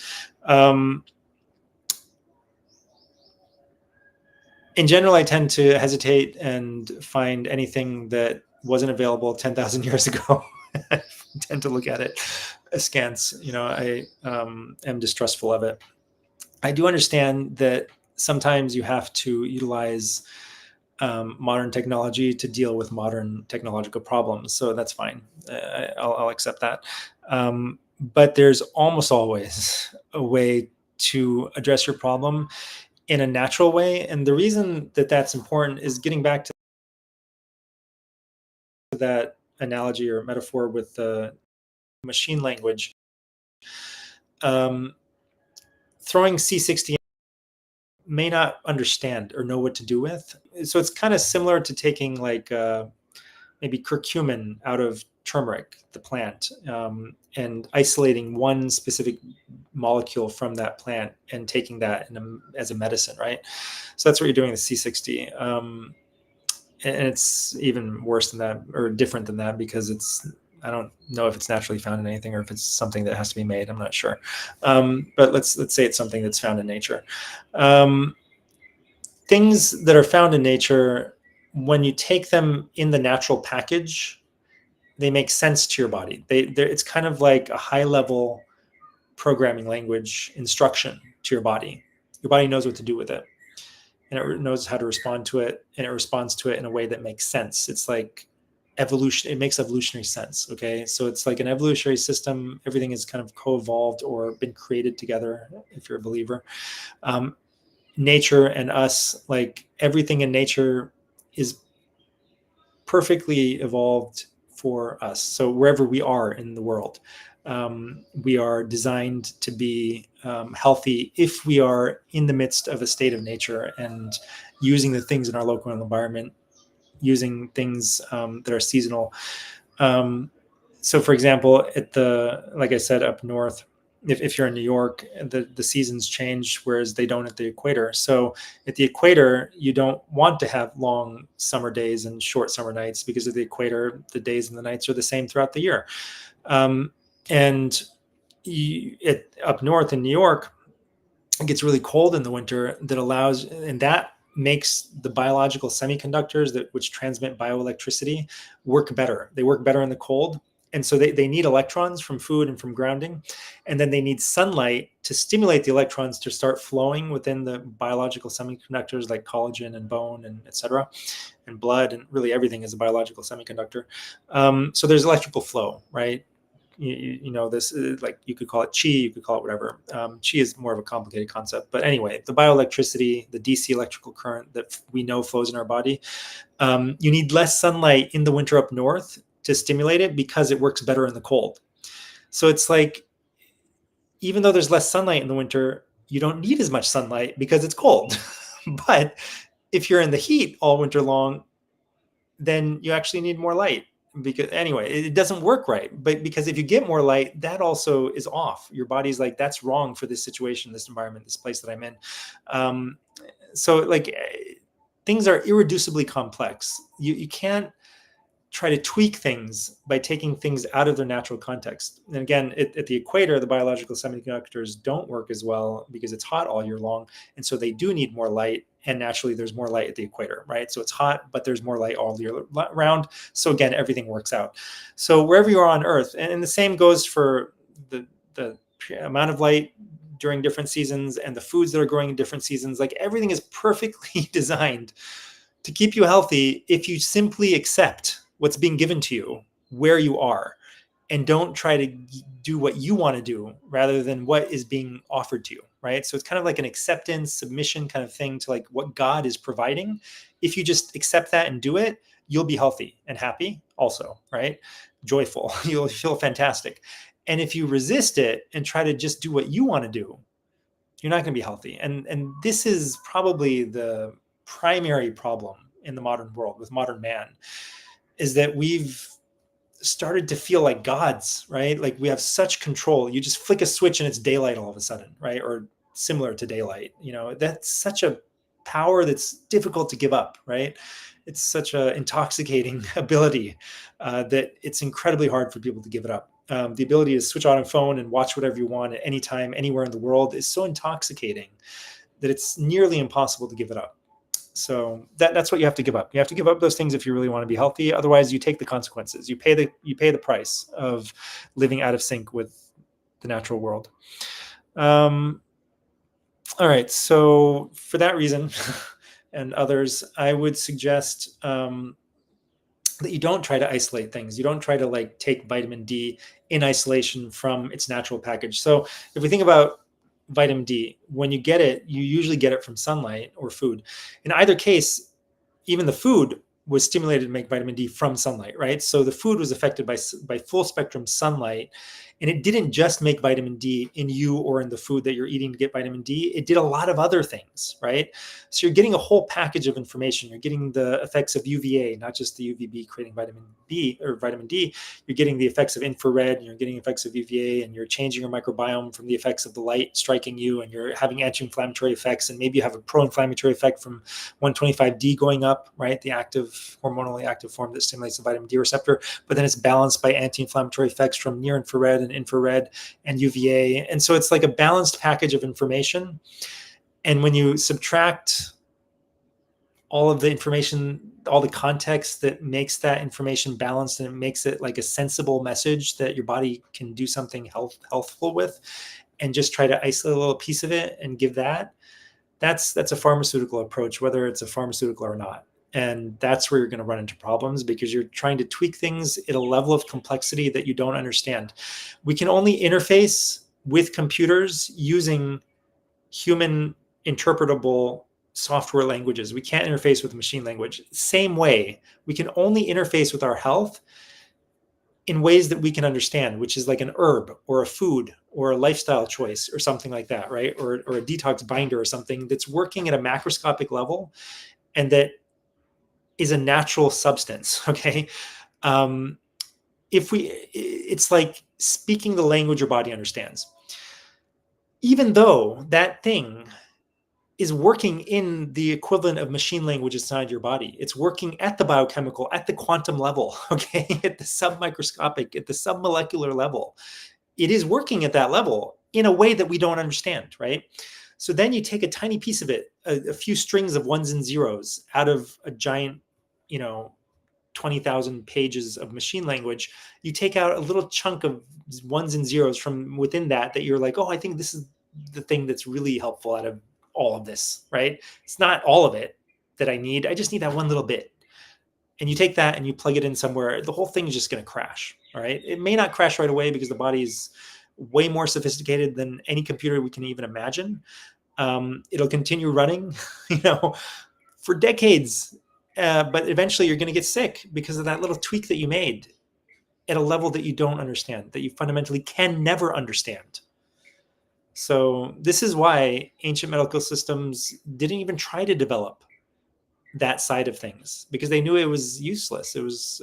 In general, I tend to hesitate and find anything that wasn't available 10,000 years ago. I tend to look at it askance. I am distrustful of it. I do understand that sometimes you have to utilize modern technology to deal with modern technological problems. So that's fine. I'll accept that. But there's almost always a way to address your problem in a natural way. And the reason that that's important is getting back to that analogy or metaphor with the machine language. Throwing C60 may not understand or know what to do with. So it's kind of similar to taking like maybe curcumin out of turmeric, the plant, and isolating one specific molecule from that plant and taking that as a medicine, right? So that's what you're doing with C60. And it's even worse than that, or different than that, because I don't know if it's naturally found in anything or if it's something that has to be made. I'm not sure. But let's say it's something that's found in nature. Things that are found in nature, when you take them in the natural package, they make sense to your body. It's kind of like a high-level programming language instruction to your body. Your body knows what to do with it, and it knows how to respond to it, and it responds to it in a way that makes sense. It's like evolution. It makes evolutionary sense. Okay, so it's like an evolutionary system. Everything is kind of co-evolved or been created together, if you're a believer. Nature and us, like everything in nature is perfectly evolved for us. So wherever we are in the world, we are designed to be healthy if we are in the midst of a state of nature and using the things in our local environment, using things that are seasonal. So for example, like I said, up north, if you're in New York, the seasons change, whereas they don't at the equator. So at the equator, you don't want to have long summer days and short summer nights, because at the equator, the days and the nights are the same throughout the year. And up north in New York, it gets really cold in the winter, and that makes the biological semiconductors which transmit bioelectricity work better. They work better in the cold. And so they need electrons from food and from grounding. And then they need sunlight to stimulate the electrons to start flowing within the biological semiconductors, like collagen and bone and et cetera, and blood, and really everything is a biological semiconductor. So there's electrical flow, right? This is like, you could call it chi, you could call it whatever. Chi is more of a complicated concept, but anyway, the bioelectricity, the DC electrical current that we know flows in our body, you need less sunlight in the winter up north to stimulate it, because it works better in the cold. So it's like, even though there's less sunlight in the winter, you don't need as much sunlight because it's cold. But if you're in the heat all winter long, then you actually need more light, because anyway, it doesn't work right. But because if you get more light, that also is off. Your body's like, that's wrong for this situation, this environment, this place that I'm in. So like things are irreducibly complex. You can't try to tweak things by taking things out of their natural context. And again, at the equator, the biological semiconductors don't work as well because it's hot all year long. And so they do need more light. And naturally, there's more light at the equator, right? So it's hot, but there's more light all year round. So again, everything works out. So wherever you are on Earth, and the same goes for the amount of light during different seasons and the foods that are growing in different seasons, like everything is perfectly designed to keep you healthy if you simply accept what's being given to you where you are and don't try to do what you want to do rather than what is being offered to you, right? So it's kind of like an acceptance, submission kind of thing to like what God is providing. If you just accept that and do it, you'll be healthy and happy also, right? Joyful. You'll feel fantastic. And if you resist it and try to just do what you want to do, you're not going to be healthy. And this is probably the primary problem in the modern world with modern man, is that we've started to feel like gods, right? Like we have such control. You just flick a switch and it's daylight all of a sudden, right? Or similar to daylight. That's such a power that's difficult to give up, right? It's such an intoxicating ability that it's incredibly hard for people to give it up. The ability to switch on a phone and watch whatever you want at any time, anywhere in the world is so intoxicating that it's nearly impossible to give it up. So that's what you have to give up. You have to give up those things if you really want to be healthy. Otherwise, you take the consequences. You pay the price of living out of sync with the natural world. All right. So for that reason and others, I would suggest that you don't try to isolate things. You don't try to like take vitamin D in isolation from its natural package. So if we think about vitamin D, when you get it, you usually get it from sunlight or food. In either case, even the food was stimulated to make vitamin D from sunlight, right? So the food was affected by full spectrum sunlight. And it didn't just make vitamin D in you or in the food that you're eating to get vitamin D. It did a lot of other things, right? So you're getting a whole package of information. You're getting the effects of UVA, not just the UVB creating vitamin B or vitamin D. You're getting the effects of infrared, and you're getting effects of UVA, and you're changing your microbiome from the effects of the light striking you, and you're having anti-inflammatory effects, and maybe you have a pro-inflammatory effect from 125D going up, right? The active, hormonally active form that stimulates the vitamin D receptor, but then it's balanced by anti-inflammatory effects from near infrared and infrared and UVA. And so it's like a balanced package of information. And when you subtract all of the information, all the context that makes that information balanced, and it makes it like a sensible message that your body can do something healthful with, and just try to isolate a little piece of it and give that's a pharmaceutical approach, whether it's a pharmaceutical or not. And that's where you're going to run into problems, because you're trying to tweak things at a level of complexity that you don't understand. We can only interface with computers using human interpretable software languages. We can't interface with machine language. Same way, we can only interface with our health in ways that we can understand, which is like an herb or a food or a lifestyle choice or something like that, right? Or a detox binder or something that's working at a macroscopic level and that is a natural substance, okay? It's like speaking the language your body understands. Even though that thing is working in the equivalent of machine language inside your body. It's working at the biochemical, at the quantum level, okay, at the submicroscopic, at the submolecular level. It is working at that level in a way that we don't understand, right? So then you take a tiny piece of it, a few strings of ones and zeros out of a giant, 20,000 pages of machine language. You take out a little chunk of ones and zeros from within that you're like, oh, I think this is the thing that's really helpful out of all of this, right? It's not all of it that I need. I just need that one little bit. And you take that and you plug it in somewhere, the whole thing is just going to crash, all right? It may not crash right away because the body is way more sophisticated than any computer we can even imagine. It'll continue running, for decades. But eventually you're going to get sick because of that little tweak that you made at a level that you don't understand, that you fundamentally can never understand. So this is why ancient medical systems didn't even try to develop that side of things, because they knew it was useless. It was,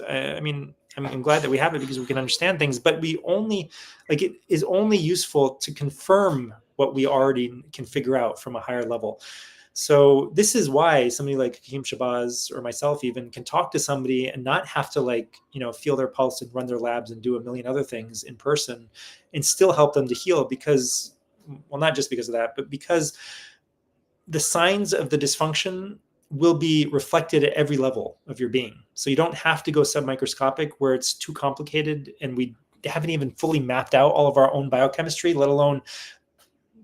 I'm glad that we have it because we can understand things, but we only, like, it is only useful to confirm what we already can figure out from a higher level. So this is why somebody like Hakeem Shabazz or myself even can talk to somebody and not have to, like, feel their pulse and run their labs and do a million other things in person and still help them to heal, because, well, not just because of that, but because the signs of the dysfunction will be reflected at every level of your being. So you don't have to go submicroscopic where it's too complicated and we haven't even fully mapped out all of our own biochemistry, let alone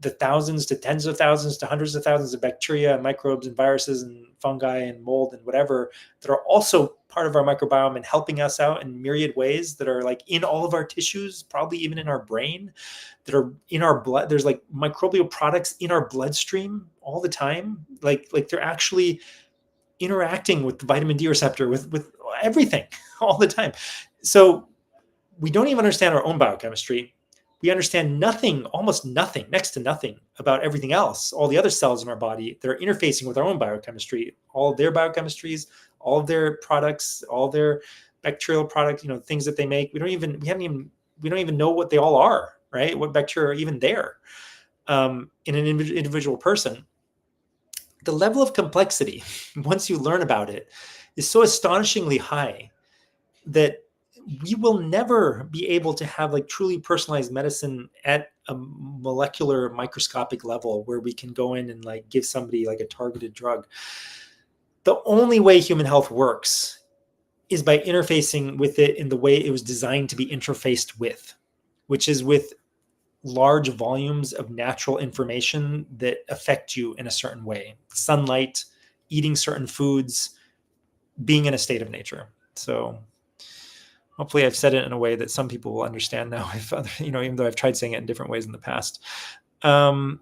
the thousands to tens of thousands to hundreds of thousands of bacteria and microbes and viruses and fungi and mold and whatever that are also part of our microbiome and helping us out in myriad ways, that are like in all of our tissues, probably even in our brain, that are in our blood. There's like microbial products in our bloodstream all the time. Like they're actually interacting with the vitamin D receptor, with everything all the time. So we don't even understand our own biochemistry. We understand nothing, almost nothing, next to nothing about everything else, all the other cells in our body that are interfacing with our own biochemistry, all of their biochemistries, all of their products, all their bacterial products, things that they make. We don't even know what they all are, right? What bacteria are even there in an individual person. The level of complexity, once you learn about it, is so astonishingly high that we will never be able to have like truly personalized medicine at a molecular microscopic level where we can go in and like give somebody like a targeted drug. The only way human health works is by interfacing with it in the way it was designed to be interfaced with, which is with large volumes of natural information that affect you in a certain way. Sunlight, eating certain foods, being in a state of nature. So hopefully I've said it in a way that some people will understand now, if other, even though I've tried saying it in different ways in the past. All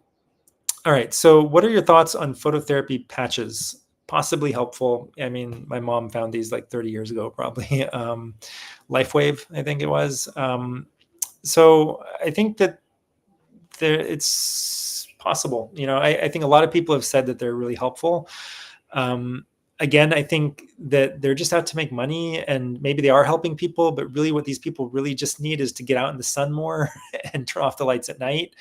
right. So what are your thoughts on phototherapy patches? Possibly helpful. I mean, my mom found these like 30 years ago, probably. LifeWave, I think it was. So I think that it's possible. I think a lot of people have said that they're really helpful. Again, I think that they're just out to make money, and maybe they are helping people, but really what these people really just need is to get out in the sun more and turn off the lights at night.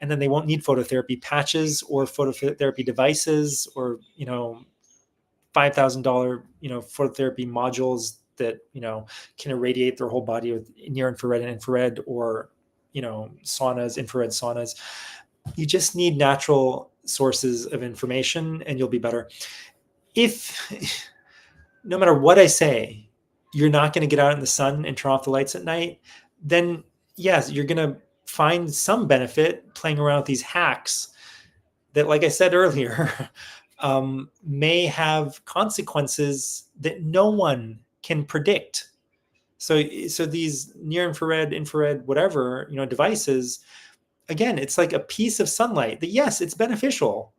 And then they won't need phototherapy patches or phototherapy devices or, $5,000, phototherapy modules that, can irradiate their whole body with near infrared and infrared, or, saunas, infrared saunas. You just need natural sources of information and you'll be better. If no matter what I say, you're not going to get out in the sun and turn off the lights at night, then yes, you're going to find some benefit playing around with these hacks that, like I said earlier, may have consequences that no one can predict. So these near infrared, infrared, whatever, devices, again, it's like a piece of sunlight that, yes, it's beneficial,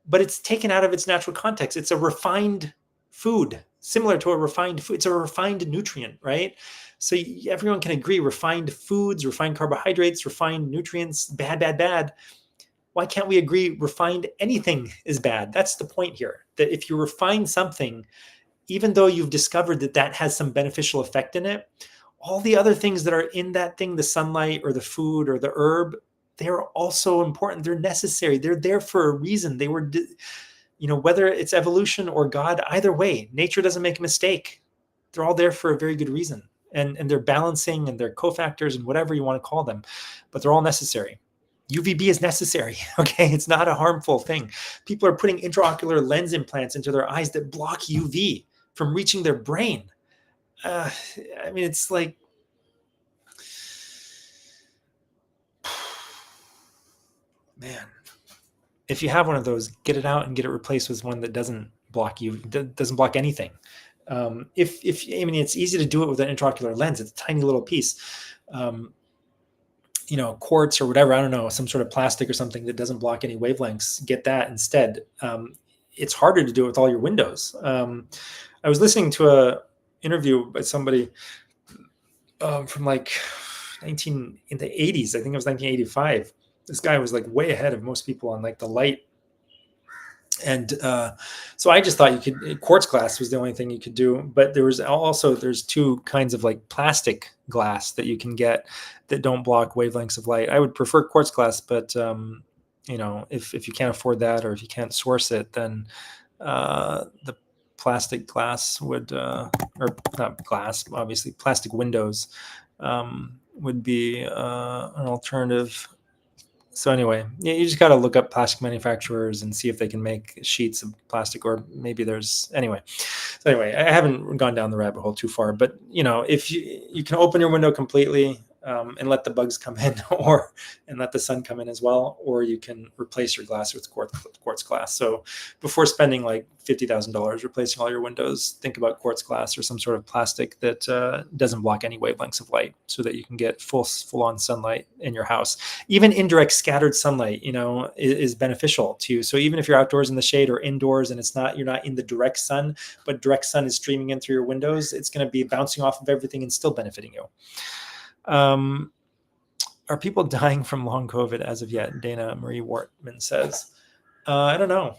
but it's taken out of its natural context. It's a refined food, similar to a refined food. It's a refined nutrient, right? So everyone can agree refined foods, refined carbohydrates, refined nutrients, bad, bad, bad. Why can't we agree refined anything is bad? That's the point here, that if you refine something, even though you've discovered that that has some beneficial effect in it, all the other things that are in that thing, the sunlight or the food or the herb, they're also important. They're necessary. They're there for a reason. They were, whether it's evolution or God, either way, nature doesn't make a mistake. They're all there for a very good reason. And they're balancing and they're cofactors and whatever you want to call them, but they're all necessary. UVB is necessary, okay? It's not a harmful thing. People are putting intraocular lens implants into their eyes that block UV from reaching their brain. I mean, it's like, man, if you have one of those, get it out and get it replaced with one that doesn't block you, doesn't block anything. If I mean, it's easy to do it with an intraocular lens. It's a tiny little piece, quartz or whatever. I don't know, some sort of plastic or something that doesn't block any wavelengths. Get that instead. It's harder to do it with all your windows. I was listening to a interview by somebody from like in the 80s. I think it was 1985. This guy was like way ahead of most people on like the light And so I just thought you could, quartz glass was the only thing you could do, but there's two kinds of like plastic glass that you can get that don't block wavelengths of light. I would prefer quartz glass, but if you can't afford that, or if you can't source it, then the plastic glass would, or not glass, obviously plastic windows, would be an alternative. So anyway, yeah, you just got to look up plastic manufacturers and see if they can make sheets of plastic, or maybe there's anyway. So anyway, I haven't gone down the rabbit hole too far, but if you can open your window completely, and let the bugs come in, and let the sun come in as well, or you can replace your glass with quartz glass. So before spending like $50,000 replacing all your windows, think about quartz glass or some sort of plastic that doesn't block any wavelengths of light, so that you can get full on sunlight in your house. Even indirect scattered sunlight, is beneficial to you. So even if you're outdoors in the shade or indoors, and you're not in the direct sun, but direct sun is streaming in through your windows, it's going to be bouncing off of everything and still benefiting you. Are people dying from long COVID as of yet? Dana Marie Wortman says. I don't know.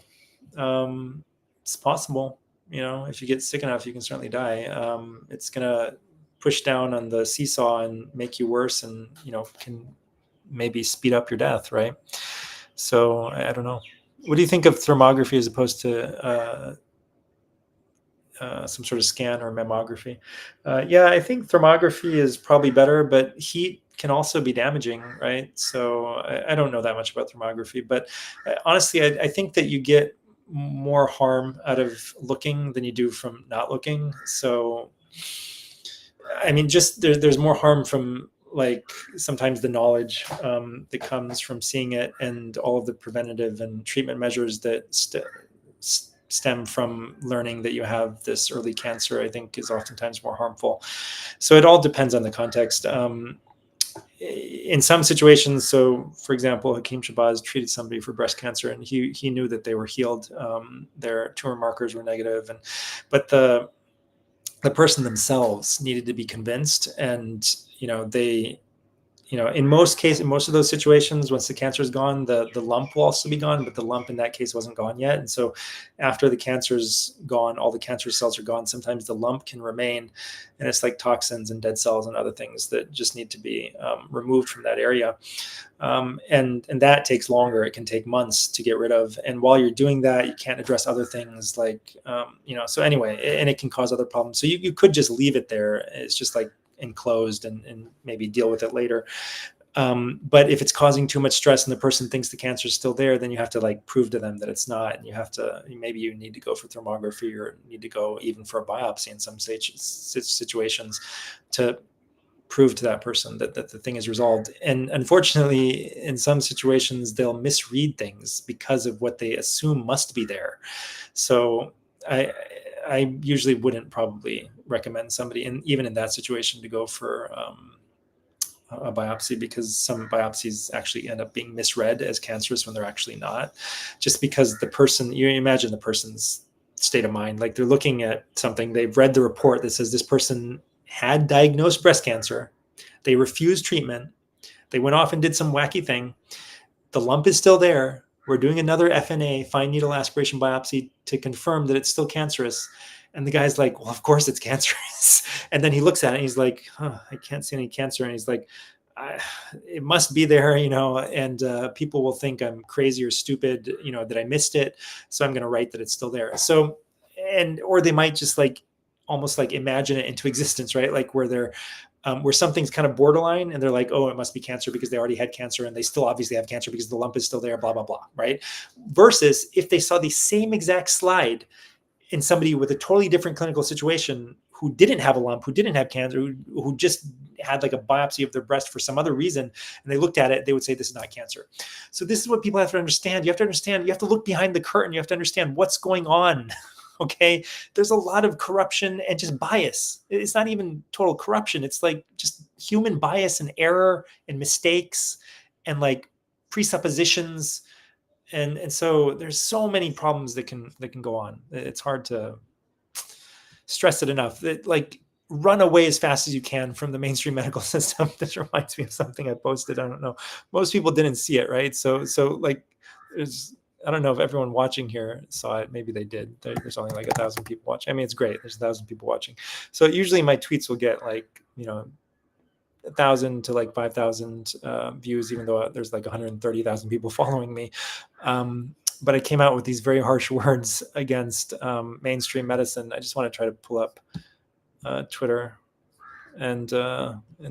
It's possible. If you get sick enough, you can certainly die. It's going to push down on the seesaw and make you worse, and can maybe speed up your death, right? So I don't know. What do you think of thermography as opposed to some sort of scan or mammography? Yeah, I think thermography is probably better, but heat can also be damaging, right? So I don't know that much about thermography, but honestly, I think that you get more harm out of looking than you do from not looking. So, I mean, just there's more harm from, like, sometimes the knowledge that comes from seeing it, and all of the preventative and treatment measures that stem from learning that you have this early cancer, I think is oftentimes more harmful. So it all depends on the context. In some situations, so for example, Hakeem Shabazz treated somebody for breast cancer, and he knew that they were healed. Their tumor markers were negative, but the person themselves needed to be convinced, and they in most of those situations, once the cancer is gone, the lump will also be gone, but the lump in that case wasn't gone yet. And so after the cancer's gone, all the cancer cells are gone. Sometimes the lump can remain, and it's like toxins and dead cells and other things that just need to be removed from that area. And that takes longer. It can take months to get rid of. And while you're doing that, you can't address other things like, so anyway, and it can cause other problems. So you could just leave it there. It's just like enclosed, and maybe deal with it later. But if it's causing too much stress and the person thinks the cancer is still there, then you have to like prove to them that it's not, and maybe you need to go for thermography, or need to go even for a biopsy in some situations to prove to that person that the thing is resolved. And unfortunately, in some situations, they'll misread things because of what they assume must be there. So I usually wouldn't probably recommend somebody, even in that situation, to go for a biopsy, because some biopsies actually end up being misread as cancerous when they're actually not, just because you imagine the person's state of mind. Like, they're looking at something, they've read the report that says this person had diagnosed breast cancer, they refused treatment, they went off and did some wacky thing, the lump is still there, we're doing another FNA, fine needle aspiration biopsy, to confirm that it's still cancerous. And the guy's like, well, of course it's cancerous. And then he looks at it and he's like, I can't see any cancer. And he's like, it must be there, and people will think I'm crazy or stupid, that I missed it. So I'm going to write that it's still there. So, or they might just like, almost like imagine it into existence, right? Like where something's kind of borderline, and they're like, oh, it must be cancer because they already had cancer, and they still obviously have cancer because the lump is still there, blah, blah, blah, right? Versus if they saw the same exact slide in somebody with a totally different clinical situation, who didn't have a lump, who didn't have cancer, who just had like a biopsy of their breast for some other reason, and they looked at it, they would say, this is not cancer. So this is what people have to understand. You have to look behind the curtain. You have to understand what's going on. Okay. There's a lot of corruption and just bias. It's not even total corruption. It's like just human bias and error and mistakes and like presuppositions. And so there's so many problems that can go on. It's hard to stress it enough. That, like, run away as fast as you can from the mainstream medical system. This reminds me of something I posted. I don't know. Most people didn't see it, right? So like, I don't know if everyone watching here saw it. Maybe they did. There's only like 1,000 people watching. I mean, it's great. There's 1,000 people watching. So usually my tweets will get like, 1,000 to like 5,000 views, even though there's like 130,000 people following me. But I came out with these very harsh words against mainstream medicine. I just want to try to pull up Twitter and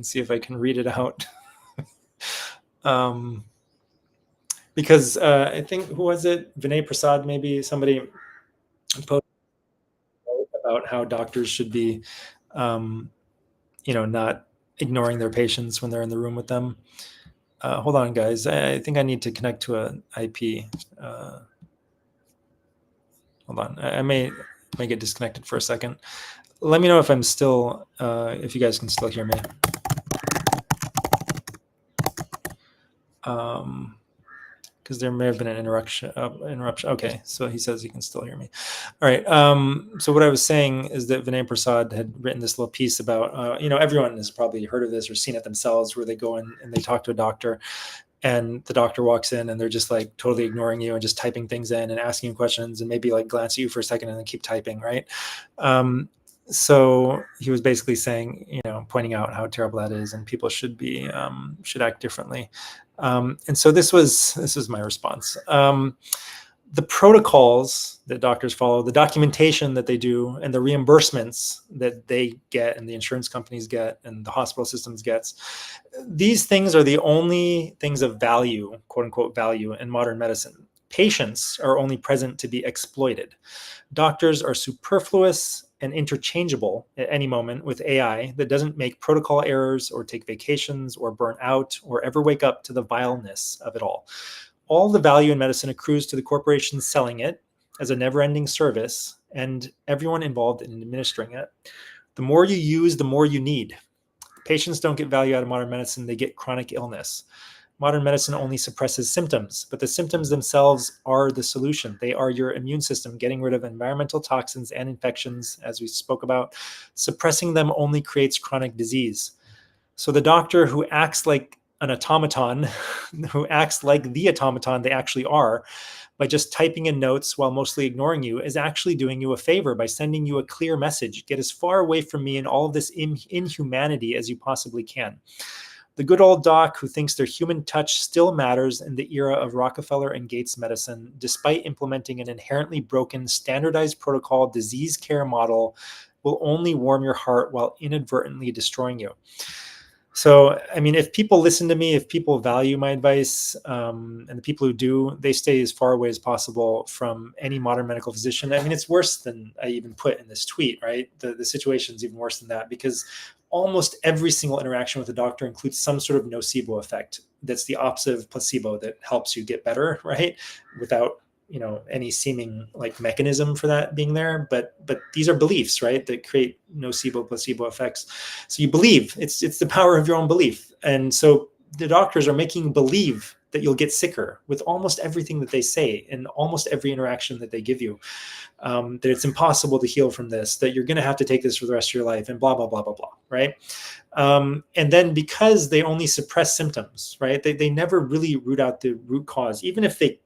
see if I can read it out. Because I think, who was it? Vinay Prasad, maybe somebody posted about how doctors should be, not ignoring their patients when they're in the room with them. Hold on, guys. I think I need to connect to an IP. Hold on. I may get disconnected for a second. Let me know if I'm still, if you guys can still hear me. Because there may have been an interruption. Okay, so he says he can still hear me. All right. So what I was saying is that Vinay Prasad had written this little piece about, everyone has probably heard of this or seen it themselves, where they go in and they talk to a doctor, and the doctor walks in and they're just like totally ignoring you and just typing things in and asking you questions and maybe like glance at you for a second and then keep typing, right? So he was basically saying, pointing out how terrible that is, and people should act differently. And so this is my response. The protocols that doctors follow, the documentation that they do, and the reimbursements that they get and the insurance companies get and the hospital systems gets, these things are the only things of value, quote unquote value, in modern medicine. Patients are only present to be exploited. Doctors are superfluous and interchangeable at any moment with AI that doesn't make protocol errors or take vacations or burn out or ever wake up to the vileness of it all. All the value in medicine accrues to the corporations selling it as a never-ending service and everyone involved in administering it. The more you use, the more you need. Patients don't get value out of modern medicine, they get chronic illness. Modern medicine only suppresses symptoms, but the symptoms themselves are the solution. They are your immune system getting rid of environmental toxins and infections, as we spoke about. Suppressing them only creates chronic disease. So the doctor who acts like an automaton, who acts like the automaton they actually are, by just typing in notes while mostly ignoring you, is actually doing you a favor by sending you a clear message. Get as far away from me and all of this inhumanity as you possibly can. The good old doc who thinks their human touch still matters in the era of Rockefeller and Gates medicine, despite implementing an inherently broken, standardized protocol disease care model, will only warm your heart while inadvertently destroying you. So, I mean, if people listen to me, if people value my advice, and the people who do, they stay as far away as possible from any modern medical physician. I mean, it's worse than I even put in this tweet, right? The situation is even worse than that, because almost every single interaction with a doctor includes some sort of nocebo effect. That's the opposite of placebo that helps you get better, right? Without any seeming like mechanism for that being there, but these are beliefs, right, that create nocebo placebo effects. So you believe, it's the power of your own belief. And so the doctors are making you believe that you'll get sicker with almost everything that they say and almost every interaction that they give you, that it's impossible to heal from this, that you're going to have to take this for the rest of your life, and blah, blah, blah, blah, blah, right? And then because they only suppress symptoms, right, they never really root out the root cause. Even if they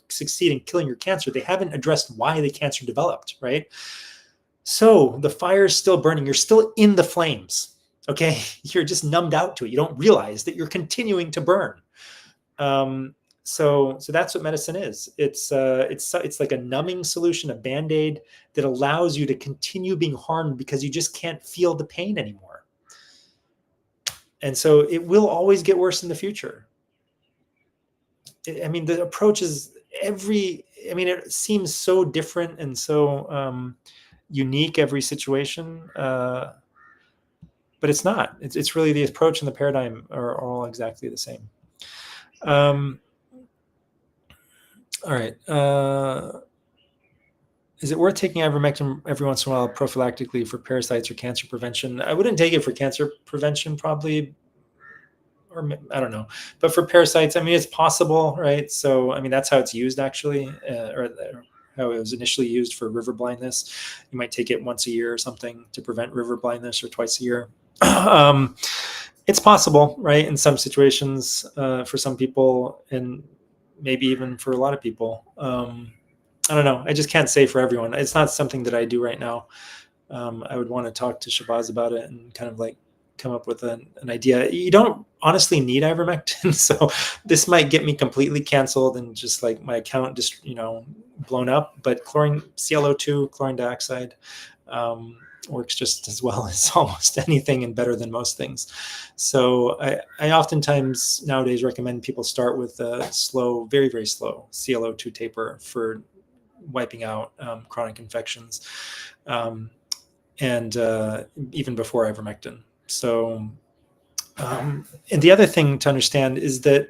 succeed in killing your cancer, they haven't addressed why the cancer developed, right? So the fire is still burning. You're still in the flames, okay? You're just numbed out to it. You don't realize that you're continuing to burn. So that's what medicine is. It's like a numbing solution, a Band-Aid that allows you to continue being harmed because you just can't feel the pain anymore. And so it will always get worse in the future. I mean, the approach is it seems so different and so unique every situation, but it's not. It's really the approach and the paradigm are all exactly the same. All right. Is it worth taking ivermectin every once in a while prophylactically for parasites or cancer prevention? I wouldn't take it for cancer prevention, probably, or I don't know. But for parasites, I mean, it's possible, right? So, I mean, that's how it's used actually, or how it was initially used for river blindness. You might take it once a year or something to prevent river blindness, or twice a year. It's possible, right? In some situations, for some people, and maybe even for a lot of people. I don't know. I just can't say for everyone. It's not something that I do right now. I would want to talk to Shabazz about it and kind of like come up with an idea. You don't honestly need ivermectin, so this might get me completely canceled and just like my account just blown up. But chlorine, ClO2, chlorine dioxide, works just as well as almost anything and better than most things. So I oftentimes nowadays recommend people start with a slow, very, very slow ClO2 taper for wiping out chronic infections, and even before ivermectin. So, and the other thing to understand is that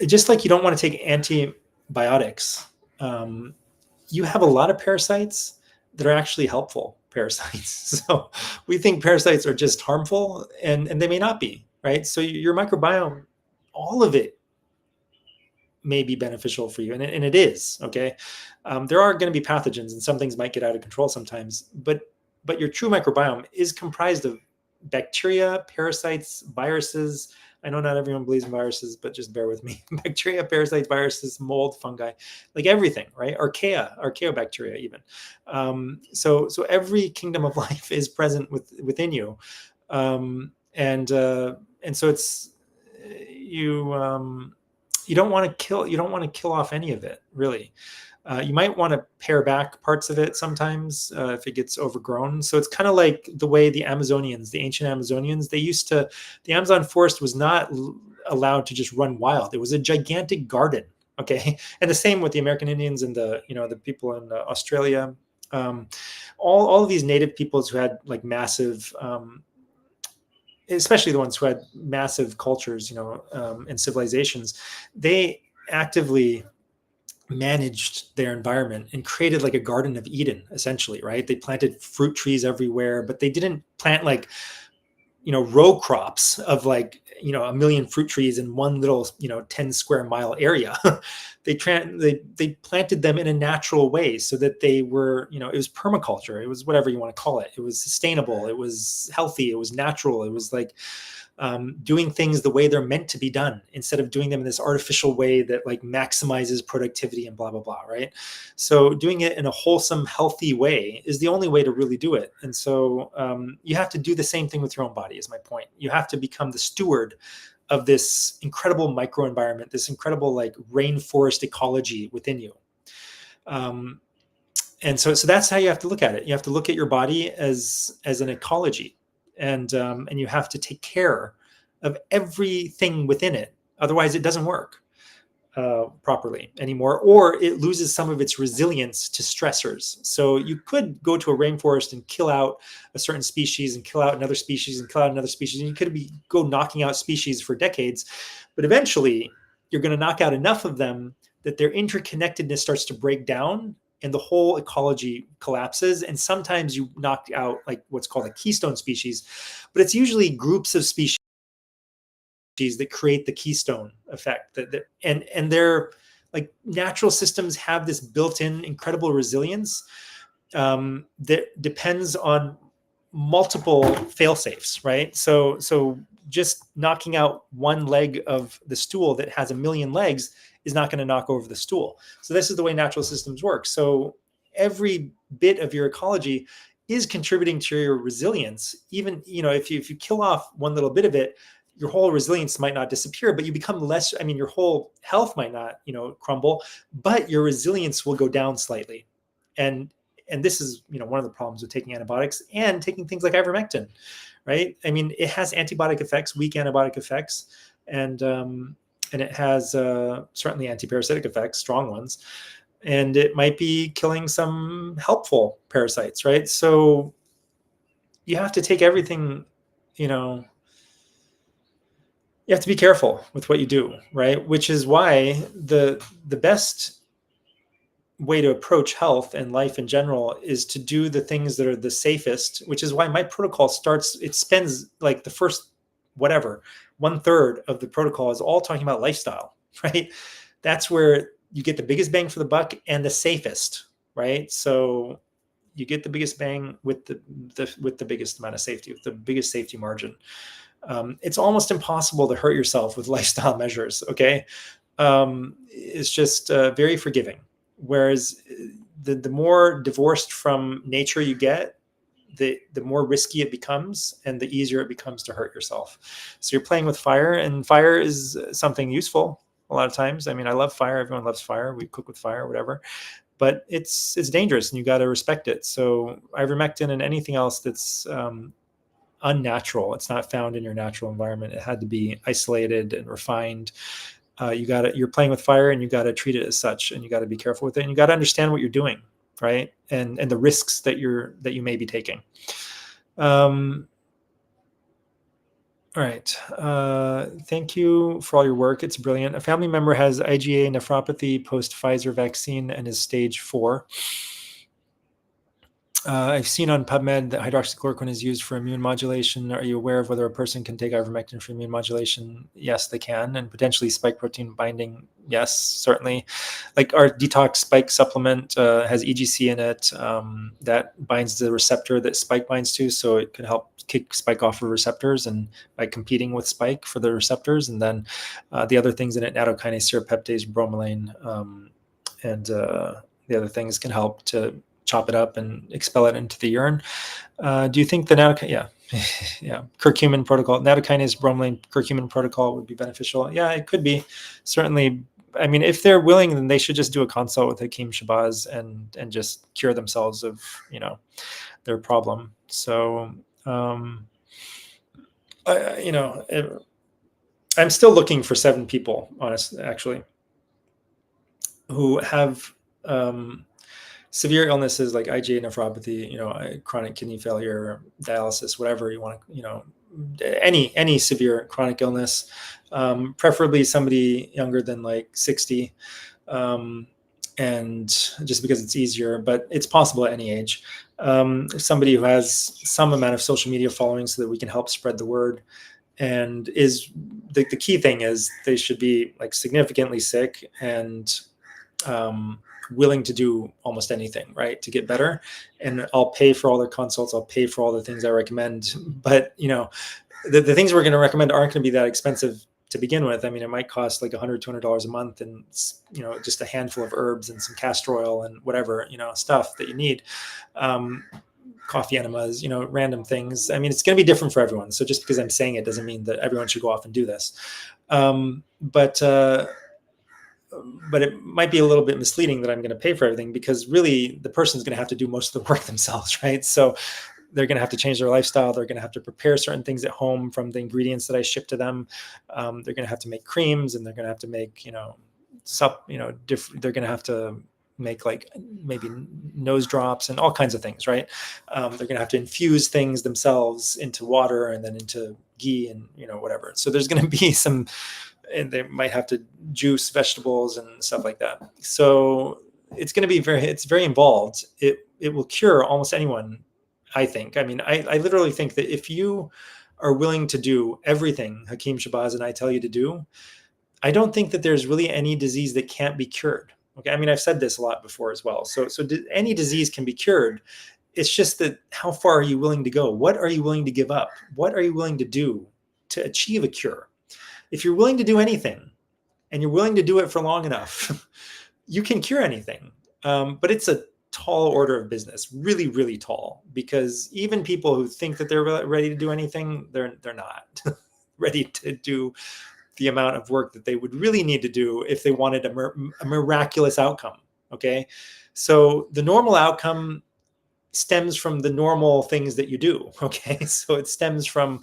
just like you don't want to take antibiotics, you have a lot of parasites that are actually helpful parasites. So we think parasites are just harmful, and they may not be, right? So your microbiome, all of it may be beneficial for you, and it is, okay? There are going to be pathogens, and some things might get out of control sometimes, but your true microbiome is comprised of bacteria, parasites, viruses. I know not everyone believes in viruses, but just bear with me. Bacteria, parasites, viruses, mold, fungi, like everything, right? Archaeobacteria even. So every kingdom of life is present within you. And so it's you don't want to kill off any of it, really. You might want to pare back parts of it sometimes if it gets overgrown. So it's kind of like the way the ancient Amazonians, the Amazon forest was not allowed to just run wild. It was a gigantic garden. Okay. And the same with the American Indians and the people in Australia. All of these native peoples who had like massive, especially the ones who had massive cultures, and civilizations, they actively managed their environment and created like a Garden of Eden, essentially, right? They planted fruit trees everywhere, but they didn't plant like, row crops of like, a million fruit trees in one little, 10 square mile area. they planted them in a natural way so that they were, it was permaculture. It was whatever you want to call it. It was sustainable. It was healthy. It was natural. It was like, doing things the way they're meant to be done instead of doing them in this artificial way that like maximizes productivity and blah, blah, blah. Right. So doing it in a wholesome, healthy way is the only way to really do it. And so you have to do the same thing with your own body is my point. You have to become the steward of this incredible microenvironment, this incredible like rainforest ecology within you. And so that's how you have to look at it. You have to look at your body as an ecology. And you have to take care of everything within it. Otherwise, it doesn't work properly anymore, or it loses some of its resilience to stressors. So you could go to a rainforest and kill out a certain species and kill out another species and kill out another species. And you could go knocking out species for decades. But eventually, you're going to knock out enough of them that their interconnectedness starts to break down and the whole ecology collapses. And sometimes you knock out like what's called a keystone species, but it's usually groups of species that create the keystone effect. And they're like natural systems have this built-in incredible resilience that depends on multiple fail-safes, right? So just knocking out one leg of the stool that has a million legs is not going to knock over the stool. So this is the way natural systems work. So every bit of your ecology is contributing to your resilience. Even, if you kill off one little bit of it, your whole resilience might not disappear, but you become less, your whole health might not, crumble, but your resilience will go down slightly. And this is, one of the problems with taking antibiotics and taking things like ivermectin, right? It has antibiotic effects, weak antibiotic effects, and it has certainly antiparasitic effects, strong ones, and it might be killing some helpful parasites, right? So you have to take everything, you have to be careful with what you do, right? Which is why the best way to approach health and life in general is to do the things that are the safest, which is why my protocol spends like the first, 1/3 of the protocol is all talking about lifestyle, right? That's where you get the biggest bang for the buck and the safest, right? So you get the biggest bang with the biggest amount of safety, with the biggest safety margin. It's almost impossible to hurt yourself with lifestyle measures, okay? is just very forgiving. Whereas the more divorced from nature you get, the more risky it becomes and the easier it becomes to hurt yourself. So you're playing with fire, and fire is something useful a lot of times. I mean, I love fire. Everyone loves fire. We cook with fire, whatever. But it's dangerous, and you got to respect it. So ivermectin and anything else that's unnatural, it's not found in your natural environment. It had to be isolated and refined. You're playing with fire, and you got to treat it as such, and you got to be careful with it, and you got to understand what you're doing, right? And the risks that you may be taking. All right. Thank you for all your work. It's brilliant. A family member has Iga Nephropathy post Pfizer vaccine and is stage 4. I've seen on PubMed that hydroxychloroquine is used for immune modulation. Are you aware of whether a person can take ivermectin for immune modulation? Yes, they can. And potentially spike protein binding? Yes, certainly. Like our detox spike supplement has EGC in it that binds the receptor that spike binds to. So it can help kick spike off of receptors and by competing with spike for the receptors. And then the other things in it, nattokinase, serrapeptase, bromelain, and the other things can help to chop it up and expel it into the urine. Do you think the curcumin protocol, nattokinase, bromelain, curcumin protocol would be beneficial? Yeah, it could be. Certainly. I mean, if they're willing, then they should just do a consult with Hakeem Shabazz and just cure themselves of, their problem. So, I'm still looking for 7 people, honestly, actually, who have severe illnesses like IgA nephropathy, chronic kidney failure, dialysis, whatever you want to, any severe chronic illness, preferably somebody younger than like 60, and just because it's easier, but it's possible at any age. Somebody who has some amount of social media following so that we can help spread the word. And is the key thing is they should be like significantly sick and willing to do almost anything, right, to get better. And I'll pay for all their consults. I'll pay for all the things I recommend. But, the things we're going to recommend aren't going to be that expensive to begin with. I mean, it might cost like $100, $200 a month, and, just a handful of herbs and some castor oil and whatever, stuff that you need. Coffee enemas, random things. I mean, it's going to be different for everyone. So just because I'm saying it doesn't mean that everyone should go off and do this. But it might be a little bit misleading that I'm going to pay for everything, because really the person's going to have to do most of the work themselves, right? So they're going to have to change their lifestyle. They're going to have to prepare certain things at home from the ingredients that I ship to them. They're going to have to make creams, and they're going to have to make, they're going to have to make like maybe nose drops and all kinds of things, right? They're going to have to infuse things themselves into water and then into ghee and, whatever. So there's going to be some, and they might have to juice vegetables and stuff like that. So it's going to be it's very involved. It will cure almost anyone, I think. I mean, I literally think that if you are willing to do everything Hakeem Shabazz and I tell you to do, I don't think that there's really any disease that can't be cured. Okay. I mean, I've said this a lot before as well. So any disease can be cured. It's just that how far are you willing to go? What are you willing to give up? What are you willing to do to achieve a cure? If you're willing to do anything and you're willing to do it for long enough, you can cure anything. But it's a tall order of business, really, really tall, because even people who think that they're ready to do anything, they're not ready to do the amount of work that they would really need to do if they wanted a miraculous outcome. Okay. So the normal outcome stems from the normal things that you do. Okay. So it stems from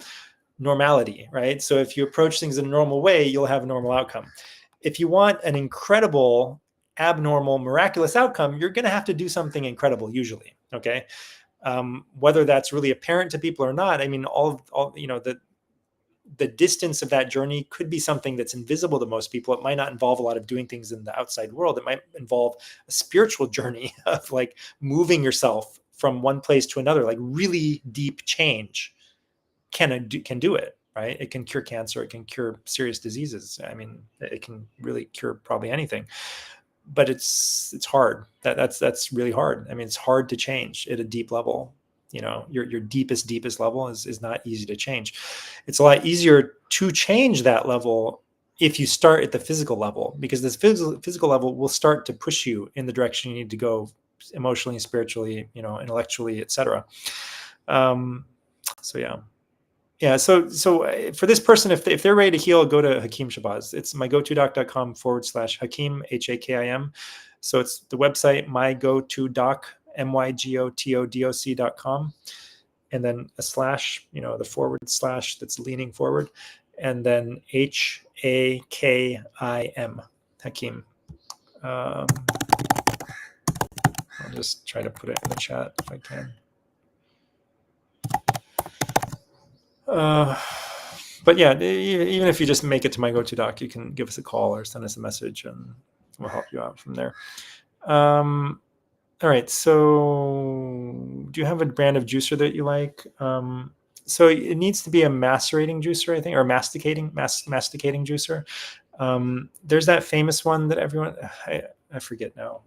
normality, right? So if you approach things in a normal way, you'll have a normal outcome. If you want an incredible, abnormal, miraculous outcome, you're going to have to do something incredible usually. Okay. Whether that's really apparent to people or not, I mean, the distance of that journey could be something that's invisible to most people. It might not involve a lot of doing things in the outside world. It might involve a spiritual journey of like moving yourself from one place to another, like really deep change can do it, right? It can cure cancer. It can cure serious diseases. I mean, it can really cure probably anything, but it's hard. That's really hard. I mean, it's hard to change at a deep level. Your deepest level is not easy to change. It's a lot easier to change that level if you start at the physical level, because this physical level will start to push you in the direction you need to go emotionally, spiritually, intellectually, etc. So yeah. So for this person, if they're ready to heal, go to Hakim Shabazz. It's mygotodoc.com/Hakim, Hakim. So it's the website mygotodoc, mygotodoc.com, and then a slash, the forward slash that's leaning forward, and then HAKIM, Hakim. I'll just try to put it in the chat if I can. But yeah, even if you just make it to my GoToDoc, you can give us a call or send us a message, and we'll help you out from there. All right. So, do you have a brand of juicer that you like? So it needs to be a macerating juicer, I think, or masticating juicer. There's that famous one that everyone, I forget now.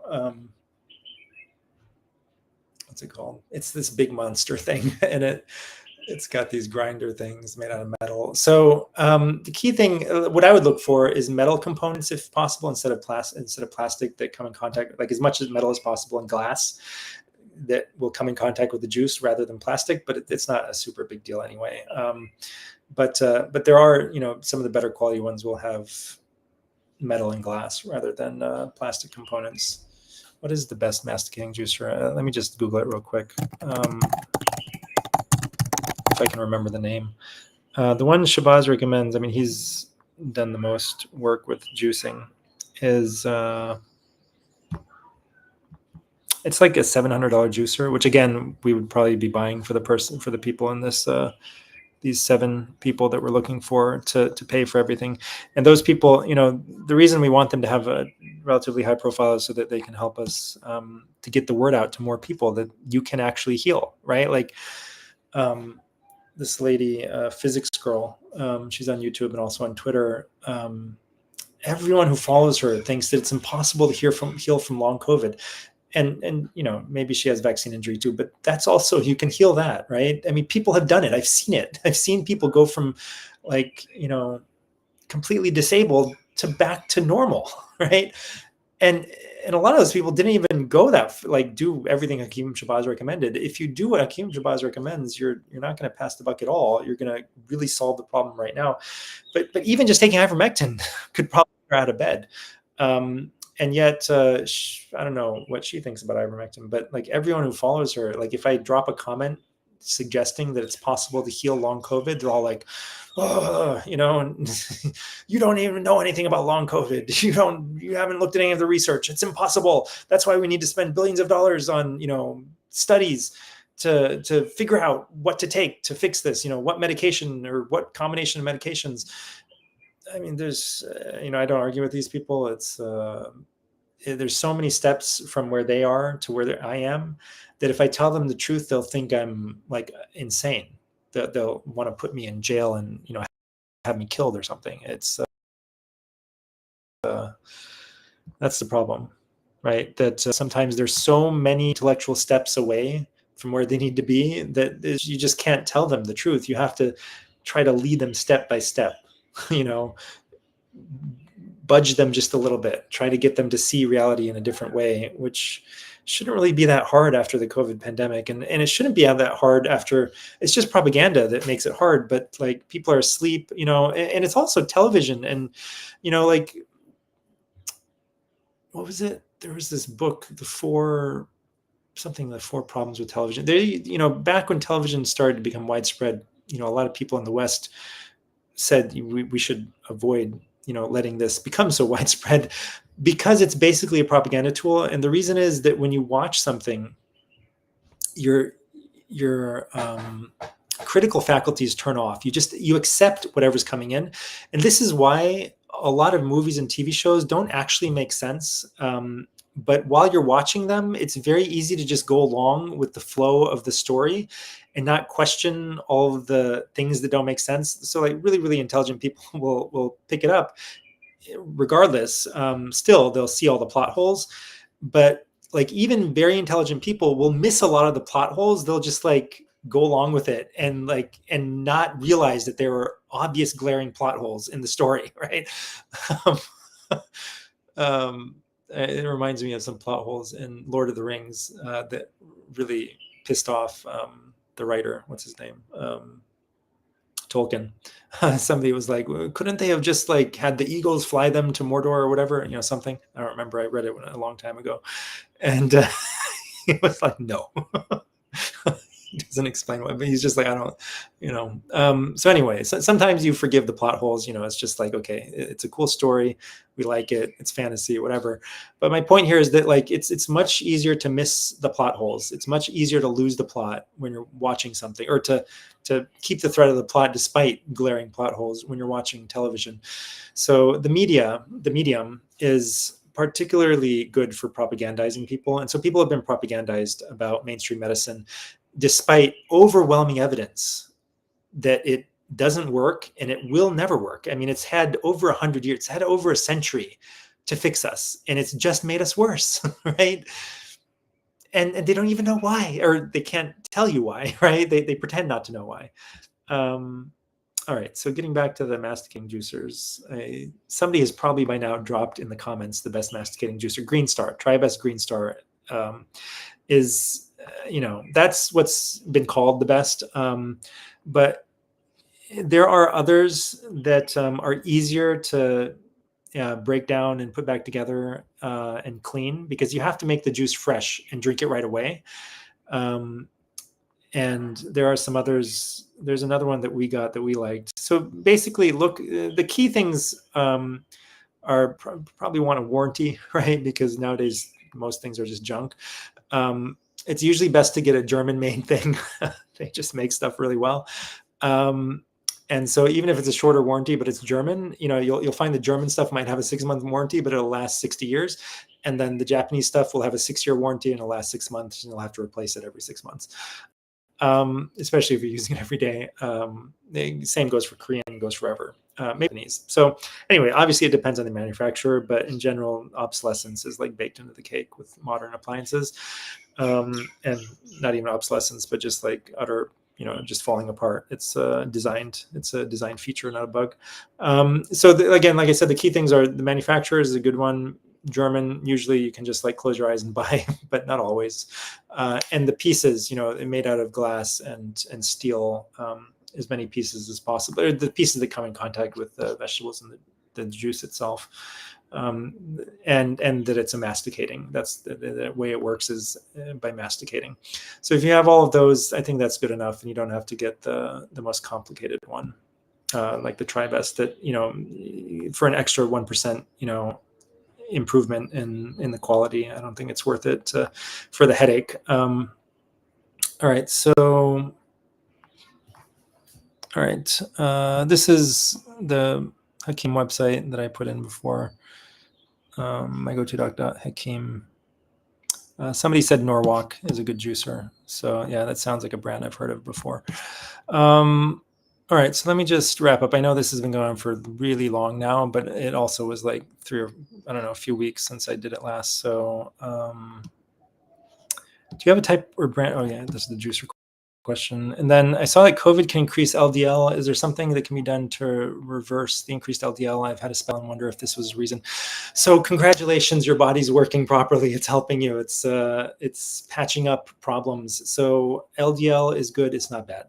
What's it called? It's this big monster thing, and it's got these grinder things made out of metal. So the key thing, what I would look for is metal components, if possible, instead of plastic that come in contact, like as much as metal as possible, and glass that will come in contact with the juice rather than plastic. But it's not a super big deal anyway. But there are, some of the better quality ones will have metal and glass rather than plastic components. What is the best masticating juicer? Let me just Google it real quick. If I can remember the name. The one Shabazz recommends, he's done the most work with juicing, is it's like a $700 juicer, which again, we would probably be buying for the people in this, these 7 people that we're looking for to pay for everything. And those people, the reason we want them to have a relatively high profile is so that they can help us to get the word out to more people that you can actually heal, right? Like, this lady, Physics Girl, she's on YouTube and also on Twitter. Everyone who follows her thinks that it's impossible to heal from long COVID. And maybe she has vaccine injury too, but that's also, you can heal that, right? People have done it. I've seen it. I've seen people go from completely disabled to back to normal, right? And a lot of those people didn't even go do everything Hakim Shabazz recommended. If you do what Hakim Shabazz recommends, you're not going to pass the buck at all. You're going to really solve the problem right now. But even just taking ivermectin could probably get her out of bed. And yet, I don't know what she thinks about ivermectin, but like everyone who follows her, like if I drop a comment suggesting that it's possible to heal long COVID, they're all like, oh, and you don't even know anything about long COVID. You haven't looked at any of the research. It's impossible. That's why we need to spend billions of dollars on, studies to figure out what to take to fix this, what medication or what combination of medications. There's, I don't argue with these people. It's, there's so many steps from where they are to where I am, that if I tell them the truth, they'll think I'm like insane. They'll want to put me in jail and, have me killed or something. It's, that's the problem, right? That sometimes there's so many intellectual steps away from where they need to be that you just can't tell them the truth. You have to try to lead them step by step, budge them just a little bit, try to get them to see reality in a different way, which shouldn't really be that hard after the COVID pandemic. And it shouldn't be that hard after, it's just propaganda that makes it hard, but like people are asleep, and it's also television. And, like, what was it? There was this book, the four problems with television. Back when television started to become widespread, a lot of people in the West said we should avoid, letting this become so widespread, because it's basically a propaganda tool. And the reason is that when you watch something, your critical faculties turn off. You accept whatever's coming in. And this is why a lot of movies and TV shows don't actually make sense. But while you're watching them, it's very easy to just go along with the flow of the story and not question all of the things that don't make sense. So like really, really intelligent people will pick it up regardless. Still, they'll see all the plot holes, but like even very intelligent people will miss a lot of the plot holes. They'll just like go along with it and not realize that there were obvious glaring plot holes in the story, right? um, it reminds me of some plot holes in Lord of the Rings that really pissed off the writer. What's his name? Tolkien. Somebody was like, "Well, couldn't they have just had the eagles fly them to Mordor or whatever? Something." I don't remember. I read it a long time ago, and he was like, "No." He doesn't explain why, but he's just like, I don't, so anyway, sometimes you forgive the plot holes. It's just like, okay, it's a cool story, we like it, it's fantasy, whatever. But my point here is that it's much easier to miss the plot holes. It's much easier to lose the plot when you're watching something, or to keep the thread of the plot despite glaring plot holes when you're watching television. So the medium is particularly good for propagandizing people. And so people have been propagandized about mainstream medicine despite overwhelming evidence that it doesn't work and it will never work. I mean, it's had over 100 years, it's had over a century to fix us, and it's just made us worse, right? And they don't even know why, or they can't tell you why, right? They pretend not to know why. All right, so getting back to the masticating juicers, somebody has probably by now dropped in the comments the best masticating juicer, Green Star, Tribest Green Star, is, that's what's been called the best. But there are others that are easier to break down and put back together and clean, because you have to make the juice fresh and drink it right away. And there are some others. There's another one that we got that we liked. So basically, look, the key things are probably want a warranty, right? Because nowadays most things are just junk. It's usually best to get a German-made thing. They just make stuff really well. And so even if it's a shorter warranty, but it's German, you'll find the German stuff might have a 6-month warranty, but it'll last 60 years. And then the Japanese stuff will have a 6-year warranty and it'll last 6 months, and you'll have to replace it every 6 months. Especially if you're using it every day. The same goes for Korean, goes forever. Maybe. So anyway, obviously it depends on the manufacturer, but in general, obsolescence is baked into the cake with modern appliances. And not even obsolescence, but just utter, just falling apart. It's a design feature, not a bug. So again, like I said, the key things are the manufacturer is a good one. German, usually you can just close your eyes and buy, but not always. And the pieces, made out of glass and steel, as many pieces as possible, or the pieces that come in contact with the vegetables and the juice itself. And that it's a masticating. That's the way it works, is by masticating. So if you have all of those, I think that's good enough, and you don't have to get the most complicated one, like the Tribest, that for an extra 1%, improvement in the quality, I don't think it's worth it for the headache. All right, so this is the Hakim website that I put in before. My go-to doc.hakim. Somebody said Norwalk is a good juicer, so yeah, that sounds like a brand I've heard of before. All right, so let me just wrap up. I know this has been going on for really long now, but it also was a few weeks since I did it last. So do you have a type or brand? Oh yeah, this is the juicer question. And then I saw that COVID can increase LDL. Is there something that can be done to reverse the increased LDL? I've had a spell and wonder if this was a reason. So congratulations, your body's working properly. It's helping you. It's patching up problems. So LDL is good. It's not bad.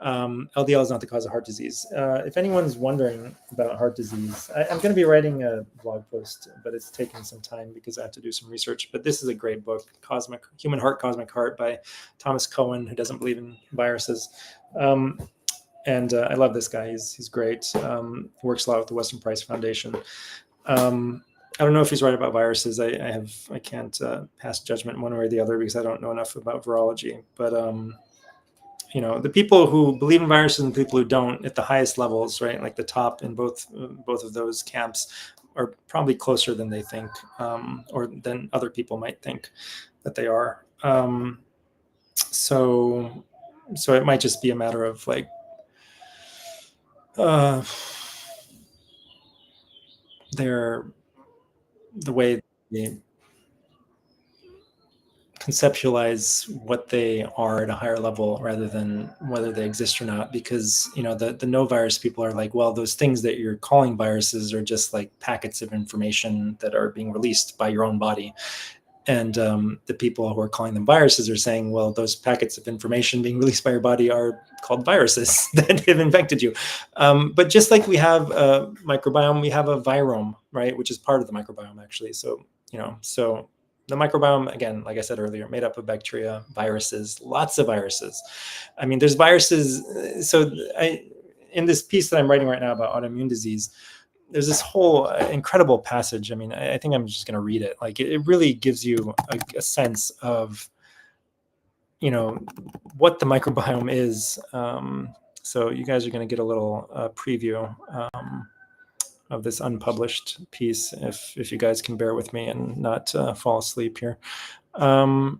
LDL is not the cause of heart disease. If anyone's wondering about heart disease, I'm going to be writing a blog post, but it's taking some time because I have to do some research. But this is a great book, Human Heart, Cosmic Heart by Thomas Cohen, who doesn't believe in viruses. And I love this guy. He's great. Works a lot with the Weston Price Foundation. I don't know if he's right about viruses. I can't pass judgment one way or the other because I don't know enough about virology. But the people who believe in viruses and people who don't at the highest levels, right, like the top in both of those camps, are probably closer than they think, or than other people might think that they are. So it might just be a matter of the way they conceptualize what they are at a higher level rather than whether they exist or not, because the no virus people are like, well, those things that you're calling viruses are just like packets of information that are being released by your own body. And the people who are calling them viruses are saying, well, those packets of information being released by your body are called viruses that have infected you. But just like we have a microbiome, we have a virome, right, which is part of the microbiome actually. So the microbiome, again, like I said earlier, made up of bacteria, viruses, lots of viruses. I mean, there's viruses. In this piece that I'm writing right now about autoimmune disease, there's this whole incredible passage. I mean, I think I'm just going to read it. Like, it really gives you a sense of, what the microbiome is. So you guys are going to get a little preview of this unpublished piece, if you guys can bear with me and not fall asleep here. So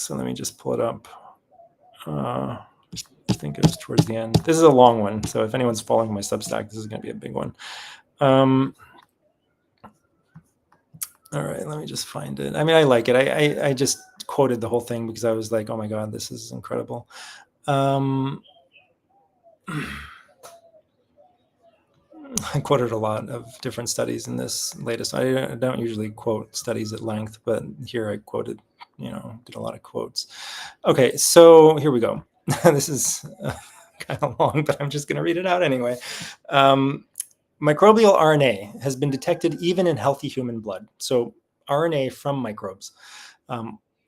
let me just pull it up. I think it was towards the end. This is a long one, so if anyone's following my Substack, this is going to be a big one. All right, let me just find it. I mean, I like it. I just quoted the whole thing because I was like, oh my God, this is incredible. I quoted a lot of different studies in this latest. I don't usually quote studies at length, but here I quoted, did a lot of quotes. Okay, so here we go. This is kind of long, but I'm just going to read it out anyway. Microbial RNA has been detected even in healthy human blood. So RNA from microbes,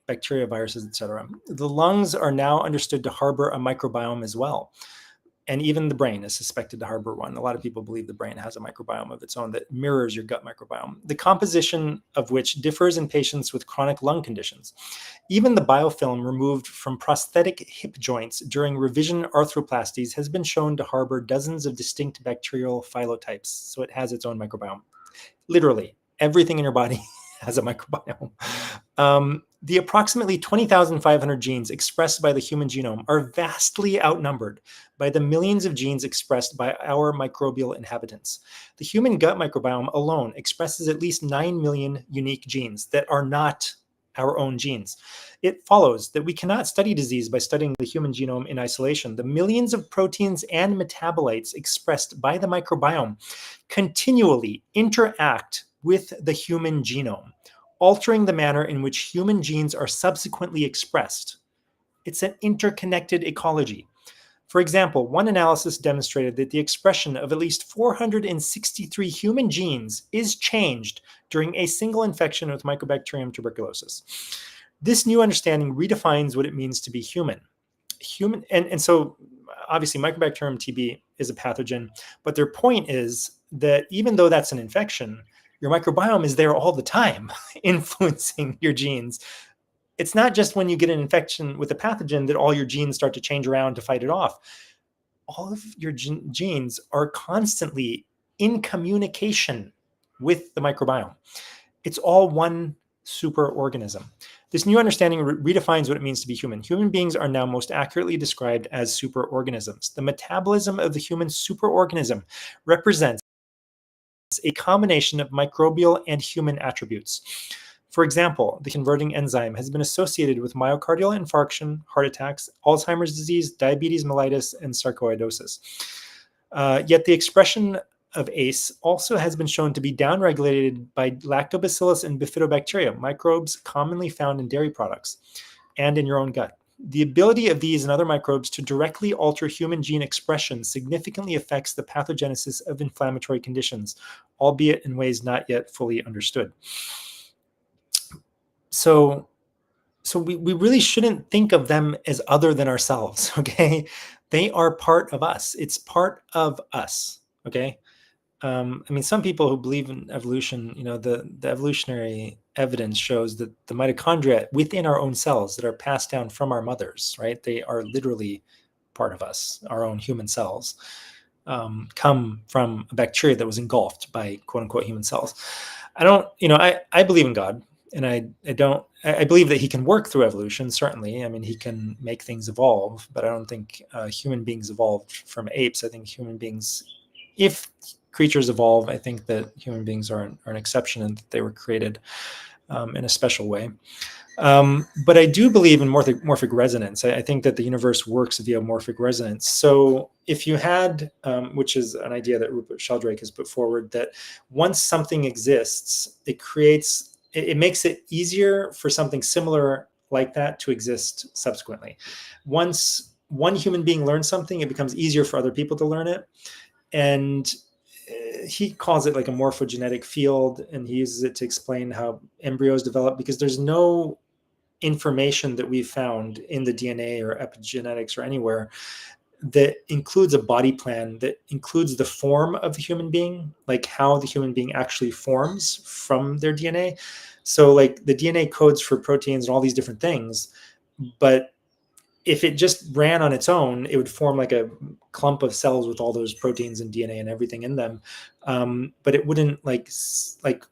bacteria, viruses, etc. The lungs are now understood to harbor a microbiome as well. And even the brain is suspected to harbor one. A lot of people believe the brain has a microbiome of its own that mirrors your gut microbiome, the composition of which differs in patients with chronic lung conditions. Even the biofilm removed from prosthetic hip joints during revision arthroplasties has been shown to harbor dozens of distinct bacterial phylotypes. So it has its own microbiome. Literally, everything in your body has a microbiome. The approximately 20,500 genes expressed by the human genome are vastly outnumbered by the millions of genes expressed by our microbial inhabitants. The human gut microbiome alone expresses at least 9 million unique genes that are not our own genes. It follows that we cannot study disease by studying the human genome in isolation. The millions of proteins and metabolites expressed by the microbiome continually interact with the human genome, altering the manner in which human genes are subsequently expressed. It's an interconnected ecology. For example, one analysis demonstrated that the expression of at least 463 human genes is changed during a single infection with Mycobacterium tuberculosis. This new understanding redefines what it means to be human. And so obviously Mycobacterium TB is a pathogen, but their point is that even though that's an infection, your microbiome is there all the time, influencing your genes. It's not just when you get an infection with a pathogen that all your genes start to change around to fight it off. All of your genes are constantly in communication with the microbiome. It's all one superorganism. This new understanding redefines what it means to be human. Human beings are now most accurately described as superorganisms. The metabolism of the human superorganism represents a combination of microbial and human attributes. For example, the converting enzyme has been associated with myocardial infarction, heart attacks, Alzheimer's disease, diabetes mellitus, and sarcoidosis. Yet the expression of ACE also has been shown to be downregulated by lactobacillus and bifidobacteria, microbes commonly found in dairy products and in your own gut. The ability of these and other microbes to directly alter human gene expression significantly affects the pathogenesis of inflammatory conditions, albeit in ways not yet fully understood. So we really shouldn't think of them as other than ourselves, okay? They are part of us. It's part of us, okay? I mean, some people who believe in evolution, the evolutionary evidence shows that the mitochondria within our own cells that are passed down from our mothers, right? They are literally part of us, our own human cells, come from a bacteria that was engulfed by quote unquote human cells. I believe in God, and I believe that he can work through evolution, certainly. I mean, he can make things evolve, but I don't think human beings evolved from apes. I think human beings, if creatures evolve, I think that human beings are an exception and that they were created in a special way. But I do believe in morphic resonance. I think that the universe works via morphic resonance. So if you had, which is an idea that Rupert Sheldrake has put forward, that once something exists, it makes it easier for something similar like that to exist subsequently. Once one human being learns something, it becomes easier for other people to learn it. And he calls it like a morphogenetic field, and he uses it to explain how embryos develop, because there's no information that we've found in the DNA or epigenetics or anywhere that includes a body plan that includes the form of the human being, like how the human being actually forms from their DNA. So like the DNA codes for proteins and all these different things, but if it just ran on its own, it would form like a clump of cells with all those proteins and DNA and everything in them. But it wouldn't like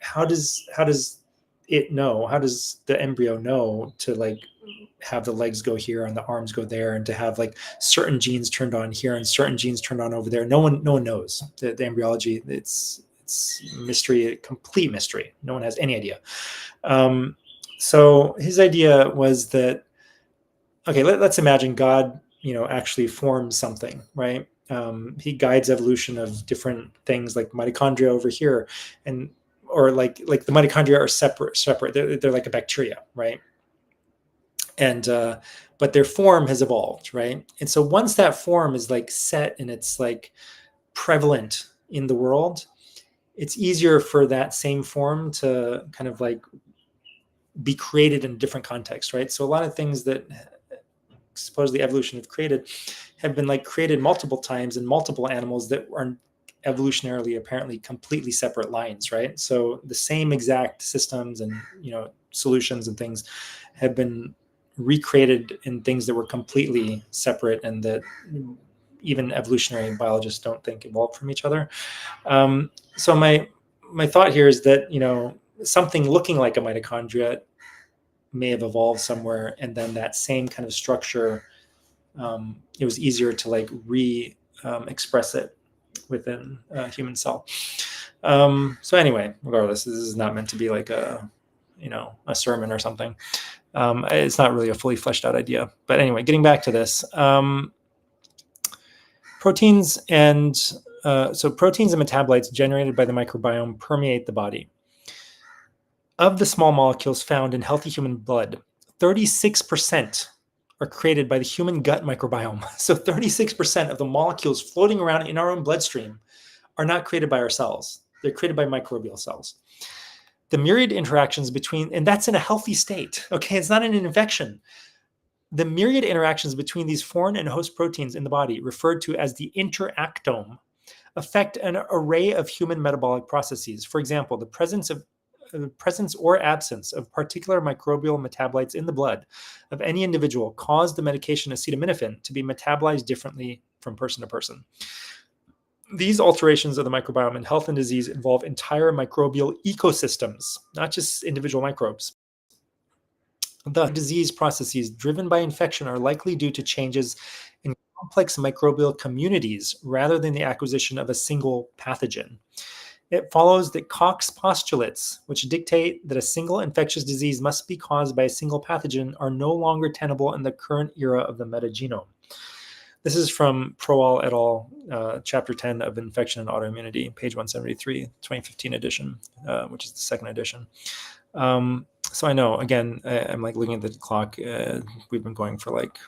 how does it know? How does the embryo know to like have the legs go here and the arms go there, and to have like certain genes turned on here and certain genes turned on over there? No one knows the embryology. It's mystery, complete mystery. No one has any idea. So his idea was that, okay, let's imagine God, actually forms something, right? He guides evolution of different things, like mitochondria over here, or like the mitochondria are separate. They're like a bacteria, right? And but their form has evolved, right? And so once that form is like set and it's like prevalent in the world, it's easier for that same form to kind of like be created in a different context, right? So a lot of things that supposedly evolution have been like created multiple times in multiple animals that are evolutionarily apparently completely separate lines, right? So the same exact systems and solutions and things have been recreated in things that were completely separate and that even evolutionary biologists don't think evolved from each other. So my thought here is that something looking like a mitochondria may have evolved somewhere, and then that same kind of structure, it was easier to like express it within a human cell. So anyway, regardless, this is not meant to be like a sermon or something. It's not really a fully fleshed out idea. But anyway, getting back to this, proteins and metabolites generated by the microbiome permeate the body. Of the small molecules found in healthy human blood, 36% are created by the human gut microbiome. So 36% of the molecules floating around in our own bloodstream are not created by our cells. They're created by microbial cells. The myriad interactions between, and that's in a healthy state, okay? It's not in an infection. The myriad interactions between these foreign and host proteins in the body, referred to as the interactome, affect an array of human metabolic processes. For example, the presence or absence of particular microbial metabolites in the blood of any individual cause the medication acetaminophen to be metabolized differently from person to person. These alterations of the microbiome in health and disease involve entire microbial ecosystems, not just individual microbes. The disease processes driven by infection are likely due to changes in complex microbial communities rather than the acquisition of a single pathogen. It follows that Koch's postulates, which dictate that a single infectious disease must be caused by a single pathogen, are no longer tenable in the current era of the metagenome. This is from Proal et al., Chapter 10 of Infection and Autoimmunity, page 173, 2015 edition, which is the second edition. So I know, again, I'm like looking at the clock. We've been going for like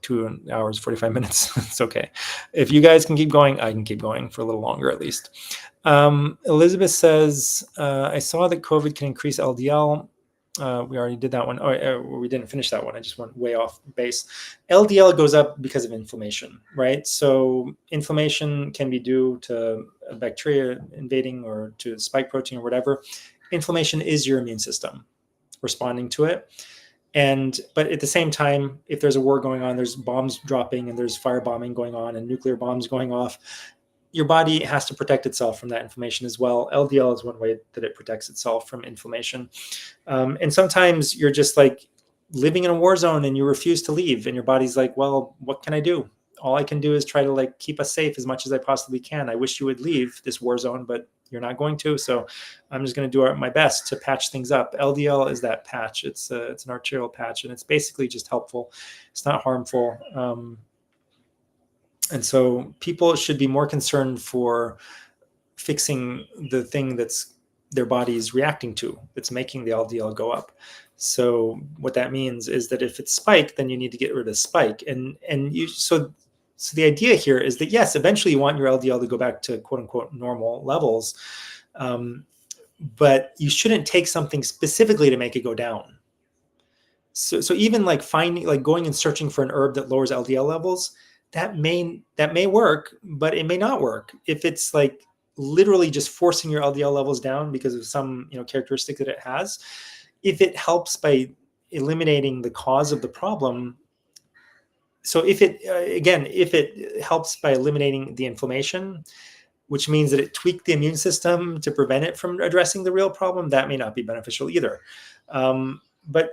2 hours, 45 minutes. It's okay. If you guys can keep going, I can keep going for a little longer at least. Elizabeth says, I saw that COVID can increase LDL. We already did that one. We didn't finish that one. I just went way off base. LDL goes up because of inflammation, right? So inflammation can be due to a bacteria invading or to spike protein or whatever. Inflammation is your immune system responding to it. But at the same time, if there's a war going on, there's bombs dropping and there's firebombing going on and nuclear bombs going off, your body has to protect itself from that inflammation as well. LDL is one way that it protects itself from inflammation. And sometimes you're just like living in a war zone and you refuse to leave. And your body's like, well, what can I do? All I can do is try to like keep us safe as much as I possibly can. I wish you would leave this war zone, but you're not going to. So I'm just going to do my best to patch things up. LDL is that patch. It's an arterial patch, and it's basically just helpful. It's not harmful. And so people should be more concerned for fixing the thing that's their body's reacting to, that's making the LDL go up. So what that means is that if it's spike, then you need to get rid of spike. So the idea here is that, yes, eventually you want your LDL to go back to quote unquote normal levels, but you shouldn't take something specifically to make it go down. So even like going and searching for an herb that lowers LDL levels, that may work, but it may not work if it's like literally just forcing your LDL levels down because of some characteristic that it has. If it helps by eliminating the cause of the problem, so if it helps by eliminating the inflammation, which means that it tweaked the immune system to prevent it from addressing the real problem, that may not be beneficial either. But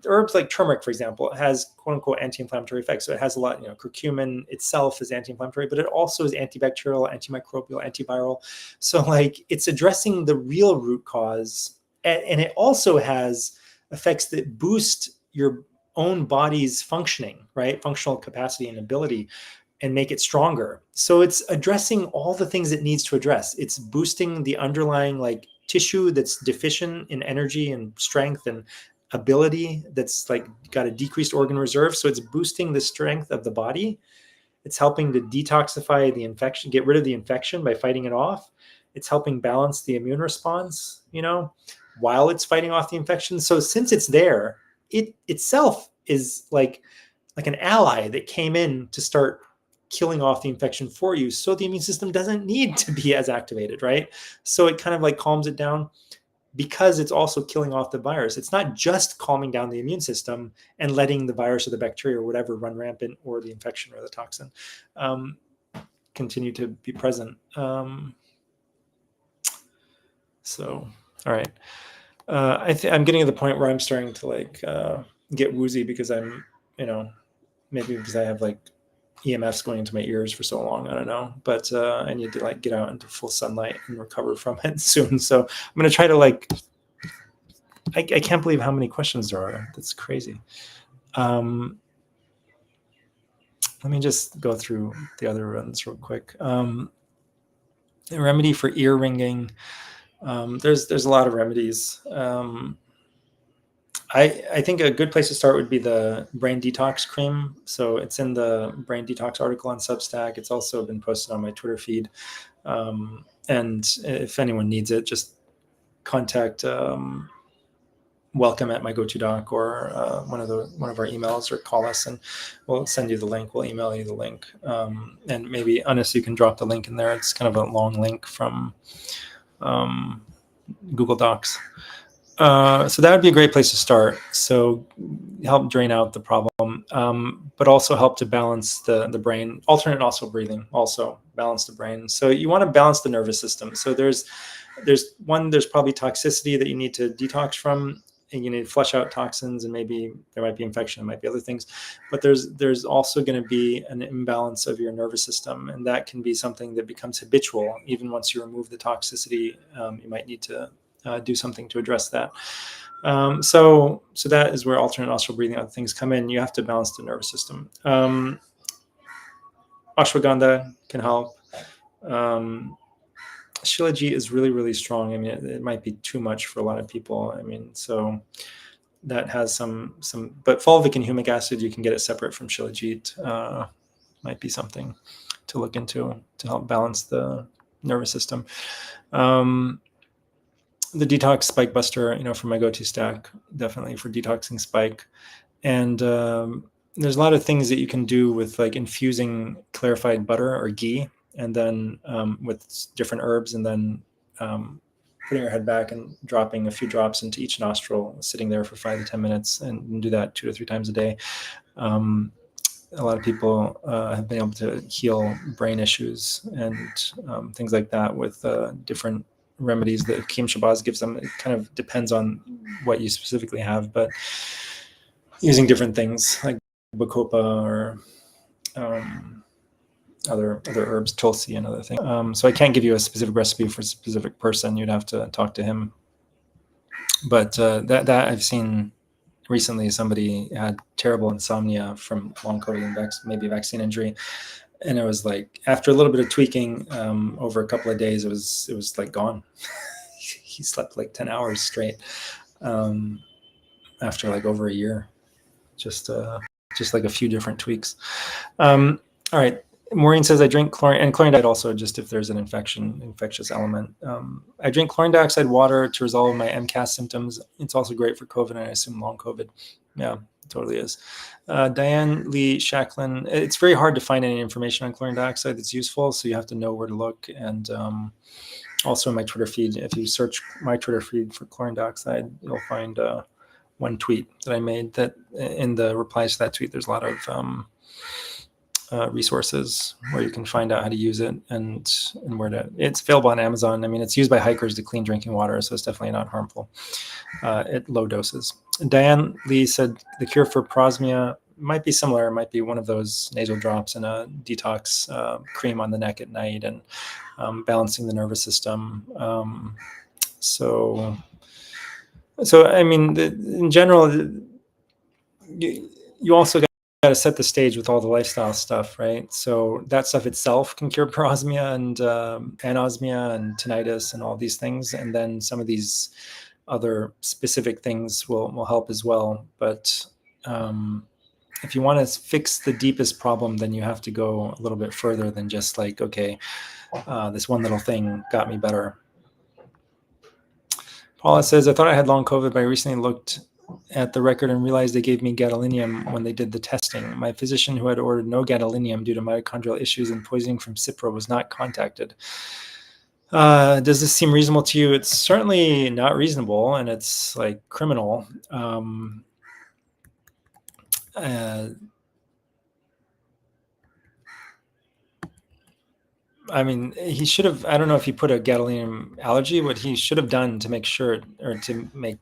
herbs like turmeric, for example, has quote unquote anti-inflammatory effects. So it has a lot, curcumin itself is anti-inflammatory, but it also is antibacterial, antimicrobial, antiviral. So like it's addressing the real root cause. And it also has effects that boost your own body's functioning, right? Functional capacity and ability, and make it stronger. So it's addressing all the things it needs to address. It's boosting the underlying like tissue that's deficient in energy and strength and ability, that's like got a decreased organ reserve. So it's boosting the strength of the body. It's helping to detoxify the infection, get rid of the infection by fighting it off. It's helping balance the immune response, while it's fighting off the infection. So since it's there, it itself is like an ally that came in to start killing off the infection for you. So the immune system doesn't need to be as activated, right? So it kind of like calms it down, because it's also killing off the virus. It's not just calming down the immune system and letting the virus or the bacteria or whatever run rampant, or the infection or the toxin continue to be present. So, all right. I'm getting to the point where I'm starting to like get woozy because I'm, maybe because I have like EMFs going into my ears for so long. I don't know, but I need to like get out into full sunlight and recover from it soon. So I'm going to try to like, I can't believe how many questions there are. That's crazy. Let me just go through the other ones real quick. A remedy for ear ringing. There's a lot of remedies. I think a good place to start would be the brain detox cream. So it's in the brain detox article on Substack. It's also been posted on my Twitter feed. And if anyone needs it, just contact welcome@mygotodoc or one of our emails, or call us and we'll send you the link. We'll email you the link. And maybe, Anis, you can drop the link in there. It's kind of a long link from Google Docs. So that would be a great place to start. So help drain out the problem, but also help to balance the brain. Alternate nostril breathing also balance the brain. So you want to balance the nervous system. So there's probably toxicity that you need to detox from, and you need to flush out toxins, and maybe there might be infection, there might be other things, but there's also going to be an imbalance of your nervous system, and that can be something that becomes habitual. Even once you remove the toxicity, you might need to do something to address that. So that is where alternate nostril breathing, other things come in. You have to balance the nervous system. Ashwagandha can help. Shilajit is really, really strong. I mean, it might be too much for a lot of people. I mean, so that has some, but fulvic and humic acid, you can get it separate from Shilajit. Might be something to look into to help balance the nervous system. The detox spike buster, from my go-to stack, definitely for detoxing spike. And there's a lot of things that you can do with like infusing clarified butter or ghee, and then with different herbs, and then putting your head back and dropping a few drops into each nostril, sitting there for 5 to 10 minutes, and do that 2 to 3 times a day. A lot of people have been able to heal brain issues and things like that with different remedies that Kim Shabazz gives them. It kind of depends on what you specifically have, but using different things like bacopa or other herbs, tulsi and other things. So I can't give you a specific recipe for a specific person. You'd have to talk to him. But that I've seen recently. Somebody had terrible insomnia from long COVID and maybe vaccine injury, and it was like after a little bit of tweaking over a couple of days, it was like gone. He slept like 10 hours straight after like over a year, just like a few different tweaks. All right. Maureen says, I drink chlorine, and chlorine dioxide also, just if there's an infectious element. I drink chlorine dioxide water to resolve my MCAS symptoms. It's also great for COVID, and I assume long COVID. Yeah, it totally is. Diane Lee Shacklin, it's very hard to find any information on chlorine dioxide that's useful, so you have to know where to look. And also in my Twitter feed, if you search my Twitter feed for chlorine dioxide, you'll find one tweet that I made that in the replies to that tweet, there's a lot of resources where you can find out how to use it and where to. It's available on Amazon. I mean, it's used by hikers to clean drinking water, so it's definitely not harmful at low doses. Diane Lee said the cure for parosmia might be similar. It might be one of those nasal drops and a detox cream on the neck at night and balancing the nervous system. So I mean, in general, you also got to set the stage with all the lifestyle stuff, right? So that stuff itself can cure parosmia and anosmia and tinnitus and all these things, and then some of these other specific things will help as well. But if you want to fix the deepest problem, then you have to go a little bit further than just like, okay, this one little thing got me better. Paula says, I thought I had long COVID, but I recently looked at the record and realized they gave me gadolinium when they did the testing. My physician, who had ordered no gadolinium due to mitochondrial issues and poisoning from Cipro, was not contacted. Does this seem reasonable to you? It's certainly not reasonable, and it's like criminal. I mean, he should have, I don't know if he put a gadolinium allergy, what he should have done to make sure, or to make,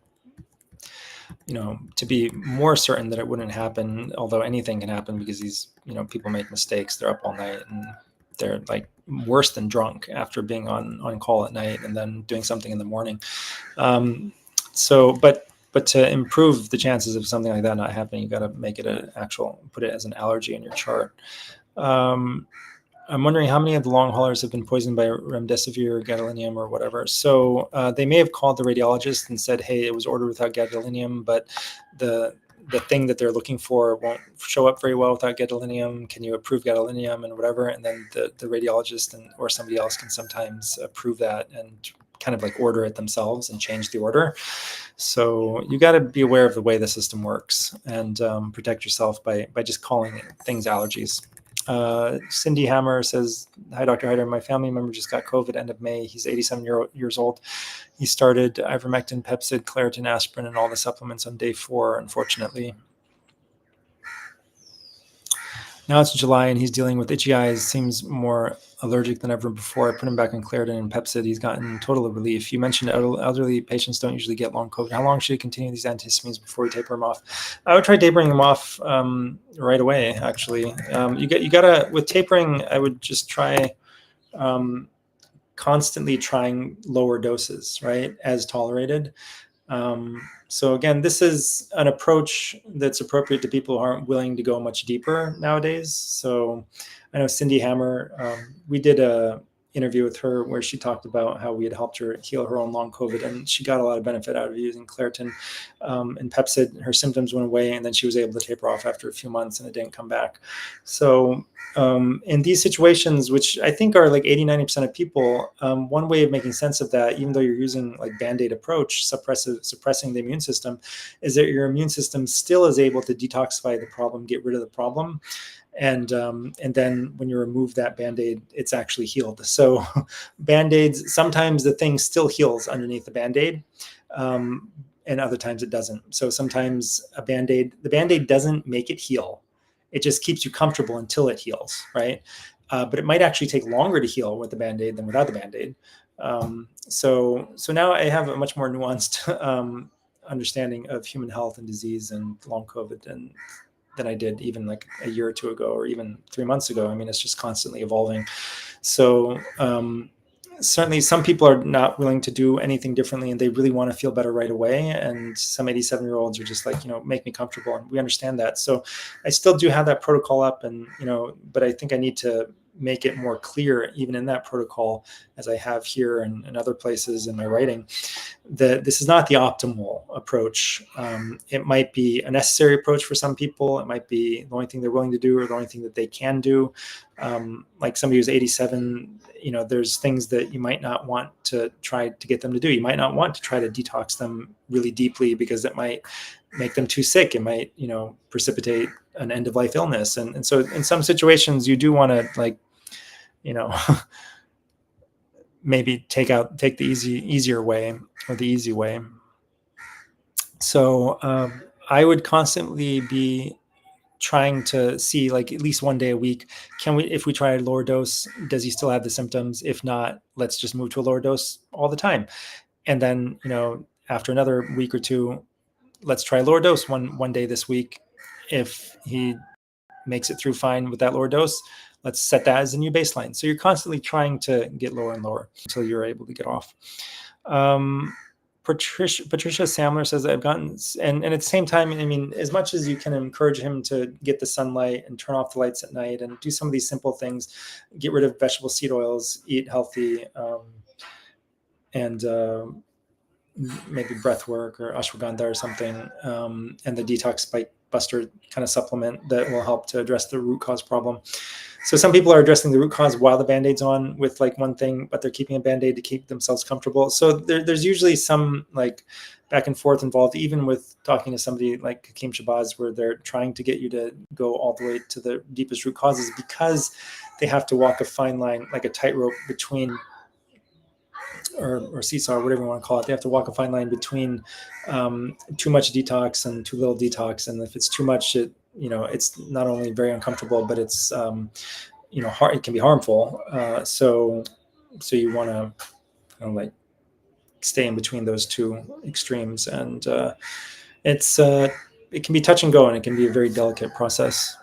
to be more certain that it wouldn't happen, although anything can happen because these, people make mistakes. They're up all night and they're like worse than drunk after being on call at night and then doing something in the morning. But to improve the chances of something like that not happening, you got to make it put it as an allergy in your chart. I'm wondering how many of the long haulers have been poisoned by remdesivir or gadolinium or whatever. So they may have called the radiologist and said, hey, it was ordered without gadolinium, but the thing that they're looking for won't show up very well without gadolinium. Can you approve gadolinium and whatever? And then the radiologist or somebody else can sometimes approve that and kind of like order it themselves and change the order. So you got to be aware of the way the system works and protect yourself by just calling things allergies. Cindy Hammer says, hi, Dr. Haider. My family member just got COVID end of May. He's 87 years old. He started ivermectin, pepcid, Claritin, aspirin, and all the supplements on day 4, unfortunately. Now it's July and he's dealing with itchy eyes, seems more allergic than ever before. I put him back on Claritin and Pepcid. He's gotten total relief. You mentioned elderly patients don't usually get long COVID. How long should he continue these antihistamines before you taper them off? I would try tapering them off right away, actually. You gotta, with tapering, I would just try constantly trying lower doses, right, as tolerated. So again, this is an approach that's appropriate to people who aren't willing to go much deeper nowadays. So I know Cindy Hammer, we did a interview with her where she talked about how we had helped her heal her own long COVID, and she got a lot of benefit out of using Claritin and Pepcid. Her symptoms went away, and then she was able to taper off after a few months, and it didn't come back. So in these situations, which I think are like 80-90% of people, one way of making sense of that, even though you're using like Band-Aid approach, suppressing the immune system, is that your immune system still is able to detoxify the problem, get rid of the problem. And then when you remove that Band-Aid, it's actually healed. So Band-Aids, sometimes the thing still heals underneath the Band-Aid, and other times it doesn't. So sometimes the Band-Aid doesn't make it heal. It just keeps you comfortable until it heals, right? But it might actually take longer to heal with the Band-Aid than without the Band-Aid. So now I have a much more nuanced understanding of human health and disease and long COVID than I did even like a year or two ago, or even 3 months ago. I mean, it's just constantly evolving. So certainly some people are not willing to do anything differently, and they really want to feel better right away. And some 87-year-olds are just like, make me comfortable. And we understand that. So I still do have that protocol up, and, but I think I need to make it more clear, even in that protocol, as I have here and other places in my writing, that this is not the optimal approach. It might be a necessary approach for some people. It might be the only thing they're willing to do, or the only thing that they can do. Like somebody who's 87, there's things that you might not want to try to get them to do. You might not want to try to detox them really deeply, because it might make them too sick. It might, precipitate an end of life illness. And so in some situations you do want to maybe take the easier way, or the easy way. So I would constantly be trying to see, like, at least one day a week, if we try a lower dose, does he still have the symptoms? If not, let's just move to a lower dose all the time. And then, after another week or two, let's try a lower dose one day this week. If he makes it through fine with that lower dose, let's set that as a new baseline. So you're constantly trying to get lower and lower until you're able to get off. Patricia Samler says, I've gotten, and at the same time, I mean, as much as you can encourage him to get the sunlight and turn off the lights at night and do some of these simple things, get rid of vegetable seed oils, eat healthy, and maybe breath work or ashwagandha or something, and the detox spike buster kind of supplement that will help to address the root cause problem. So some people are addressing the root cause while the Band-Aid's on with like one thing, but they're keeping a Band-Aid to keep themselves comfortable. So there's usually some like back and forth involved, even with talking to somebody like Hakeem Shabazz, where they're trying to get you to go all the way to the deepest root causes, because they have to walk a fine line, like a tightrope between, or seesaw, or whatever you want to call it. They have to walk a fine line between too much detox and too little detox. And if it's too much, it's not only very uncomfortable, but it's it can be harmful. So you want to like stay in between those two extremes, and it can be touch and go, and it can be a very delicate process.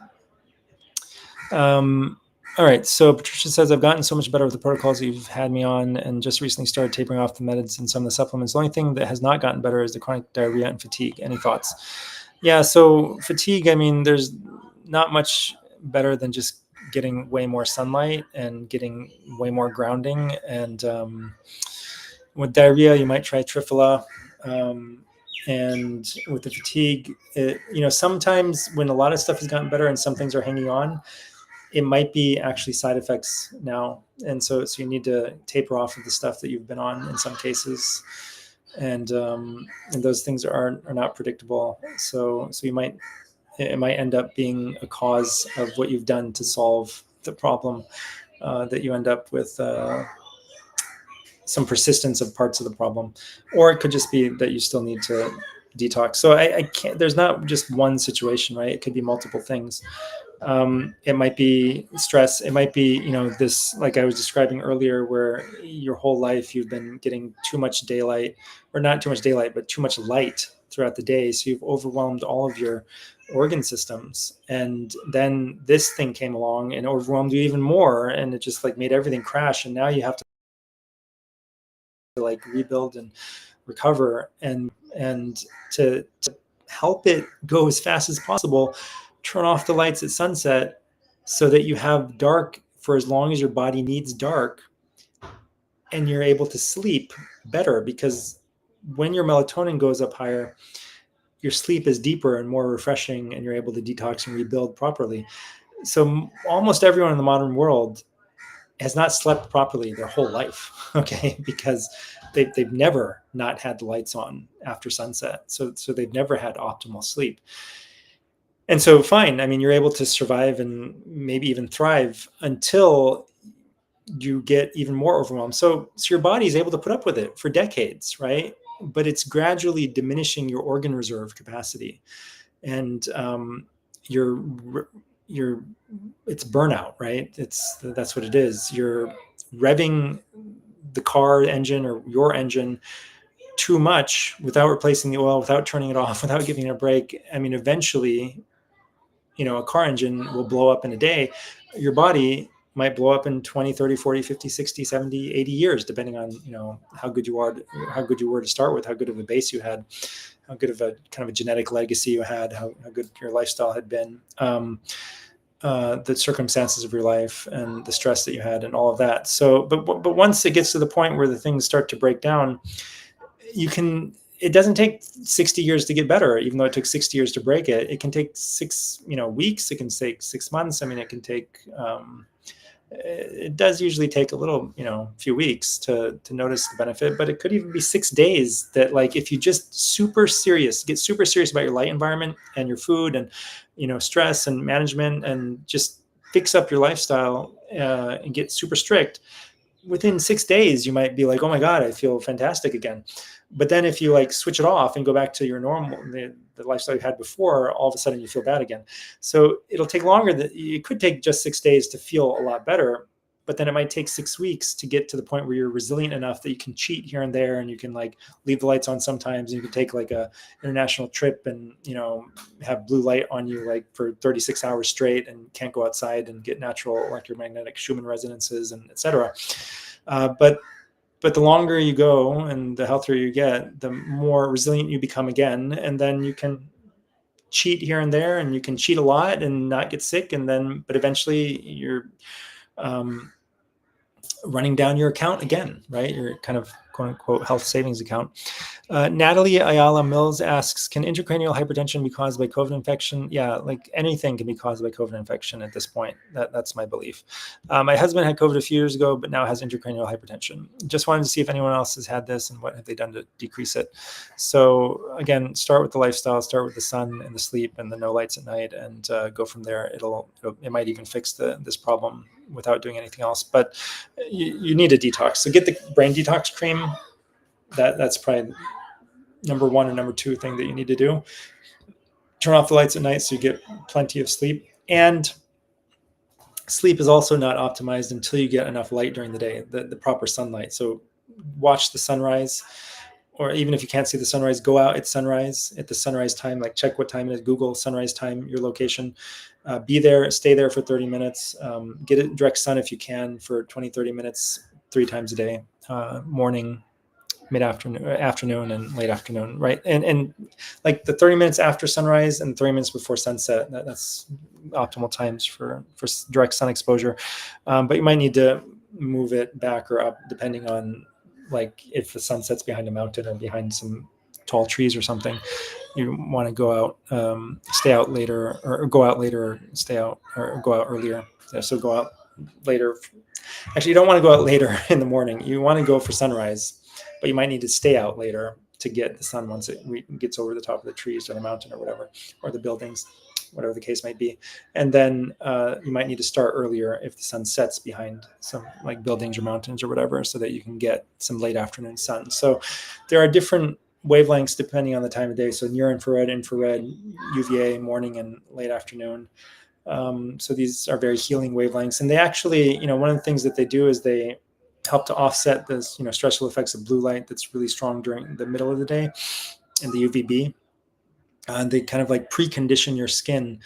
All right, so Patricia says, I've gotten so much better with the protocols that you've had me on, and just recently started tapering off the meds and some of the supplements. The only thing that has not gotten better is the chronic diarrhea and fatigue. Any thoughts? Yeah, so fatigue, I mean, there's not much better than just getting way more sunlight and getting way more grounding. And with diarrhea, you might try Triphala. And with the fatigue, sometimes when a lot of stuff has gotten better and some things are hanging on, it might be actually side effects now. And so you need to taper off of the stuff that you've been on in some cases. And those things are not predictable. So it might end up being a cause of what you've done to solve the problem, that you end up with some persistence of parts of the problem, or it could just be that you still need to detox. So I can't, there's not just one situation, right? It could be multiple things. It might be stress. It might be, this, like I was describing earlier, where your whole life you've been getting too much daylight, or not too much daylight, but too much light throughout the day. So you've overwhelmed all of your organ systems. And then this thing came along and overwhelmed you even more. And it just like made everything crash. And now you have to like rebuild and recover, and to help it go as fast as possible, turn off the lights at sunset so that you have dark for as long as your body needs dark, and you're able to sleep better, because when your melatonin goes up higher, your sleep is deeper and more refreshing, and you're able to detox and rebuild properly. So almost everyone in the modern world has not slept properly their whole life, okay, because they've never not had the lights on after sunset. So they've never had optimal sleep. And so fine, I mean, you're able to survive and maybe even thrive until you get even more overwhelmed. So your body is able to put up with it for decades, right? But it's gradually diminishing your organ reserve capacity. And it's burnout, right? That's what it is. You're revving the car engine or your engine too much without replacing the oil, without turning it off, without giving it a break. I mean, eventually a car engine will blow up in a day. Your body might blow up in 20, 30, 40, 50, 60, 70, 80 years, depending on, how good you were to start with, how good of a base you had, how good of a kind of a genetic legacy you had, how good your lifestyle had been, the circumstances of your life and the stress that you had and all of that. So, but once it gets to the point where the things start to break down, it doesn't take 60 years to get better, even though it took 60 years to break it. It can take 6 weeks. It can take 6 months. I mean, it can take, it does usually take a little, few weeks to notice the benefit, but it could even be 6 days that, like, if you just get super serious about your light environment and your food and, stress and management, and just fix up your lifestyle and get super strict, within 6 days, you might be like, oh my God, I feel fantastic again. But then if you like switch it off and go back to your normal, the lifestyle you had before, all of a sudden you feel bad again. So it'll take longer. It could take just 6 days to feel a lot better, but then it might take 6 weeks to get to the point where you're resilient enough that you can cheat here and there, and you can like leave the lights on sometimes, and you can take like a international trip and, have blue light on you like for 36 hours straight, and can't go outside and get natural electromagnetic Schumann resonances and etc. But the longer you go and the healthier you get, the more resilient you become again. And then you can cheat here and there, and you can cheat a lot and not get sick. But eventually you're running down your account again, right? Your kind of quote unquote health savings account. Natalie Ayala Mills asks, can intracranial hypertension be caused by COVID infection? Yeah, like anything can be caused by COVID infection at this point. That's my belief. My husband had COVID a few years ago, but now has intracranial hypertension. Just wanted to see if anyone else has had this and what have they done to decrease it. So again, start with the lifestyle, start with the sun and the sleep and the no lights at night, and go from there. It might even fix this problem without doing anything else. But you need a detox. So get the brain detox cream. That's probably number one or number two thing that you need to do. Turn off the lights at night so you get plenty of sleep. And sleep is also not optimized until you get enough light during the day, the proper sunlight. So watch the sunrise, or even if you can't see the sunrise, go out at sunrise, at the sunrise time, like check what time it is, Google sunrise time, your location, be there, stay there for 30 minutes, get it direct sun if you can for 20, 30 minutes, 3 times a day, morning, mid-afternoon, afternoon, and late afternoon, right? And like the 30 minutes after sunrise and 30 minutes before sunset, that's optimal times for direct sun exposure. But you might need to move it back or up depending on, like, if the sun sets behind a mountain or behind some tall trees or something. You want to go out, stay out later, or go out later, or stay out, or go out earlier. Yeah, so go out later. Actually, you don't want to go out later in the morning. You want to go for sunrise, but you might need to stay out later to get the sun once it gets over the top of the trees or the mountain or whatever, or the buildings, whatever the case might be. And then you might need to start earlier if the sun sets behind some like buildings or mountains or whatever, so that you can get some late afternoon sun. So there are different wavelengths depending on the time of day. So near infrared, UVA, morning and late afternoon. So these are very healing wavelengths. And they actually, one of the things that they do is they help to offset this, stressful effects of blue light that's really strong during the middle of the day and the UVB. They kind of like precondition your skin,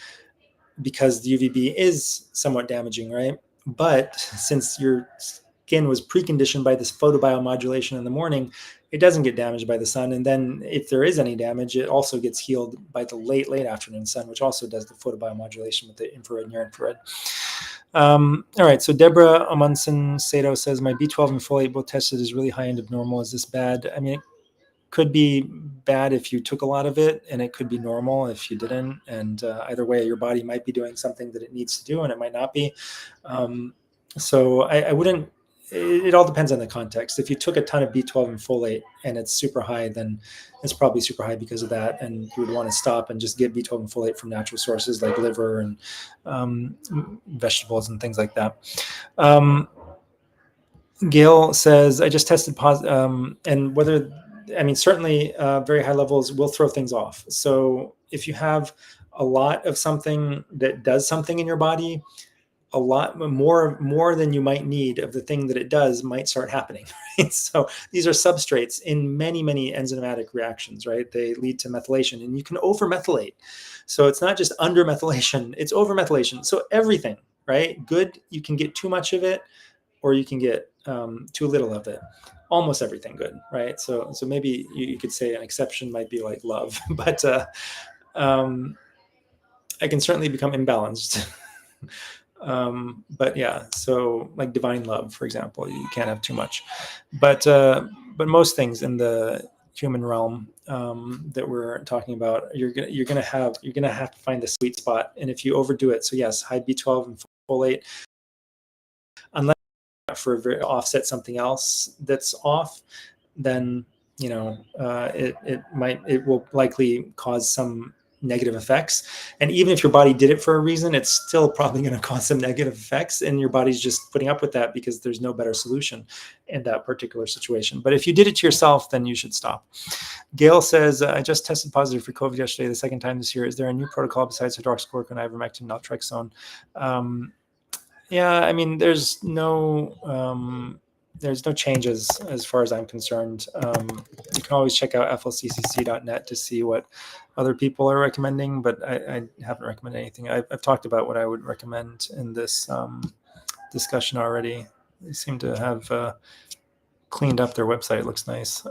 because the UVB is somewhat damaging, right? But since your skin was preconditioned by this photobiomodulation in the morning, it doesn't get damaged by the sun. And then if there is any damage, it also gets healed by the late afternoon sun, which also does the photobiomodulation with the infrared and near infrared. All right, so Deborah Amundsen Sato says, my B12 and folate both tested is really high end of normal. Is this bad? I mean, it could be bad if you took a lot of it, and it could be normal if you didn't. And either way, your body might be doing something that it needs to do, and it might not be. So I wouldn't, it all depends on the context. If you took a ton of B12 and folate and it's super high, then it's probably super high because of that. And you would want to stop and just get B12 and folate from natural sources like liver and vegetables and things like that. Gail says, I just tested positive, and certainly very high levels will throw things off. So if you have a lot of something that does something in your body, a lot more than you might need of the thing that it does might start happening. Right? So these are substrates in many enzymatic reactions, right? They lead to methylation, and you can over-methylate. So it's not just under-methylation, it's over-methylation. So everything, right? Good, you can get too much of it, or you can get too little of it. Almost everything good, right? So maybe you could say an exception might be like love, but I can certainly become imbalanced. But yeah, so like divine love, for example, you can't have too much. But most things in the human realm that we're talking about, you're gonna have to find the sweet spot. And if you overdo it, so yes, high B12 and folate, unless offset something else that's off, then it will likely cause some negative effects. And even if your body did it for a reason, it's still probably going to cause some negative effects, and your body's just putting up with that because there's no better solution in that particular situation. But if you did it to yourself, then you should stop. Gail says, I just tested positive for COVID yesterday, the second time this year. Is there a new protocol besides hydroxychloroquine, ivermectin, naltrexone? Yeah, I mean, there's no changes as far as I'm concerned. You can always check out flccc.net to see what other people are recommending, but I haven't recommended anything. I've talked about what I would recommend in this discussion already. They seem to have cleaned up their website. It looks nice.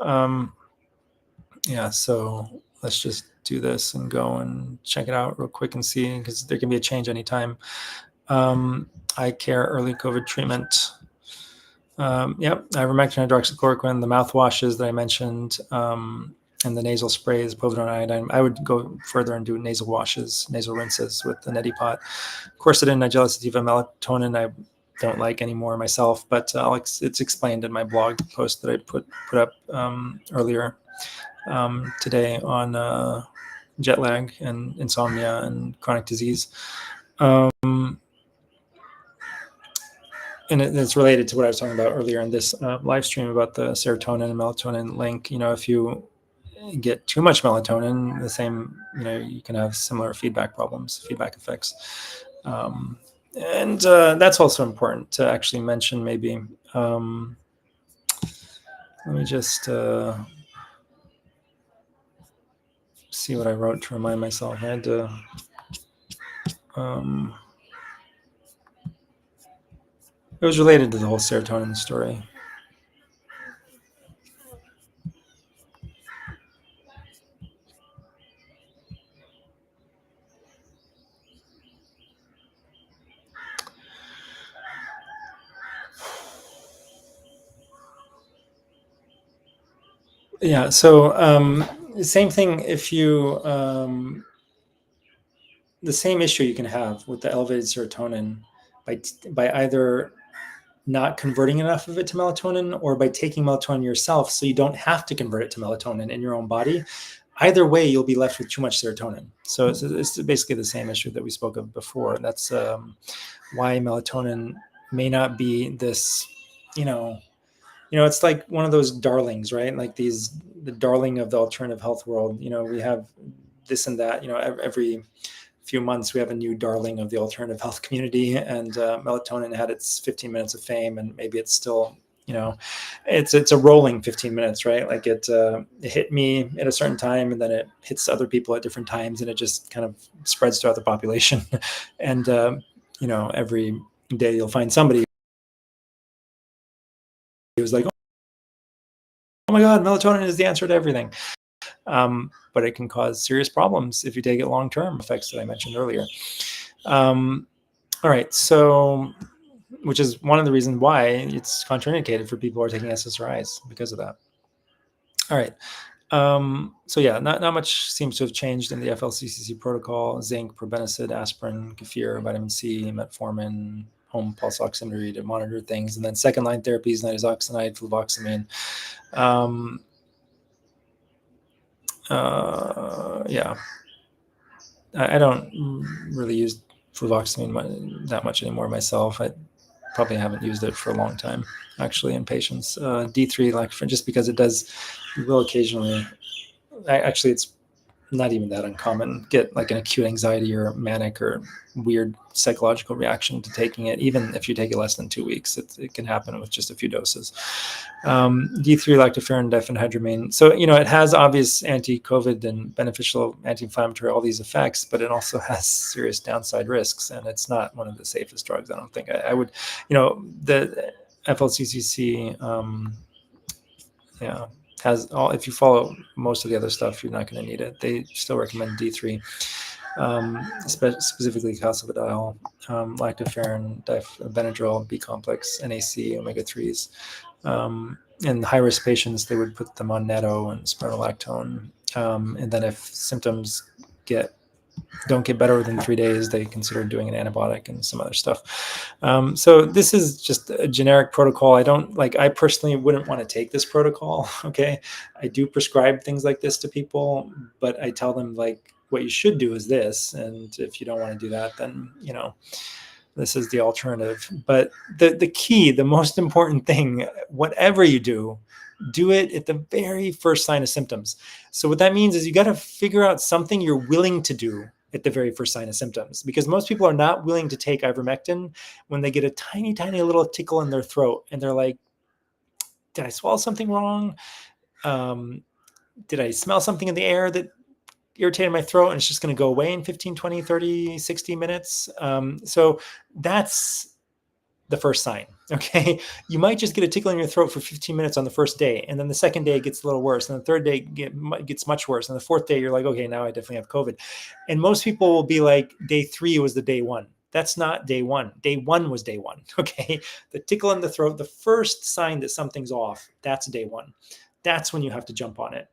Yeah, so let's just do this and go and check it out real quick and see, because there can be a change anytime. Eye care, early COVID treatment. Yep, ivermectin, hydroxychloroquine, the mouthwashes that I mentioned, and the nasal sprays, povidone iodine. I would go further and do nasal washes, nasal rinses with the neti pot. Quercetin, nigella sativa, melatonin, I don't like anymore myself, but it's explained in my blog post that I put up earlier today on jet lag and insomnia and chronic disease. And it's related to what I was talking about earlier in this live stream about the serotonin and melatonin link. If you get too much melatonin, the same, you can have similar feedback effects. And that's also important to actually mention, maybe. Let me just see what I wrote to remind myself. I had to... it was related to the whole serotonin story. Yeah, so same thing. If you the same issue you can have with the elevated serotonin by either not converting enough of it to melatonin, or by taking melatonin yourself so you don't have to convert it to melatonin in your own body. Either way, you'll be left with too much serotonin. So it's basically the same issue that we spoke of before. That's why melatonin may not be this, it's like one of those darlings, right? Like the darling of the alternative health world. We have this and that, every few months we have a new darling of the alternative health community, and melatonin had its 15 minutes of fame, and maybe it's still, it's a rolling 15 minutes, right? Like it hit me at a certain time, and then it hits other people at different times, and it just kind of spreads throughout the population. And every day you'll find somebody who's like, oh my God, melatonin is the answer to everything. But it can cause serious problems if you take it long-term, effects that I mentioned earlier. All right, so, which is one of the reasons why it's contraindicated for people who are taking SSRIs, because of that. All right. So yeah, not much seems to have changed in the FLCCC protocol. Zinc, probenecid, aspirin, kefir, vitamin C, metformin, home pulse oximetry to monitor things. And then second line therapies, nitazoxanide, fluvoxamine. Yeah, I don't really use fluvoxamine that much anymore myself. I probably haven't used it for a long time, actually, in patients. D3, like just because it will occasionally. Actually, it's not even that uncommon, get like an acute anxiety or manic or weird psychological reaction to taking it. Even if you take it less than 2 weeks, it can happen with just a few doses. D3 lactoferrin diphenhydramine. So, it has obvious anti-COVID and beneficial anti-inflammatory, all these effects, but it also has serious downside risks, and it's not one of the safest drugs. I don't think I would, the FLCCC, has all, if you follow most of the other stuff, you're not going to need it. They still recommend D3, specifically calcifediol, lactoferrin, Benadryl, B complex, NAC, omega-3s. In high-risk patients, they would put them on Netto and spironolactone. And then if symptoms don't get better within 3 days, they consider doing an antibiotic and some other stuff. So this is just a generic protocol. I personally wouldn't want to take this protocol. Okay. I do prescribe things like this to people, but I tell them what you should do is this. And if you don't want to do that, then, this is the alternative. But the key, the most important thing, whatever you do it at the very first sign of symptoms. So what that means is you got to figure out something you're willing to do at the very first sign of symptoms, because most people are not willing to take ivermectin when they get a tiny, tiny little tickle in their throat. And they're like, did I swallow something wrong? Did I smell something in the air that irritated my throat, and it's just going to go away in 15, 20, 30, 60 minutes? So that's the first sign. Okay. You might just get a tickle in your throat for 15 minutes on the first day. And then the second day it gets a little worse. And the third day gets much worse. And the fourth day you're like, okay, now I definitely have COVID. And most people will be like, day 3 was the day 1. That's not day 1. Day 1 was day 1. Okay. The tickle in the throat, the first sign that something's off, that's day 1. That's when you have to jump on it.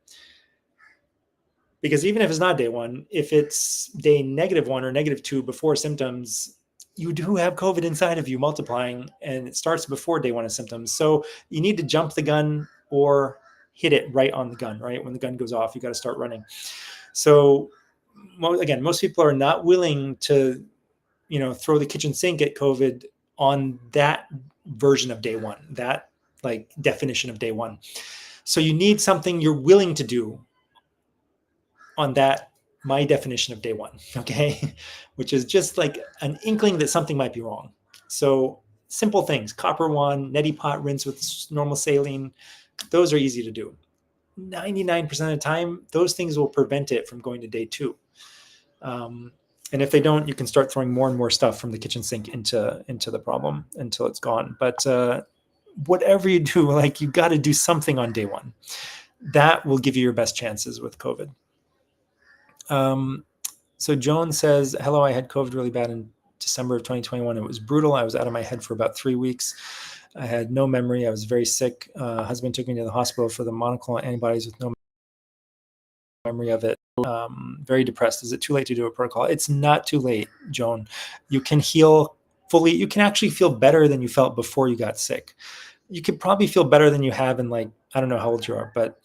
Because even if it's not day 1, if it's day -1 or -2 before symptoms, you do have COVID inside of you multiplying, and it starts before day 1 of symptoms. So you need to jump the gun or hit it right on the gun, right? When the gun goes off, you got to start running. So again, most people are not willing to, throw the kitchen sink at COVID on that version of day 1, that definition of day 1. So you need something you're willing to do on that, my definition of day 1, okay, which is just like an inkling that something might be wrong. So simple things, copper wand, neti pot rinse with normal saline, those are easy to do. 99% of the time, those things will prevent it from going to day 2. And if they don't, you can start throwing more and more stuff from the kitchen sink into the problem until it's gone. But whatever you do, you got to do something on day 1. That will give you your best chances with COVID. So Joan says, hello, I had COVID really bad in December of 2021. It was brutal. I was out of my head for about 3 weeks. I had no memory. I was very sick. Husband took me to the hospital for the monoclonal antibodies with no memory of it. Very depressed. Is it too late to do a protocol? It's not too late, Joan. You can heal fully. You can actually feel better than you felt before you got sick. You could probably feel better than you have in I don't know how old you are, but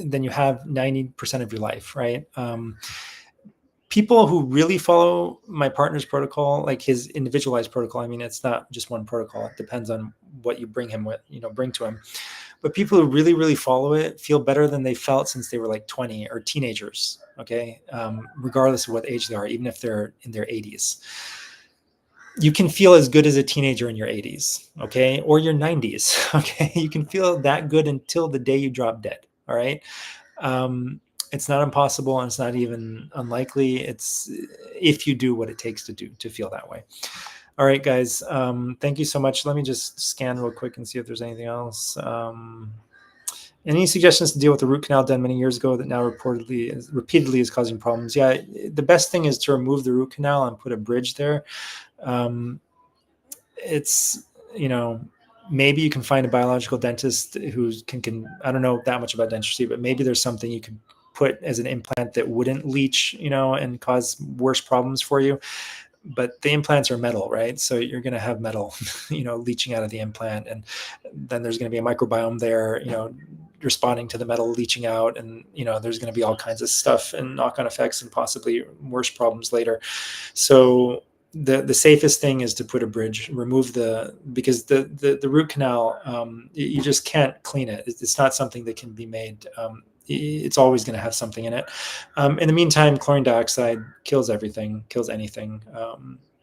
than you have 90% of your life, right? People who really follow my partner's protocol, his individualized protocol, I mean, it's not just one protocol. It depends on what you bring to him. But people who really, really follow it feel better than they felt since they were 20 or teenagers, okay? Regardless of what age they are, even if they're in their 80s. You can feel as good as a teenager in your 80s, okay? Or your 90s, okay? You can feel that good until the day you drop dead, all right? It's not impossible, and it's not even unlikely. It's if you do what it takes to feel that way. All right, guys. Thank you so much. Let me just scan real quick and see if there's anything else. Any suggestions to deal with the root canal done many years ago that now repeatedly is causing problems? Yeah, the best thing is to remove the root canal and put a bridge there. It's, maybe you can find a biological dentist who can I don't know that much about dentistry, but maybe there's something you could put as an implant that wouldn't leach, and cause worse problems for you. But the implants are metal, right? So you're going to have metal, leaching out of the implant. And then there's going to be a microbiome there, responding to the metal leaching out. And, there's going to be all kinds of stuff and knock-on effects and possibly worse problems later. So the safest thing is to put a bridge, remove because the root canal, you just can't clean it. It's not something that can be made it's always going to have something in it. In the meantime, chlorine dioxide kills everything, kills anything.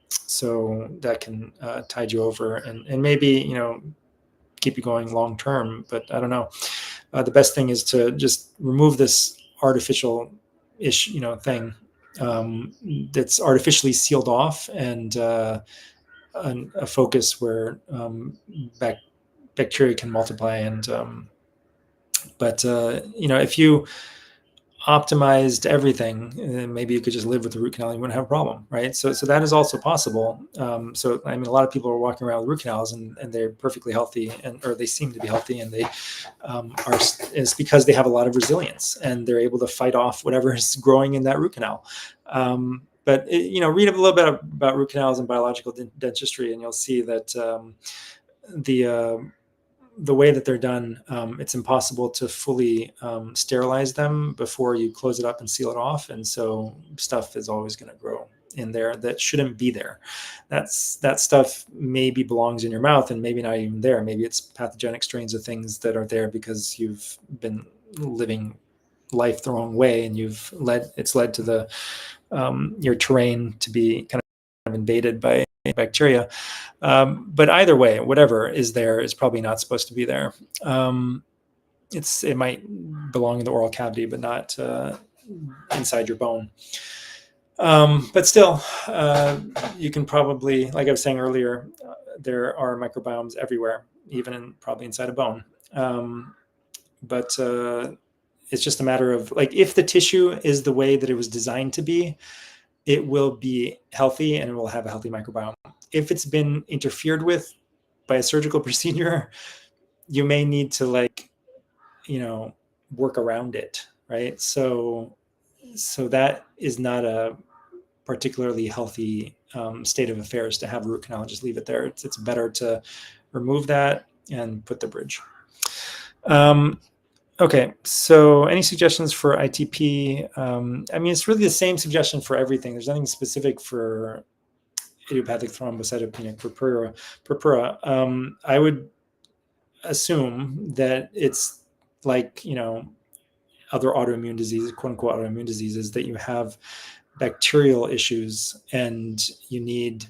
So that can tide you over and maybe, keep you going long term, but I don't know. The best thing is to just remove this artificial thing that's artificially sealed off, and a focus where bacteria can multiply. And but if you optimized everything, maybe you could just live with the root canal and you wouldn't have a problem, right? So that is also possible. So I mean, a lot of people are walking around with root canals and they're perfectly healthy, or they seem to be healthy, and they is because they have a lot of resilience and they're able to fight off whatever is growing in that root canal. But read a little bit about root canals and biological dentistry, and you'll see that the way that they're done, it's impossible to fully sterilize them before you close it up and seal it off. And so stuff is always going to grow in there that shouldn't be there. That stuff maybe belongs in your mouth and maybe not even there. Maybe it's pathogenic strains of things that are there because you've been living life the wrong way, and it's led to the your terrain to be kind of invaded by bacteria. But either way, whatever is there is probably not supposed to be there. It might belong in the oral cavity, but not inside your bone. But still, you can probably, like I was saying earlier, there are microbiomes everywhere, even probably inside a bone. But it's just a matter of, like, if the tissue is the way that it was designed to be, it will be healthy and it will have a healthy microbiome. If it's been interfered with by a surgical procedure, you may need to work around it, right? So that is not a particularly healthy state of affairs to have a root canal and just leave it there. It's better to remove that and put the bridge. Okay, so any suggestions for ITP? I mean, it's really the same suggestion for everything. There's nothing specific for idiopathic thrombocytopenic purpura. I would assume that it's like, other autoimmune diseases, quote unquote autoimmune diseases, that you have bacterial issues and you need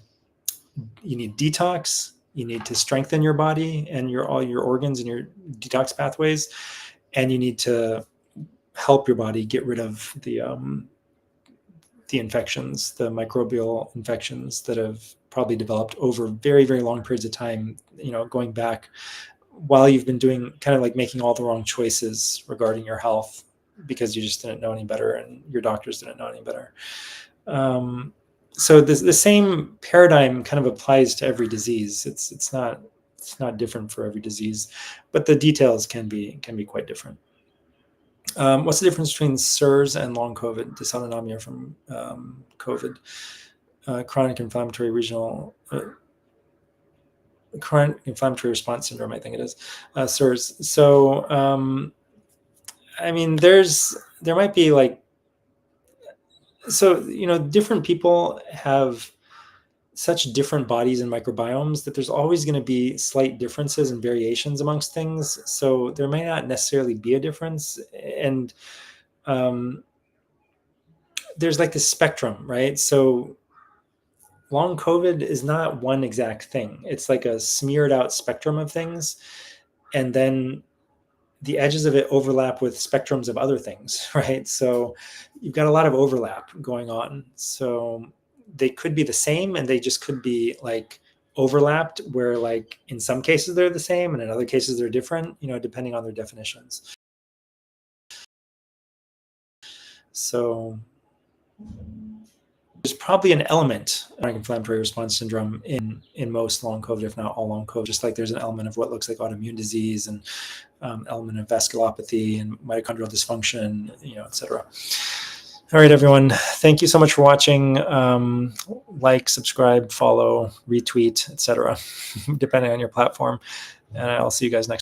detox. You need to strengthen your body and all your organs and your detox pathways. And you need to help your body get rid of the infections, the microbial infections that have probably developed over very, very long periods of time, going back while you've been doing kind of like making all the wrong choices regarding your health because you just didn't know any better and your doctors didn't know any better. So the same paradigm kind of applies to every disease. It's not different for every disease, but the details can be quite different. What's the difference between SIRS and long COVID, dysautonomia from COVID, chronic inflammatory response syndrome, I think it is, SIRS. So, I mean, there might be different people have such different bodies and microbiomes that there's always going to be slight differences and variations amongst things. So there may not necessarily be a difference. And there's like this spectrum, right? So long COVID is not one exact thing. It's like a smeared out spectrum of things. And then the edges of it overlap with spectrums of other things, right? So you've got a lot of overlap going on. So they could be the same and they just could be like overlapped where like in some cases they're the same and in other cases they're different, depending on their definitions. So there's probably an element of inflammatory response syndrome in most long COVID, if not all long COVID, just like there's an element of what looks like autoimmune disease and element of vasculopathy and mitochondrial dysfunction, et cetera. All right, everyone. Thank you so much for watching. Like, subscribe, follow, retweet, etc., depending on your platform. And I'll see you guys next time.